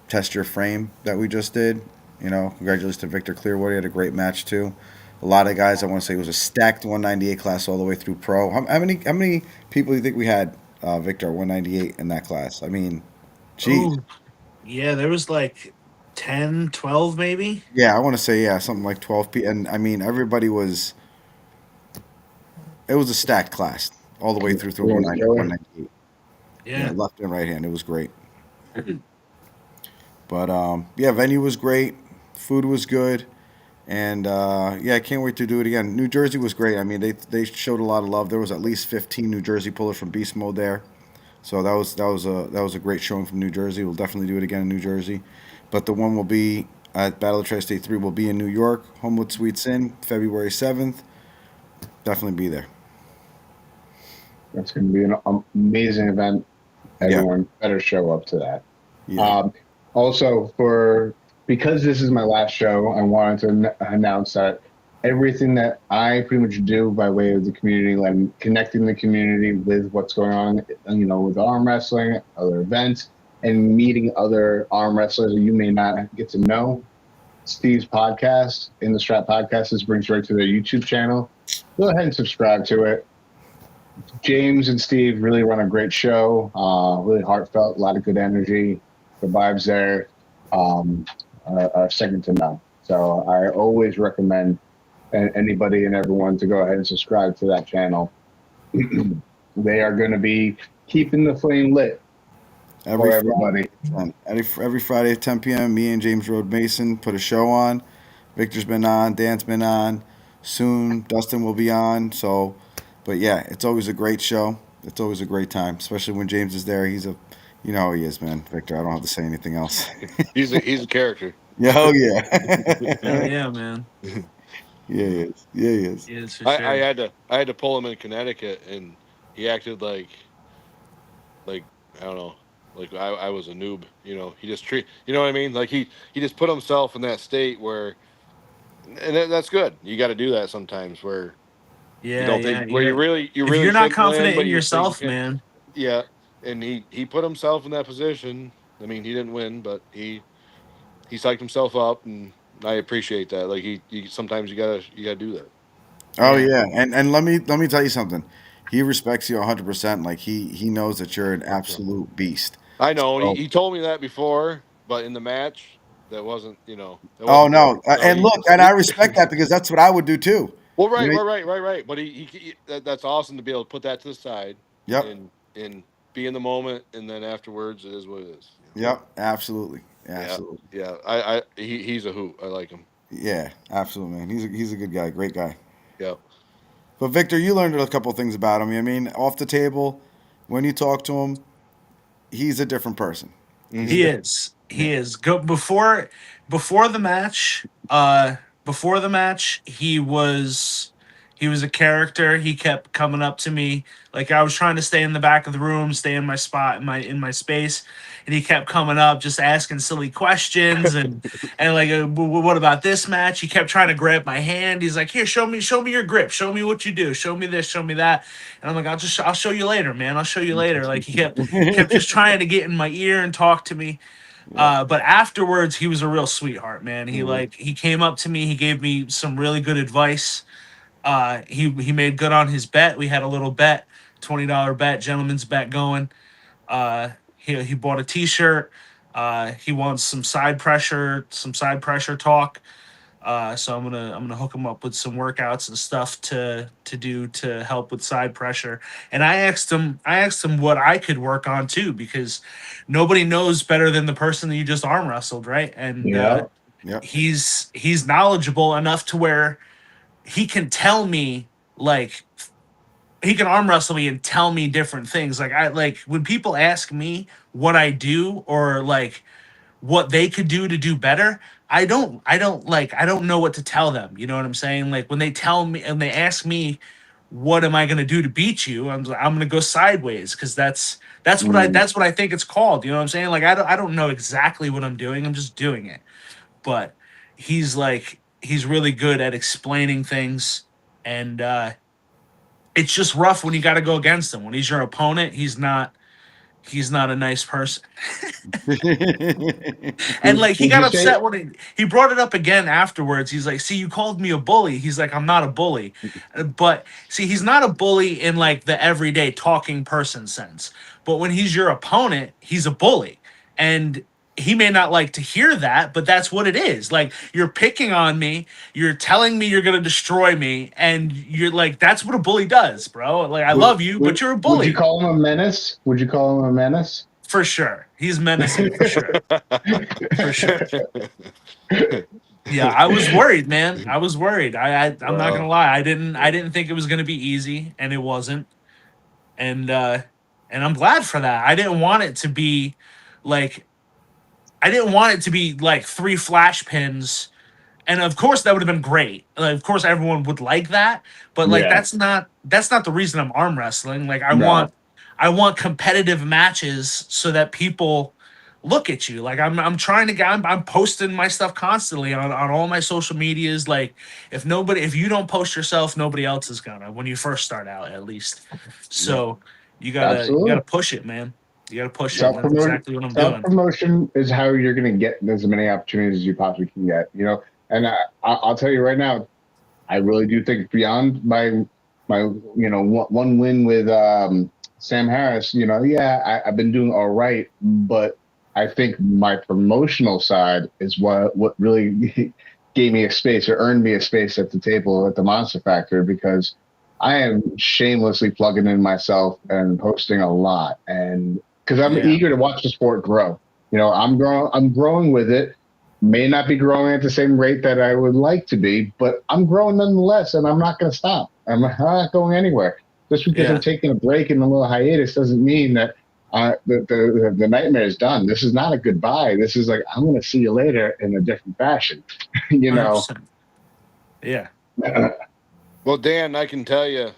test your frame that we just did. Congratulations to Victor Clearwater. He had a great match too. A lot of guys. I want to say it was a stacked 198 class all the way through pro. How many people do you think we had, Victor, 198 in that class? I mean, geez. Ooh, yeah, there was like 10, 12 maybe. Yeah, I want to say something like 12 people. And I mean, everybody was. It was a stacked class all the way through It was killer. 198. Yeah, Yeah. left and right hand. It was great. But yeah, venue was great. Food was good. And yeah, I can't wait to do it again. New Jersey was great. I mean, they showed a lot of love. There was at least 15 New Jersey pullers from Beast Mode there, so that was a great showing from New Jersey. We'll definitely do it again in New Jersey, but the one will be at Battle of Tri-State 3 will be in New York, Homewood Suites Inn, February 7th. Definitely be there. That's going to be an amazing event. Everyone better show up to that. Yeah. Also, because this is my last show, I wanted to announce that everything that I pretty much do by way of the community, like connecting the community with what's going on, with arm wrestling, other events, and meeting other arm wrestlers that you may not get to know. Steve's podcast, In the Strap Podcast, this brings right to their YouTube channel. Go ahead and subscribe to it. James and Steve really run a great show. Really heartfelt, a lot of good energy. The vibes there are second to none. So I always recommend anybody and everyone to go ahead and subscribe to that channel. They are going to be keeping the flame lit for everybody. Every Friday at 10 p.m., me and James Road Mason put a show on. Victor's been on, Dan's been on. Soon, Dustin will be on. So, but yeah, it's always a great show. It's always a great time, especially when James is there. He's a, you know how he is, man. Victor, I don't have to say anything else. He's a character. Yeah, oh yeah. Hell yeah, man. Yeah, he is. Yeah, he is. It is for sure. I had to pull him in Connecticut, and he acted like I don't know, like I was a noob. You know, he just you know what I mean? Like he just put himself in that state where, and that's good. You got to do that sometimes where Yeah, you don't yeah. think where you really If you're not think confident win, but in you yourself, think, man. yeah. And he put himself in that position. I mean, he didn't win, but he psyched himself up, and I appreciate that. Like he sometimes you gotta do that. Oh Yeah. yeah, and let me tell you something. He respects you 100%. Like he knows that you're an absolute beast. I know So, he told me that before, but in the match that wasn't that oh wasn't good. no, No, and look, and I respect that because that's what I would do too. well, You know, right. But that's awesome to be able to put that to the side yep, and be in the moment, and then afterwards it is what it is. yep, absolutely, Yeah, absolutely, yeah. He's a hoot. I like him. yeah, absolutely, man. He's a good guy, great guy. Yeah. But Victor, you learned a couple things about him. I mean, off the table, when you talk to him, he's a different person. He is. Yeah. He is. Go before the match, before the match, he was a character. He kept coming up to me. Like I was trying to stay in the back of the room, stay in my spot, in my space, and he kept coming up, just asking silly questions and like, what about this match? He kept trying to grab my hand. He's like, here, show me your grip, show me what you do, show me this, show me that. And I'm like, I'll show you later, man. I'll show you later. Like he kept just trying to get in my ear and talk to me. But afterwards, he was a real sweetheart, man. He came up to me. He gave me some really good advice. He made good on his bet. We had a little bet, $20 bet, gentleman's bet going. He bought a T-shirt. He wants some side pressure talk. So I'm gonna hook him up with some workouts and stuff to do to help with side pressure. And I asked him what I could work on too, because nobody knows better than the person that you just arm wrestled, right? And Yeah. Yep. he's knowledgeable enough to where he can tell me, like, he can arm wrestle me and tell me different things. Like I like when people ask me what I do or like what they could do to do better, I don't know what to tell them. You know what I'm saying? Like when they tell me and they ask me what am I going to do to beat you, I'm going to go sideways because that's what I think it's called. You know what I'm saying? Like I don't know exactly what I'm doing. I'm just doing it. But he's really good at explaining things, and it's just rough when you got to go against him. When he's your opponent, he's not a nice person. And like he Would got you upset say- when he brought it up again afterwards. He's like, "See, you called me a bully." He's like, "I'm not a bully." But see, he's not a bully in like the everyday talking person sense. But when he's your opponent, he's a bully. And he may not like to hear that, but that's what it is. Like you're picking on me, you're telling me you're going to destroy me, and you're like, that's what a bully does, bro. Like I love you, but you're a bully. Would you call him a menace? Would you call him a menace? For sure. He's menacing for sure. For sure. Yeah, I was worried, man. I was worried. I'm not gonna lie. I didn't think it was gonna be easy, and it wasn't. And I'm glad for that. I didn't want it to be like three flash pins. And of course that would have been great. Like, of course everyone would like that, but like Yeah. that's not the reason I'm arm wrestling. Like No. I want competitive matches so that people look at you. Like I'm trying to get I'm posting my stuff constantly on all my social medias. Like if you don't post yourself, nobody else is gonna when you first start out at least. So you gotta Absolutely. push it, man. You got to push it. Self That's promotion. exactly what I'm Self doing. promotion is how you're going to get as many opportunities as you possibly can get. You know, and I'll tell you right now, I really do think beyond my one win with Sam Harris. You know, yeah, I've been doing all right, but I think my promotional side is what really gave me a space or earned me a space at the table at the Monster Factory, because I am shamelessly plugging in myself and posting a lot, and because I'm eager to watch the sport grow. You know, I'm growing with it. May not be growing at the same rate that I would like to be, but I'm growing nonetheless, and I'm not going to stop. I'm not going anywhere. Just because I'm taking a break and a little hiatus doesn't mean that the nightmare is done. This is not a goodbye. This is like, I'm going to see you later in a different fashion. You know. 100%. Yeah. Well, Dan, I can tell you,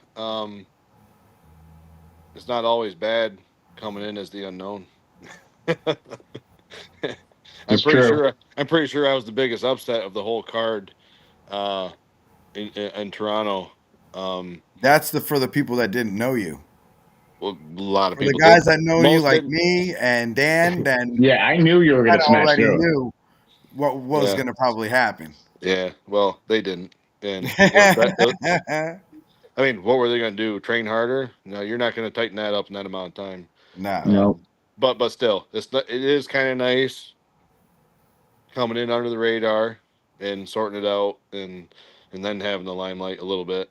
it's not always bad coming in as the unknown. I'm pretty sure I was the biggest upset of the whole card in Toronto. That's for the people that didn't know you. Well, a lot of For the people. guys that know you, like didn't. me and Dan, then yeah, I knew you were going to smash already through. knew what was going to probably happen. Yeah, well, they didn't. And I mean, what were they going to do? Train harder? No, you're not going to tighten that up in that amount of time. No. But still, it is kind of nice coming in under the radar and sorting it out, and then having the limelight a little bit,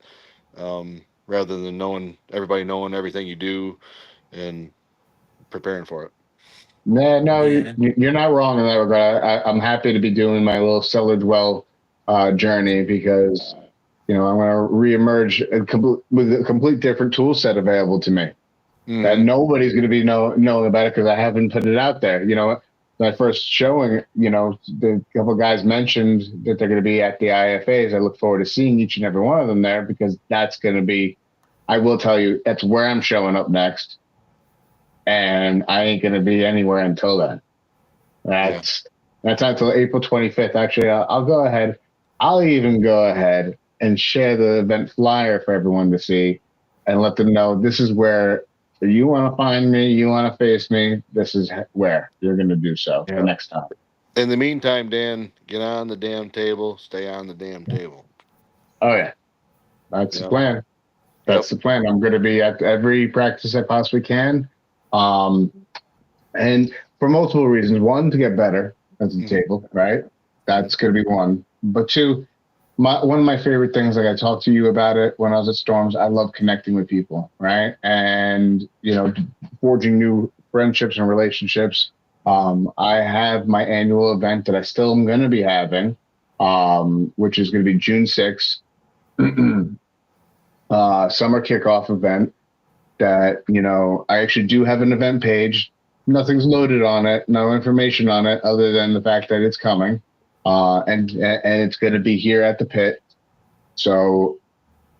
rather than everybody knowing everything you do and preparing for it. No, you're not wrong in that regard. I'm happy to be doing my little cellar dwell journey, because I'm going to reemerge with a complete different tool set available to me that nobody's going to be knowing about it, because I haven't put it out there. You know, my first showing, the couple of guys mentioned that they're going to be at the IFAs. I look forward to seeing each and every one of them there, because that's going to be, I will tell you, that's where I'm showing up next. And I ain't going to be anywhere until then. That's not until April 25th. Actually, I'll go ahead. I'll even go ahead and share the event flyer for everyone to see, and let them know this is where, if you want to find me, you want to face me, this is where you're going to do so the next time. In the meantime, Dan, get on the damn table. Stay on the damn table. Oh, yeah. That's the plan. That's the plan. I'm going to be at every practice I possibly can. And for multiple reasons. One, to get better at the table, right? That's going to be one. But two, one of my favorite things, like I talked to you about it when I was at Storms, I love connecting with people, right? And, forging new friendships and relationships. I have my annual event that I still am going to be having, which is going to be June 6th. Summer kickoff event that, I actually do have an event page. Nothing's loaded on it, no information on it other than the fact that it's coming. And it's going to be here at the pit. So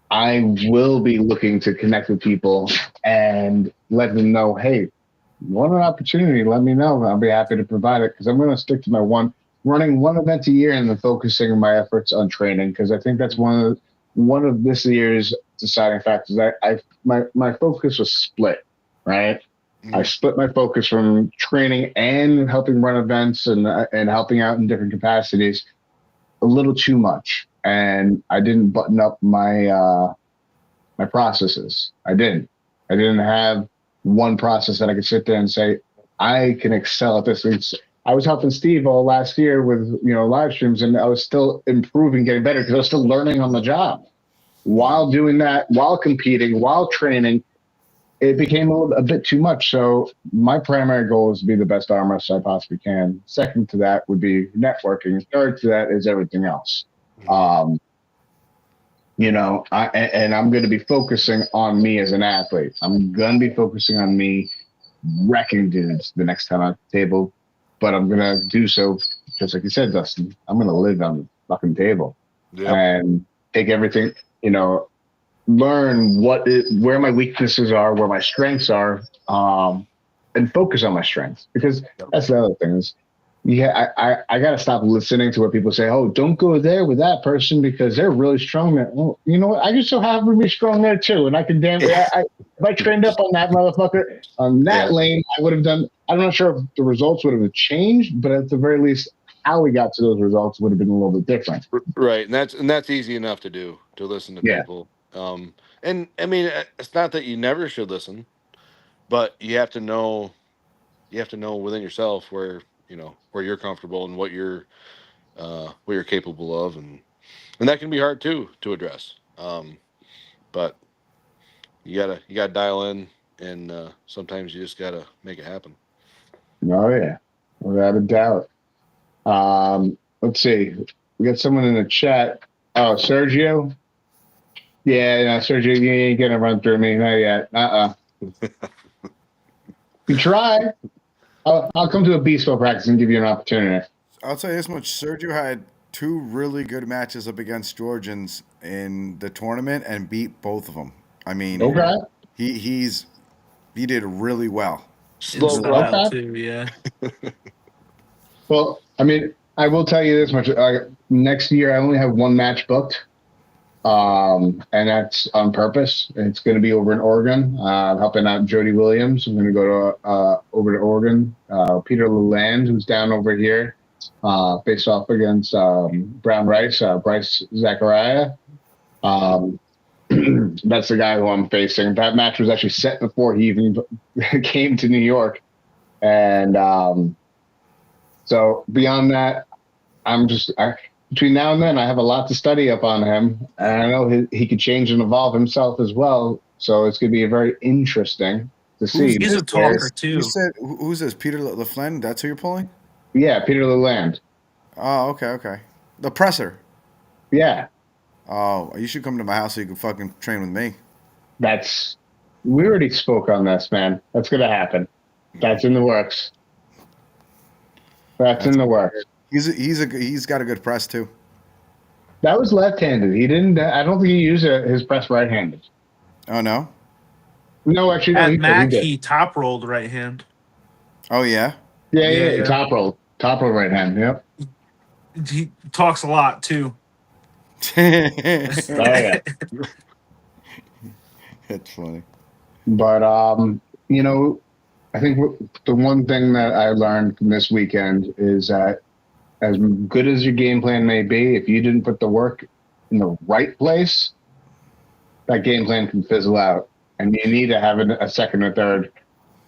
I will be looking to connect with people and let them know, hey, you want an opportunity, let me know. I'll be happy to provide it, because I'm going to stick to my running one event a year and then focusing my efforts on training, because I think that's one of this year's deciding factors. My focus was split, right? I split my focus from training and helping run events and helping out in different capacities a little too much, and I didn't button up my my processes. I didn't have one process that I could sit there and say I can excel at this. I was helping Steve all last year with live streams, and I was still improving, getting better, because I was still learning on the job while doing that, while competing, while training. It became a bit too much. So my primary goal is to be the best arm wrestler I possibly can. Second to that would be networking. Third to that is everything else. I'm going to be focusing on me as an athlete. I'm going to be focusing on me wrecking dudes the next time I'm at the table. But I'm going to do so, just like you said, Dustin, I'm going to live on the fucking table and take everything, learn where my weaknesses are, where my strengths are, and focus on my strengths. Because that's the other thing is, Yeah, I got to stop listening to what people say. Oh, don't go there with that person because they're really strong there. Well, you know what? I just so happen to be strong there too, and I can if I trained up on that motherfucker on that lane, I would have done. I'm not sure if the results would have changed, but at the very least, how we got to those results would have been a little bit different. Right, and that's easy enough to do, to listen to Yeah. people. And I mean, it's not that you never should listen, but you have to know within yourself where where you're comfortable and what you're capable of, and that can be hard too to address. But you gotta dial in, and sometimes you just gotta make it happen. Oh yeah, without a doubt. Let's see. We got someone in the chat. Oh, Sergio. Yeah, no, Sergio, you ain't gonna run through me, not yet. You try. I'll come to a baseball practice and give you an opportunity. I'll tell you this much: Sergio had 2 really good matches up against Georgians in the tournament and beat both of them. I mean, Okay. he did really well. In Slow growth. style Okay. too, yeah. Well, I mean, I will tell you this much. Next year, I only have 1 match booked, and that's on purpose. It's going to be over in Oregon, helping out Jody Williams. I'm going to go to over to Oregon. Peter Leland, who's down over here, faced off against Brown Rice, Bryce Zachariah. That's the guy who I'm facing. That match was actually set before he even came to New York, and so beyond that, between now and then, I have a lot to study up on him, and I know he could change and evolve himself as well. So it's going to be very interesting to see. He's a talker too. You said who's this? Peter LaFleur? That's who you're pulling? Yeah, Peter Leland. Oh, okay. The presser. Yeah, Oh, you should come to my house so you can fucking train with me. we already spoke on this, man. That's going to happen. That's in the works. That's in the works. He's got a good press too. That was left-handed. He didn't. I don't think he used his press right-handed. Oh no. No, actually, no. At Mac, did. he top rolled right hand. Oh yeah. Yeah. Top roll right hand. Yep. He talks a lot too. Oh yeah. That's funny. But I think the one thing that I learned from this weekend is that as good as your game plan may be, if you didn't put the work in the right place, that game plan can fizzle out, and you need to have a second or third,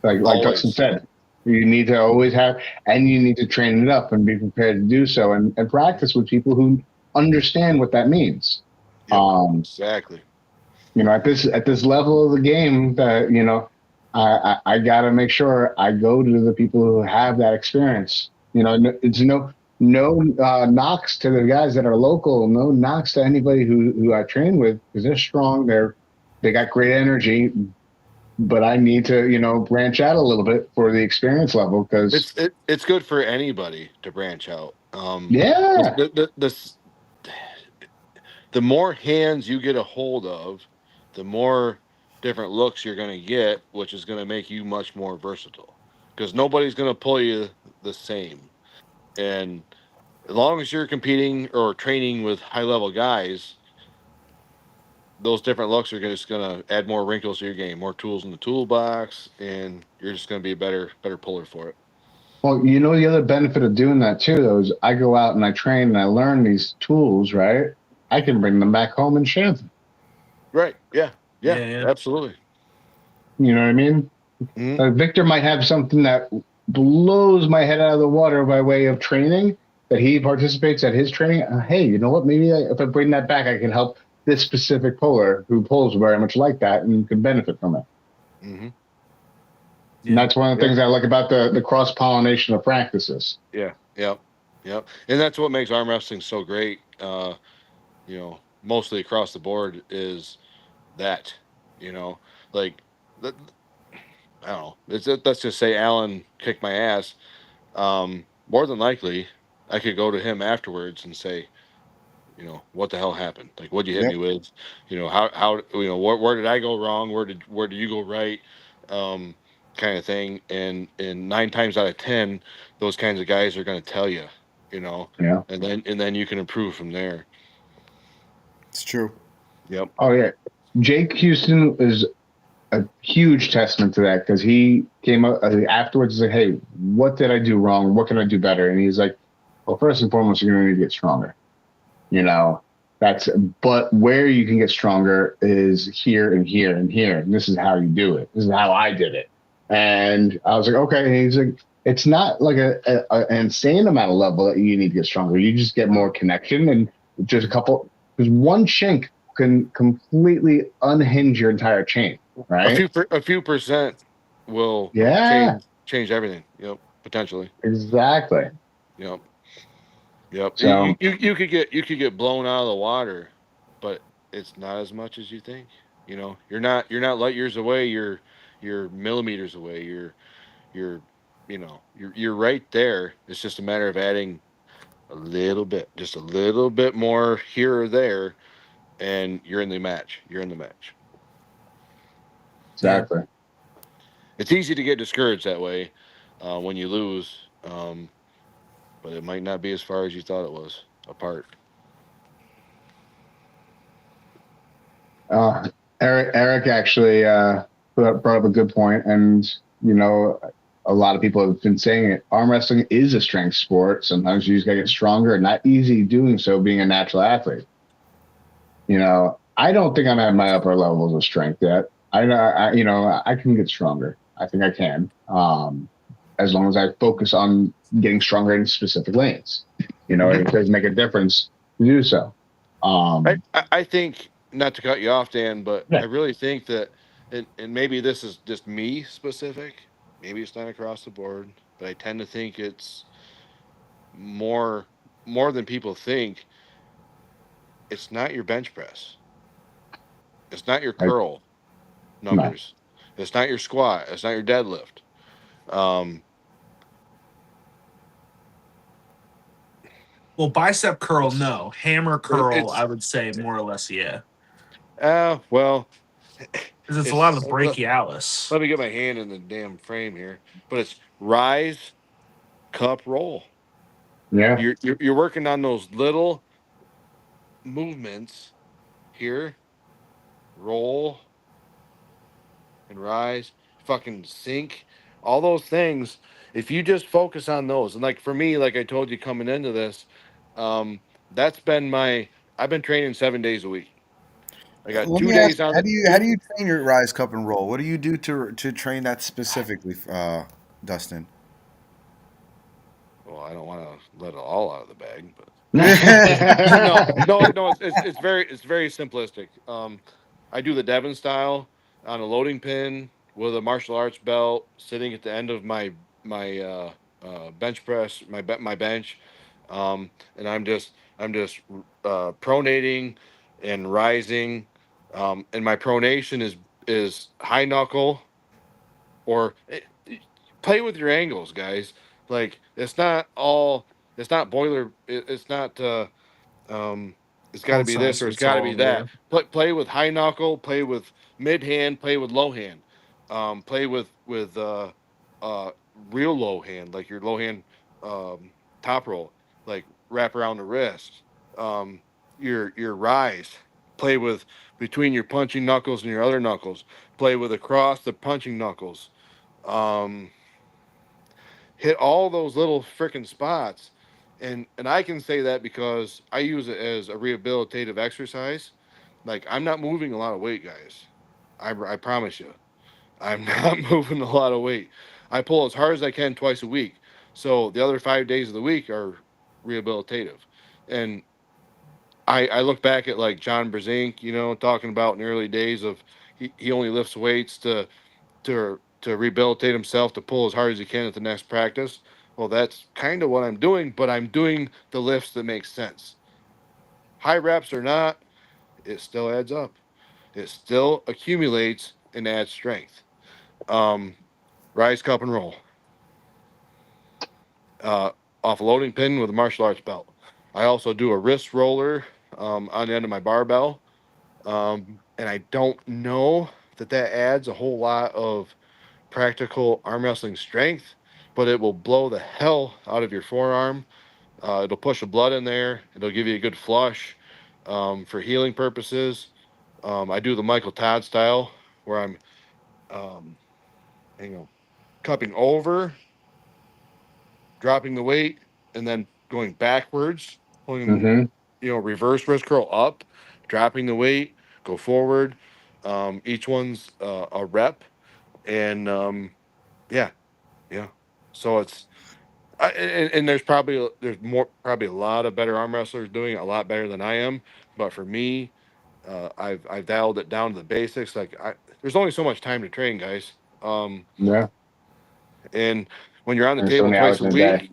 like Dustin said. You need to always have, and you need to train it up and be prepared to do so, and practice with people who understand what that means. Yep, exactly. At this level of the game, that I got to make sure I go to the people who have that experience. It's no knocks to the guys that are local, no knocks to anybody who I train with, because they're strong, they got great energy, but I need to branch out a little bit for the experience level, because it's good for anybody to branch out. Yeah. The more hands you get a hold of, the more different looks you're going to get, which is going to make you much more versatile, because nobody's going to pull you the same. And as long as you're competing or training with high level guys, those different looks are just going to add more wrinkles to your game, more tools in the toolbox, and you're just going to be a better puller for it. Well, the other benefit of doing that too, though, is I go out and I train and I learn these tools, right? I can bring them back home and share them. Right. Yeah. Absolutely. You know what I mean? Mm-hmm. Victor might have something that blows my head out of the water by way of training that he participates at his training. Hey, you know what? Maybe if I bring that back, I can help this specific puller who pulls very much like that and can benefit from it. Mm-hmm. Yeah. And that's one of the things I like about the cross-pollination of practices. Yeah. Yep. And that's what makes arm wrestling so great, mostly across the board, is that, like, I don't know. Let's just say Alan kicked my ass. More than likely, I could go to him afterwards and say, what the hell happened? Like, what'd you hit me with? How where did I go wrong? Where did you go right? kind of thing. And 9 times out of 10, those kinds of guys are going to tell you, Yeah. and then you can improve from there. It's true. Yep. Oh yeah. Jake Houston is a huge testament to that because he came up afterwards and said, "Hey, what did I do wrong? What can I do better?" And he's like, "Well, first and foremost, you're going to need to get stronger. But where you can get stronger is here and here and here. And this is how you do it. This is how I did it." And I was like, "Okay." And he's like, "It's not like an insane amount of level that you need to get stronger. You just get more connection and just because one chink can completely unhinge your entire chain, right?" A few percent will Yeah, change everything. Yep. Potentially. exactly. Yep. Yep. So You could get blown out of the water, but it's not as much as you think. You're not light years away. You're millimeters away. You're right there. It's just a matter of adding just a little bit more here or there, and you're in the match. exactly. It's easy to get discouraged that way when you lose, but it might not be as far as you thought it was apart. Eric actually brought up a good point, and a lot of people have been saying it. Arm wrestling is a strength sport. Sometimes you just gotta get stronger, and not easy doing so. Being a natural athlete, I don't think I'm at my upper levels of strength yet. I can get stronger. I think I can, as long as I focus on getting stronger in specific lanes. It does make a difference to do so. I think, not to cut you off, Dan, but Yeah. I really think that, and maybe this is just me specific, maybe it's not across the board, but I tend to think it's more than people think. It's not your bench press. It's not your curl numbers. It's not your squat. It's not your deadlift. Well, bicep curl, no. Hammer curl, It's I would say more or less, yeah. well, Because it's a lot of the brachialis. let me get my hand in the damn frame here. But it's rise, cup, roll. Yeah. You're working on those little movements here, roll and rise, fucking sink, all those things. If you just focus on those, and like for me, like I told you coming into this, that's been I've been training 7 days a week. I got Let 2 me ask days on how the. do you train your rise, cup, and roll? What do you do to train that specifically, Dustin? Well, I don't want to let it all out of the bag, but Yeah. no. It's very simplistic. I do the Devon style on a loading pin with a martial arts belt, sitting at the end of my bench press, my bench, and I'm just pronating and rising, and my pronation is high knuckle or play with your angles, guys. Like it's not boiler. It's not. It's got to One be size this or it's fits got to be all, yeah. that. Play with high knuckle. Play with mid hand. Play with low hand. Play with real low hand, like your low hand top roll, like wrap around the wrist. Your rise. Play with between your punching knuckles and your other knuckles. Play with across the punching knuckles. Um, Hit all those little freaking spots. And I can say that because I use it as a rehabilitative exercise. Like I'm not moving a lot of weight, guys. I promise you. I'm not moving a lot of weight. I pull as hard as I can twice a week. So the other 5 days of the week are rehabilitative. And I look back at like John Brzenk, talking about in the early days of he only lifts weights to rehabilitate himself to pull as hard as he can at the next practice. Well, that's kind of what I'm doing, but I'm doing the lifts that make sense. High reps or not, it still adds up. It still accumulates and adds strength. Rise, cup, and roll. Off a loading pin with a martial arts belt. I also do a wrist roller on the end of my barbell. And I don't know that adds a whole lot of practical arm wrestling strength, but it will blow the hell out of your forearm. It'll push the blood in there. It'll give you a good flush for healing purposes. I do the Michael Todd style where I'm, hang on, cupping over, dropping the weight, and then going backwards, pulling, Mm-hmm. reverse wrist curl up, dropping the weight, go forward. Each one's a rep, and yeah, yeah. So it's and there's probably a lot of better arm wrestlers doing it a lot better than I am. But for me, I've dialed it down to the basics. There's only so much time to train, guys. Yeah. And when you're on the There's so table many twice hours a in a day. week,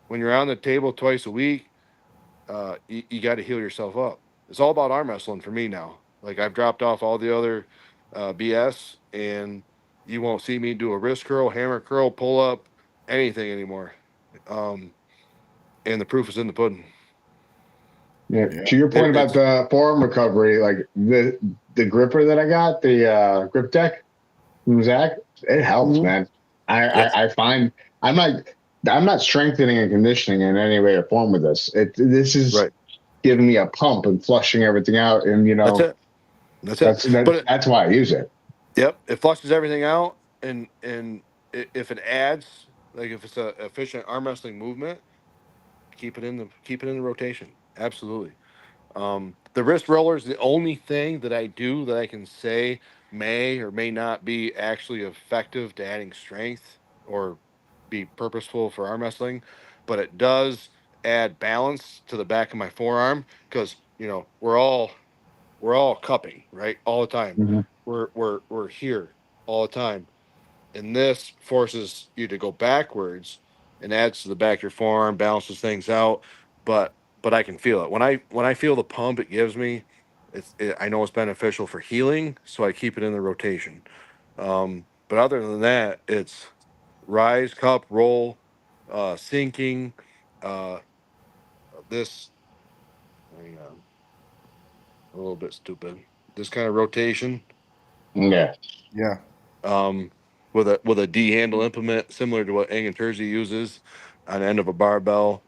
when you're on the table twice a week, you got to heal yourself up. It's all about arm wrestling for me now. Like I've dropped off all the other BS, and you won't see me do a wrist curl, hammer curl, pull up, anything anymore. Um, and the proof is in the pudding. Yeah. Yeah. To your point about It's the forearm recovery, like the gripper that I got, the grip deck from Zach, it helps, Mhm. man. Yep. I find I'm not strengthening and conditioning in any way or form with this. This is Right. giving me a pump and flushing everything out, and That's it. That's it. that's why I use it. Yep. It flushes everything out, and if it adds, like if it's a efficient arm wrestling movement, keep it in the rotation. Absolutely. The wrist roller is the only thing that I do that I can say may or may not be actually effective to adding strength or be purposeful for arm wrestling, but it does add balance to the back of my forearm because we're all cupping, right, all the time. Mm-hmm. We're here all the time, and this forces you to go backwards and adds to the back of your forearm, balances things out. But I can feel it when I feel the pump it gives me. I know it's beneficial for healing, so I keep it in the rotation. But other than that, it's rise, cup, roll, sinking. Uh, this hang on, a little bit stupid. This kind of rotation. Yeah. Yeah. um, with a D handle implement similar to what Angan Terzi uses on the end of a barbell.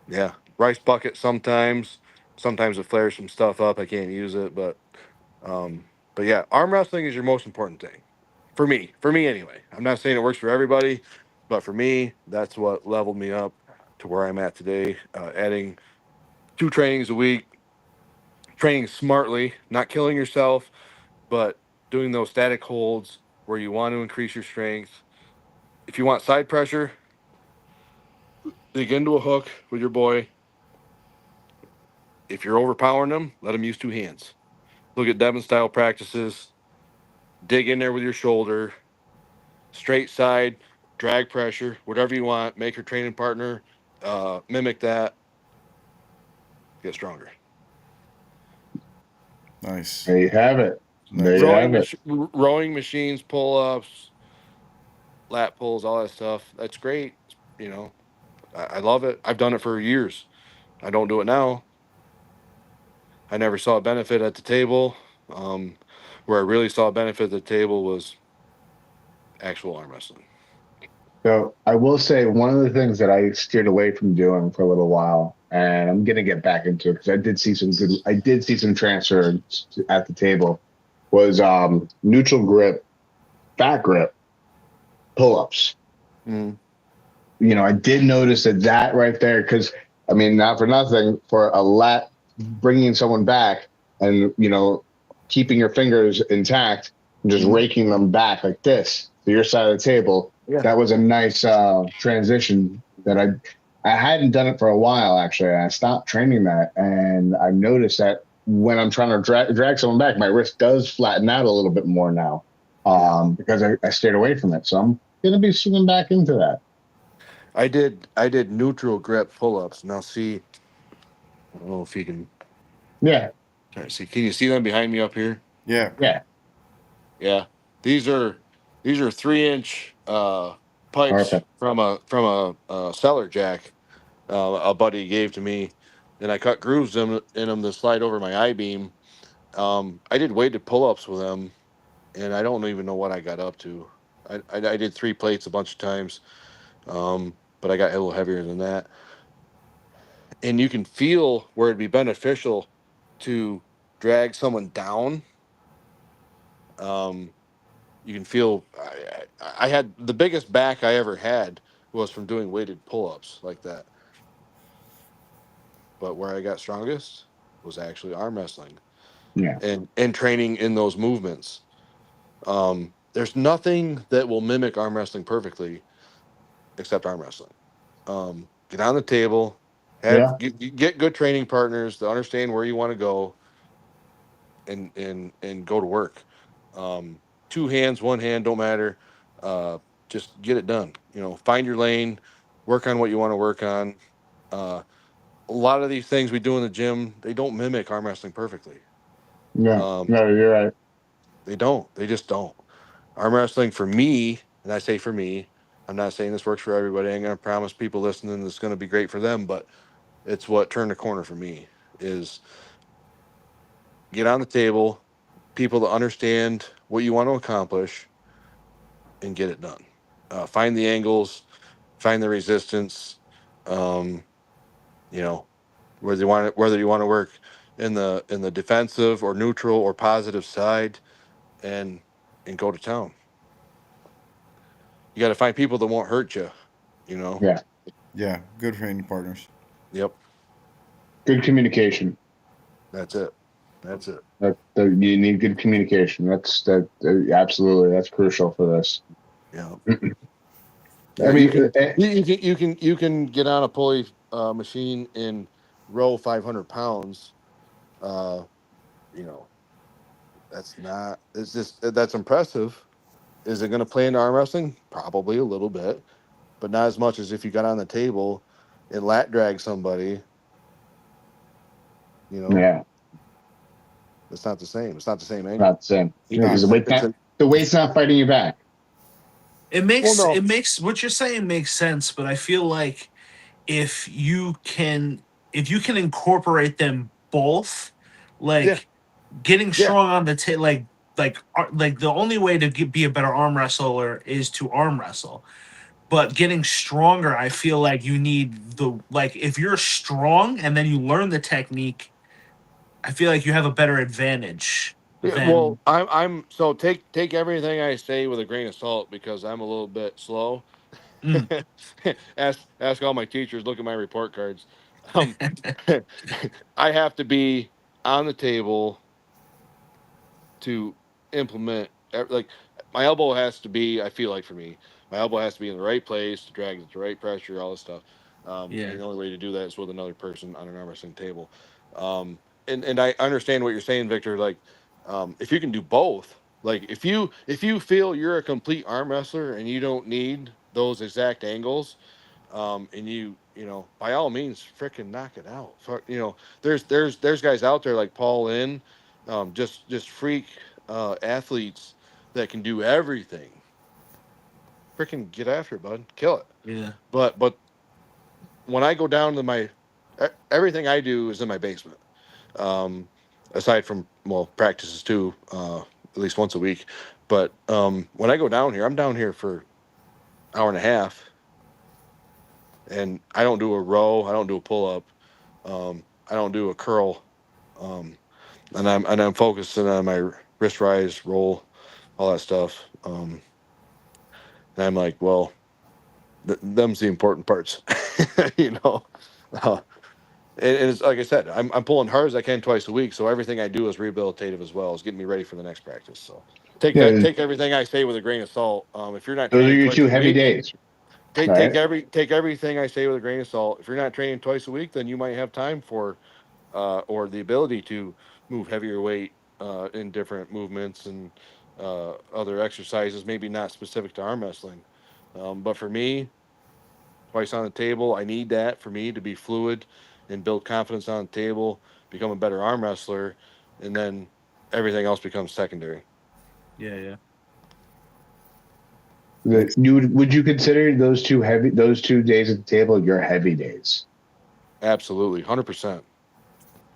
Yeah, rice bucket sometimes. Sometimes it flares some stuff up. I can't use it, but yeah, arm wrestling is your most important thing for me. For me anyway. I'm not saying it works for everybody, but for me, that's what leveled me up to where I'm at today. Adding 2 trainings a week, training smartly, not killing yourself, but doing those static holds where you want to increase your strength. If you want side pressure, dig into a hook with your boy. If you're overpowering them, let them use 2 hands. Look at Devon style practices. Dig in there with your shoulder, straight side, drag pressure, whatever you want. Make your training partner mimic that. Get stronger. Nice. There you have it. There Nice. you have it. Rowing machines, pull ups, lat pulls, all that stuff. That's great. You know, I love it. I've done it for years. I don't do it now. I never saw a benefit at the table. Um, where I really saw a benefit at the table was actual arm wrestling. So I will say one of the things that I steered away from doing for a little while, and I'm gonna get back into it because I did see some transfer at the table, was neutral grip, back grip, pull-ups. Mm. I did notice that right there because I mean, not for nothing, for a lat, bringing someone back and keeping your fingers intact and just raking them back like this to your side of the table. Yeah. That was a nice transition that I hadn't done it for a while actually. I stopped training that, and I noticed that when I'm trying to drag someone back, my wrist does flatten out a little bit more now because I stayed away from it. So I'm gonna be swinging back into that. I did neutral grip pull-ups. Now see, I don't know if you can Yeah, see. Can you see them behind me up here? Yeah. yeah, Yeah. These are 3-inch pipes perfect. from a cellar jack a buddy gave to me, and I cut grooves in them to slide over my I-beam. I did weighted pull-ups with them, and I don't even know what I got up to. I did 3 plates a bunch of times, but I got a little heavier than that. And you can feel where it'd be beneficial to drag someone down. You can feel I had the biggest back I ever had was from doing weighted pull-ups like that. But where I got strongest was actually arm wrestling Yeah. and training in those movements. There's nothing that will mimic arm wrestling perfectly except arm wrestling. Get on the table, Yeah. you get good training partners that understand where you want to go, and go to work. Um, 2 hands, 1 hand, don't matter. Just get it done. Find your lane, work on what you want to work on. Uh, a lot of these things we do in the gym, they don't mimic arm wrestling perfectly. Yeah. Um, No, you're right. they don't. They just don't. Arm wrestling for me, and I say for me, I'm not saying this works for everybody. I ain't gonna promise people listening it's gonna be great for them, but it's what turned the corner for me is get on the table, people to understand what you want to accomplish, and get it done. Find the angles, find the resistance. Um, you know, whether you want to work in the defensive or neutral or positive side, and go to town. You got to find people that won't hurt you. Yeah. Yeah, good training partners. Yep, Good communication. that's it. That's it. You need good communication. Absolutely. That's crucial for this. Yeah. I You mean, can you can get on a pulley machine and row 500 pounds. Uh, you know, that's not. It's just that's impressive. Is it going to play into arm wrestling? Probably a little bit, but not as much as if you got on the table and lat drag somebody. yeah, It's not the same. It's not the same angle. not the same. You know, Because it's a, the weight's not fighting you back. It well, makes no. it makes what you're saying makes sense, but I feel like if you can if you can incorporate them both, Yeah, like getting yeah. strong on the like the only way to be a better arm wrestler is to arm wrestle. But getting stronger, I feel like you need if you're strong and then you learn the technique, I feel like you have a better advantage Yeah, well, than I'm so take everything I say with a grain of salt because I'm a little bit slow. mm, Ask all my teachers. Look at my report cards. Um, I have to be on the table to implement. Like my elbow has to be. I feel like for me, my elbow has to be in the right place to drag the right pressure, all this stuff. yeah. And the only way to do that is with another person on an arm wrestling table. And I understand what you're saying, Victor. Like, if you can do both, like if you feel you're a complete arm wrestler and you don't need those exact angles, and by all means, freaking knock it out. There's guys out there like Paul Lynn, just freak athletes that can do everything. Freaking get after it, bud. Kill it. Yeah. But when I go down to everything I do is in my basement. Um, Aside from practices too, at least once a week. But when I go down here, I'm down here for hour and a half, and I don't do a row, I don't do a pull up, I don't do a curl, and I'm focusing on my wrist rise, roll, all that stuff. And I'm like, well, them's the important parts, you know. Uh, and it's like I said, I'm pulling hard as I can twice a week, so everything I do is rehabilitative as well as getting me ready for the next practice. So Yeah, take everything I say with a grain of salt. If you're not those are training your twice 2 a heavy week, days, take right? everything I say with a grain of salt. If you're not training twice a week, then you might have time for or the ability to move heavier weight in different movements and other exercises, maybe not specific to arm wrestling. But for me, twice on the table, I need that for me to be fluid and build confidence on the table, become a better arm wrestler, and then everything else becomes secondary. Yeah, yeah. Would you consider those 2 days at the table your heavy days? Absolutely, 100%.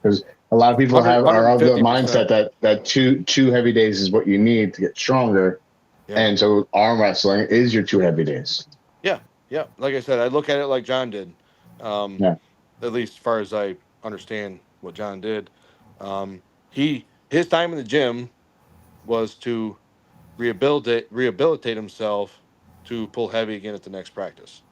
Because a lot of people are of the 150%. mindset that two heavy days is what you need to get stronger. Yeah. And so arm wrestling is your 2 heavy days. Yeah. Yeah. Like I said, I look at it like John did. Yeah. At least as far as I understand what John did. His time in the gym was to rehabilitate himself to pull heavy again at the next practice.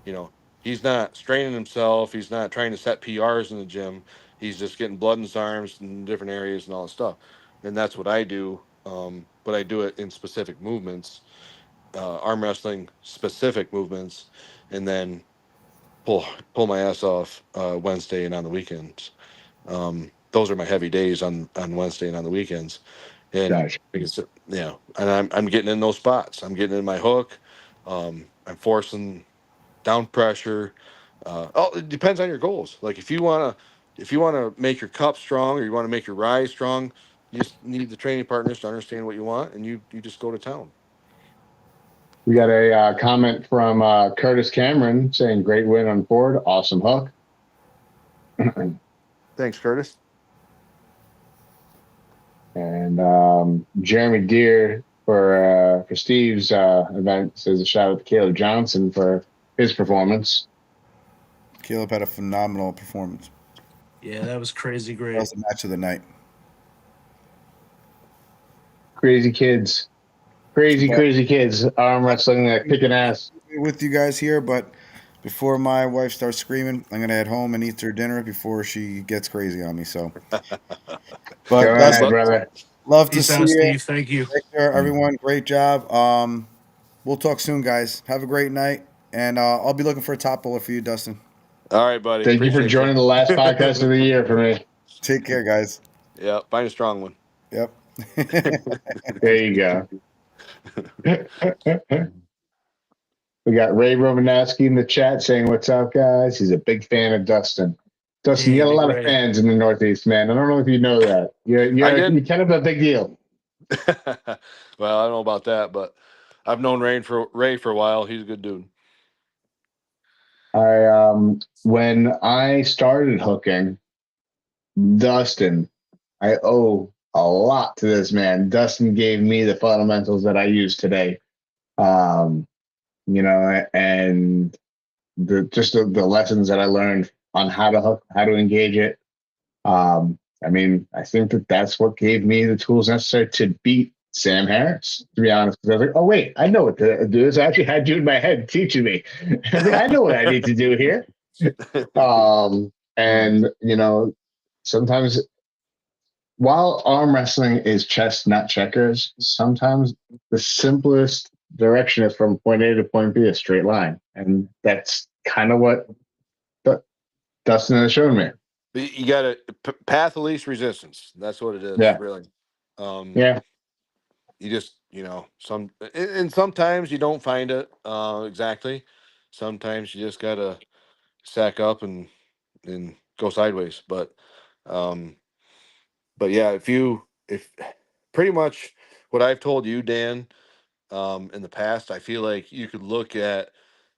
You know, he's not straining himself. He's not trying to set PRs in the gym. He's just getting blood in his arms in different areas and all that stuff. And that's what I do. But I do it in specific movements, arm wrestling specific movements, and then pull my ass off Wednesday and on the weekends. Those are my heavy days on Wednesday and on the weekends. And Gotcha. because and I'm getting in those spots. I'm getting in my hook. I'm forcing down pressure. It depends on your goals. Like if you wanna make your cup strong or you want to make your rise strong, you just need the training partners to understand what you want, and you just go to town. We got a comment from Curtis Cameron saying, "Great win on Ford. Awesome hook." Thanks, Curtis. And Jeremy Deere for Steve's event says a shout out to Caleb Johnson for his performance. Caleb had a phenomenal performance. Yeah, that was crazy That great. was the match of the night. Crazy kids. Crazy kids. Arm wrestling, kicking ass. With you guys here, but before my wife starts screaming, I'm gonna head home and eat her dinner before she gets crazy on me. So, Go but ahead, Dustin, brother. love to Peace see out, you. Steve. Thank you. Victor, everyone, great job. We'll talk soon, guys. Have a great night, and I'll be looking for a top biller for you, Dustin. All right, buddy. Thank you for Appreciate joining the last podcast of the year for me. Take care, guys. Yeah, find a strong one. Yep. There you go. We got Ray Romanowski in the chat saying, "What's up, guys?" He's a big fan of Dustin. Dustin, Hey, you got a Big lot of Ray. fans in the Northeast, man. I don't know if you know that. I You're did. kind of a big deal. Well, I don't know about that, but I've known Ray for a while. He's a good dude. When I started hooking, Dustin, I owe a lot to this man. Dustin gave me the fundamentals that I use today. Um, and the lessons that I learned on how to hook, how to engage it. I think that's what gave me the tools necessary to beat Sam Harris, to be honest. Because I was like, oh, wait, I know what to do. This I actually had you in my head teaching me. I was like, I know what I need to do here. And, sometimes while arm wrestling is chess, not checkers, sometimes the simplest direction is from point A to point B, a straight line. And that's kind of what Dustin has shown me. You got a path of least resistance. That's what it is, Yeah. really. Yeah. You just, and sometimes you don't find it exactly. Sometimes you just gotta sack up and go sideways. But yeah, if pretty much what I've told you, Dan, in the past, I feel like you could look at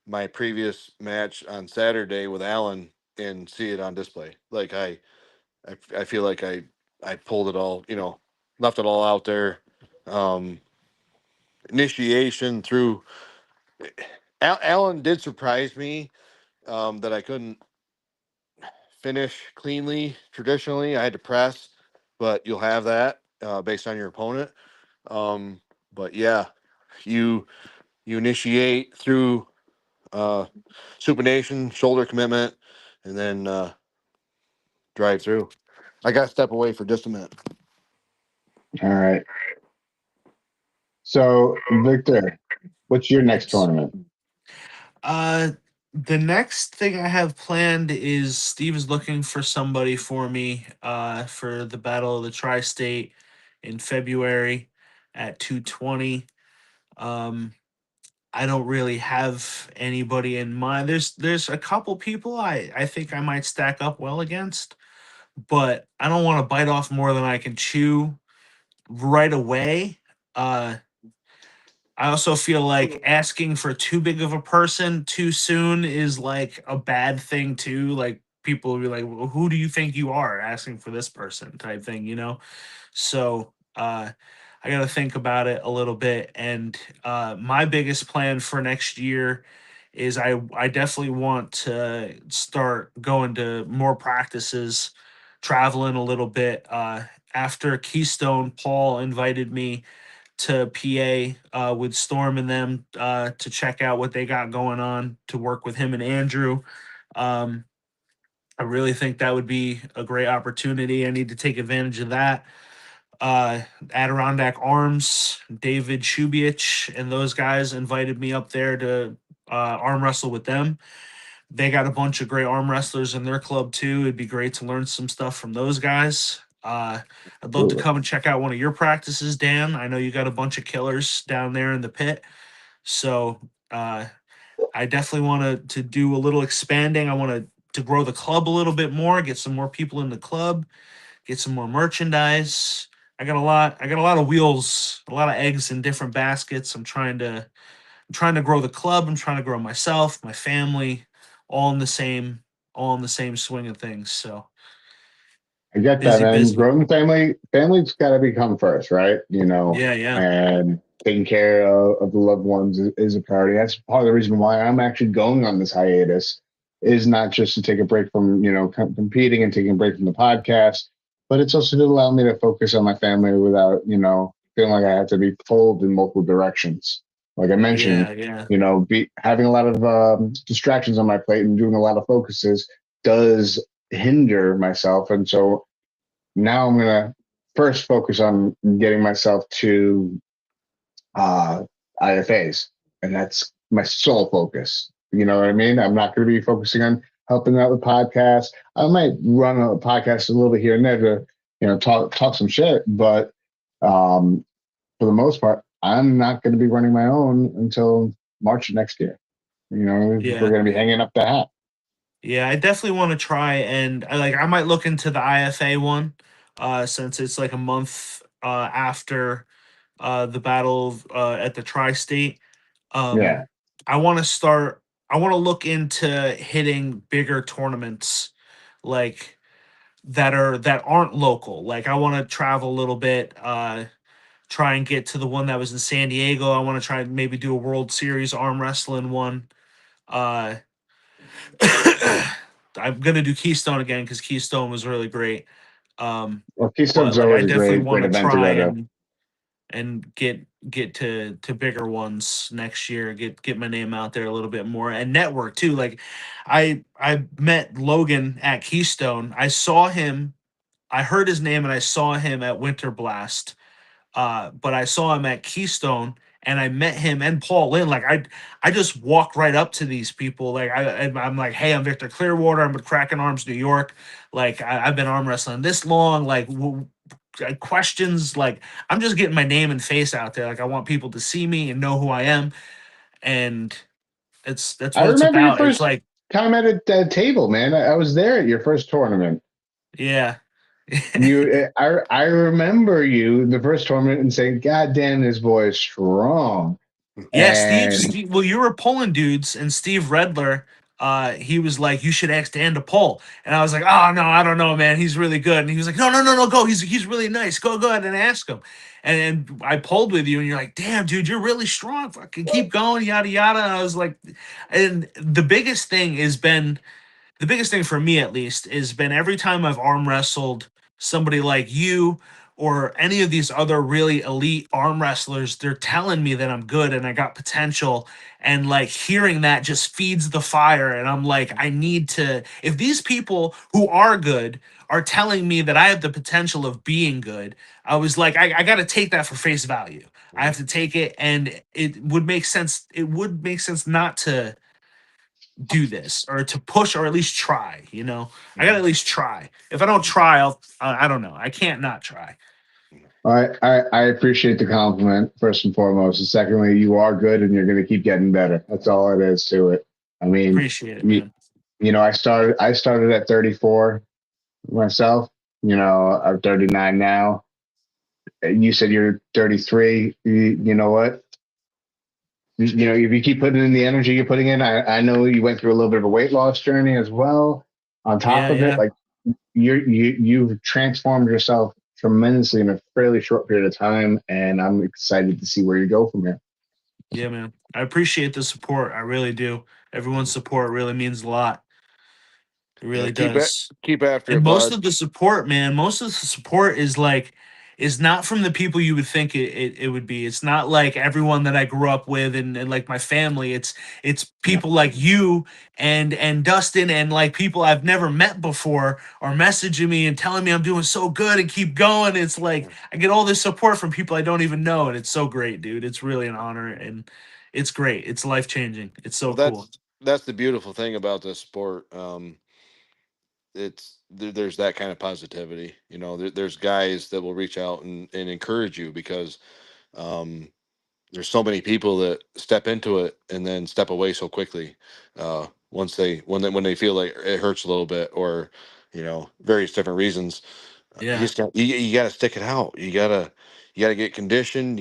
my previous match on Saturday with Alan and see it on display. Like I feel like I pulled it all, left it all out there. Initiation through Alan did surprise me that I couldn't finish cleanly. Traditionally, I had to press, but you'll have that based on your opponent. But yeah, you initiate through supination, shoulder commitment, and then drive through. I got to step away for just a minute. All right. So, Victor, what's your next tournament? The next thing I have planned is Steve is looking for somebody for me for the Battle of the Tri-State in February at 220. I don't really have anybody in mind. There's a couple people I think I might stack up well against, but I don't want to bite off more than I can chew right away. I also feel like asking for too big of a person too soon is like a bad thing too. Like people will be like, well, "Who do you think you are asking for this person?" type thing, you know. So I got to think about it a little bit. And my biggest plan for next year is I definitely want to start going to more practices, traveling a little bit. After Keystone, Paul invited me to PA with Storm and them to check out what they got going on, to work with him and Andrew. Um, I really think that would be a great opportunity. I need to take advantage of that. Adirondack Arms, David Shubiich, and those guys invited me up there to arm wrestle with them. They got a bunch of great arm wrestlers in their club too. It'd be great to learn some stuff from those guys. I'd love to Absolutely. come and check out one of your practices, Dan. I know you got a bunch of killers down there in the pit. So I definitely want to do a little expanding. I want to grow the club a little bit more, get some more people in the club, get some more merchandise. I got a lot of wheels, a lot of eggs in different baskets. I'm trying to grow the club. I'm trying to grow myself, my family, all in the same all in the same swing of things. So I get that, busy, man. busy. Growing family's got to become first, right? Yeah, yeah. And taking care of the loved ones is a priority. That's part of the reason why I'm actually going on this hiatus, is not just to take a break from, competing and taking a break from the podcast, but it's also to allow me to focus on my family without, feeling like I have to be pulled in multiple directions. Like I mentioned, Yeah, yeah. having a lot of distractions on my plate and doing a lot of focuses does hinder myself. And so now I'm going to first focus on getting myself to IFAs. And that's my sole focus. You know what I mean? I'm not going to be focusing on helping out with podcasts. I might run a podcast a little bit here and there to, talk some shit. But for the most part, I'm not going to be running my own until March of next year. We're Yeah. going to be hanging up the hat. Yeah, I definitely want to try, and I might look into the IFA one, since it's like a month after the battle at the tri-state. Yeah. Um, I want to start. I want to look into hitting bigger tournaments, like that aren't local. Like I want to travel a little bit. Try and get to the one that was in San Diego. I want to try and maybe do a World Series arm wrestling one. Uh, I'm gonna do Keystone again because Keystone was really great. Well, But Keystone's like I always a definitely great want to event to try go to. and get to bigger ones next year. Get my name out there a little bit more and network too. Like I met Logan at Keystone. I saw him. I heard his name and I saw him at Winter Blast. But I saw him at Keystone and I met him and Paul Lynn. Like I just walked right up to these people. Like I'm like, hey, I'm Victor Clearwater. I'm with Kraken Arms New York. Like I've been arm wrestling this long. Like questions. Like I'm just getting my name and face out there. Like I want people to see me and know who I am. And that's I what it's remember your about. It's first like, time at a table, man. I was there at your first tournament. yeah. I remember you the first tournament and saying, "God damn, this boy is strong." Yeah, And Well, you were pulling dudes, and Steve Redler, he was like, "You should ask Dan to pull," and I was like, "Oh no, I don't know, man. He's really good." And he was like, "No, no, no, no, go. He's really nice. Go ahead and ask him." And I pulled with you, and you're like, "Damn, dude, you're really strong. Fucking keep going, yada yada." And I was like, and the biggest thing for me at least has been every time I've arm wrestled somebody like you or any of these other really elite arm wrestlers, they're telling me that I'm good and I got potential. And like hearing that just feeds the fire. And I'm like, I need to, if these people who are good are telling me that I have the potential of being good, I was like, I got to take that for face value. I have to take it, and it would make sense. It would make sense not to do this or to push or at least try. I gotta at least try. If I don't try, I don't know, I can't not try. I appreciate the compliment first and foremost. And secondly, you are good, and you're going to keep getting better. That's all it is to it. I mean, Appreciate it, you, man. I started at 34 myself. I'm 39 now. You said you're 33. You know what? If you keep putting in the energy you're putting in, I know you went through a little bit of a weight loss journey as well. On top Yeah, of it, yeah. like you've transformed yourself tremendously in a fairly short period of time, and I'm excited to see where you go from here. Yeah, man. I appreciate the support. I really do. Everyone's support really means a lot. It really does. Keep after And it, most bud. of the support, man, most of the support is not from the people you would think it would be. It's not like everyone that I grew up with and like my family. It's people like you and Dustin and like people I've never met before are messaging me and telling me I'm doing so good and keep going. It's like I get all this support from people I don't even know, and it's so great, dude. It's really an honor, and it's great. It's life changing. It's so Well, cool. that's the beautiful thing about this sport. There's that kind of positivity. You know, there's guys that will reach out and encourage you because um, there's so many people that step into it and then step away so quickly. When they feel like it hurts a little bit, or various different reasons. Yeah. You got to stick it out. You gotta get conditioned.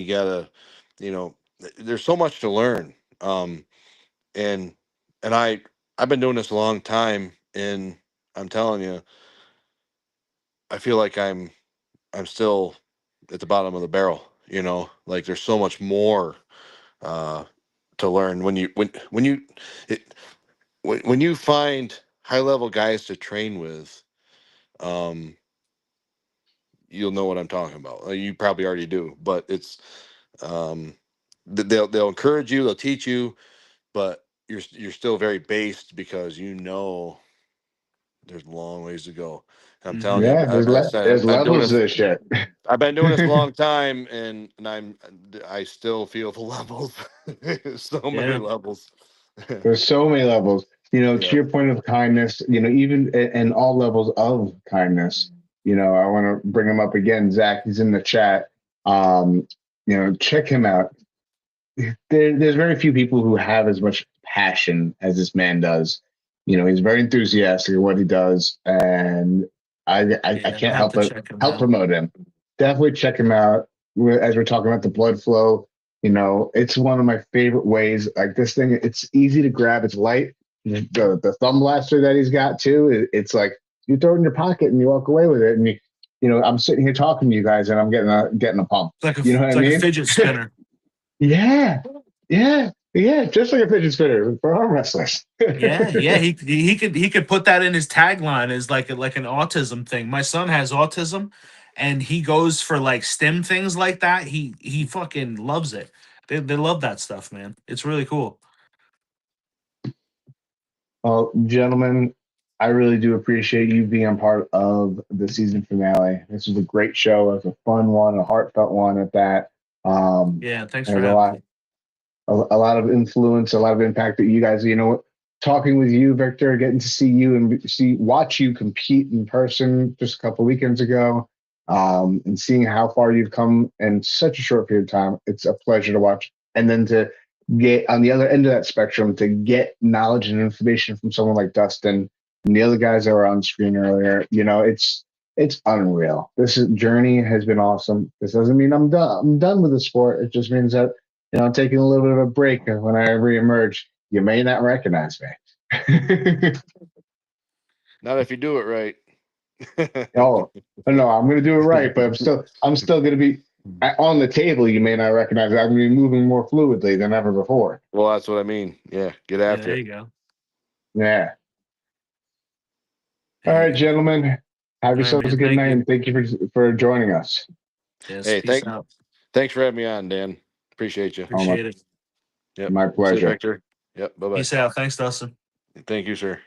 There's so much to learn. And and I've been doing this a long time, and I'm telling you, I feel like I'm still at the bottom of the barrel. Like there's so much more uh, to learn it, when you find high level guys to train with. Um, you'll know what I'm talking about. You probably already do, but it's um, they'll encourage you, they'll teach you, but you're still very based because there's a long ways to go. And I'm telling you, Yeah, I said there's I'm doing levels this. to this shit. I've been doing this a long time, and I still feel the levels. So many Yeah. levels. There's so many levels. To Yep. your point of kindness, even in all levels of kindness, I want to bring him up again. Zach, he's in the chat. Check him out. There's very few people who have as much passion as this man does. He's very enthusiastic at what he does, and I Yeah. I can't have help to but check him help out. promote him. Definitely check him out. As we're talking about the blood flow, it's one of my favorite ways. Like this thing, it's easy to grab. It's light. The thumb blaster that he's got too. It's like you throw it in your pocket and you walk away with it, and I'm sitting here talking to you guys, and I'm getting a pump. You know what It's I like a mean? fidget spinner. Yeah, yeah, just like a fidget spinner for arm wrestlers. Yeah, yeah, he could put that in his tagline as like an autism thing. My son has autism, and he goes for like STEM things like that. He fucking loves it. They love that stuff, man. It's really cool. Well, gentlemen, I really do appreciate you being a part of the season finale. This was a great show. It was a fun one, a heartfelt one at that. Yeah, thanks for There's a having lot, me. a lot of influence, a lot of impact that you guys, talking with you, Victor, getting to see you and watch you compete in person just a couple weekends ago, and seeing how far you've come in such a short period of time. It's a pleasure to watch. And then to get on the other end of that spectrum, to get knowledge and information from someone like Dustin and the other guys that were on screen earlier, it's unreal. Journey has been awesome. This doesn't mean I'm done. I'm done with the sport. It just means that I'm taking a little bit of a break, and when I reemerge, you may not recognize me. Not if you do it right. Oh no, I'm going to do it right, but I'm still going to be on the table. You may not recognize it. I'm going to be moving more fluidly than ever before. Well, that's what I mean. Yeah, get Yeah, after there it. you go. Yeah. All There right, you go. gentlemen. Have All right, yourselves man. a good Thank night, you. and thank you for joining us. Yes, Hey, peace out. thanks for having me on, Dan. Appreciate you. Oh my, Appreciate it. Yep. my See you, pleasure. Victor. Yep. Bye bye. Peace out. Thanks, Dustin. Thank you, sir.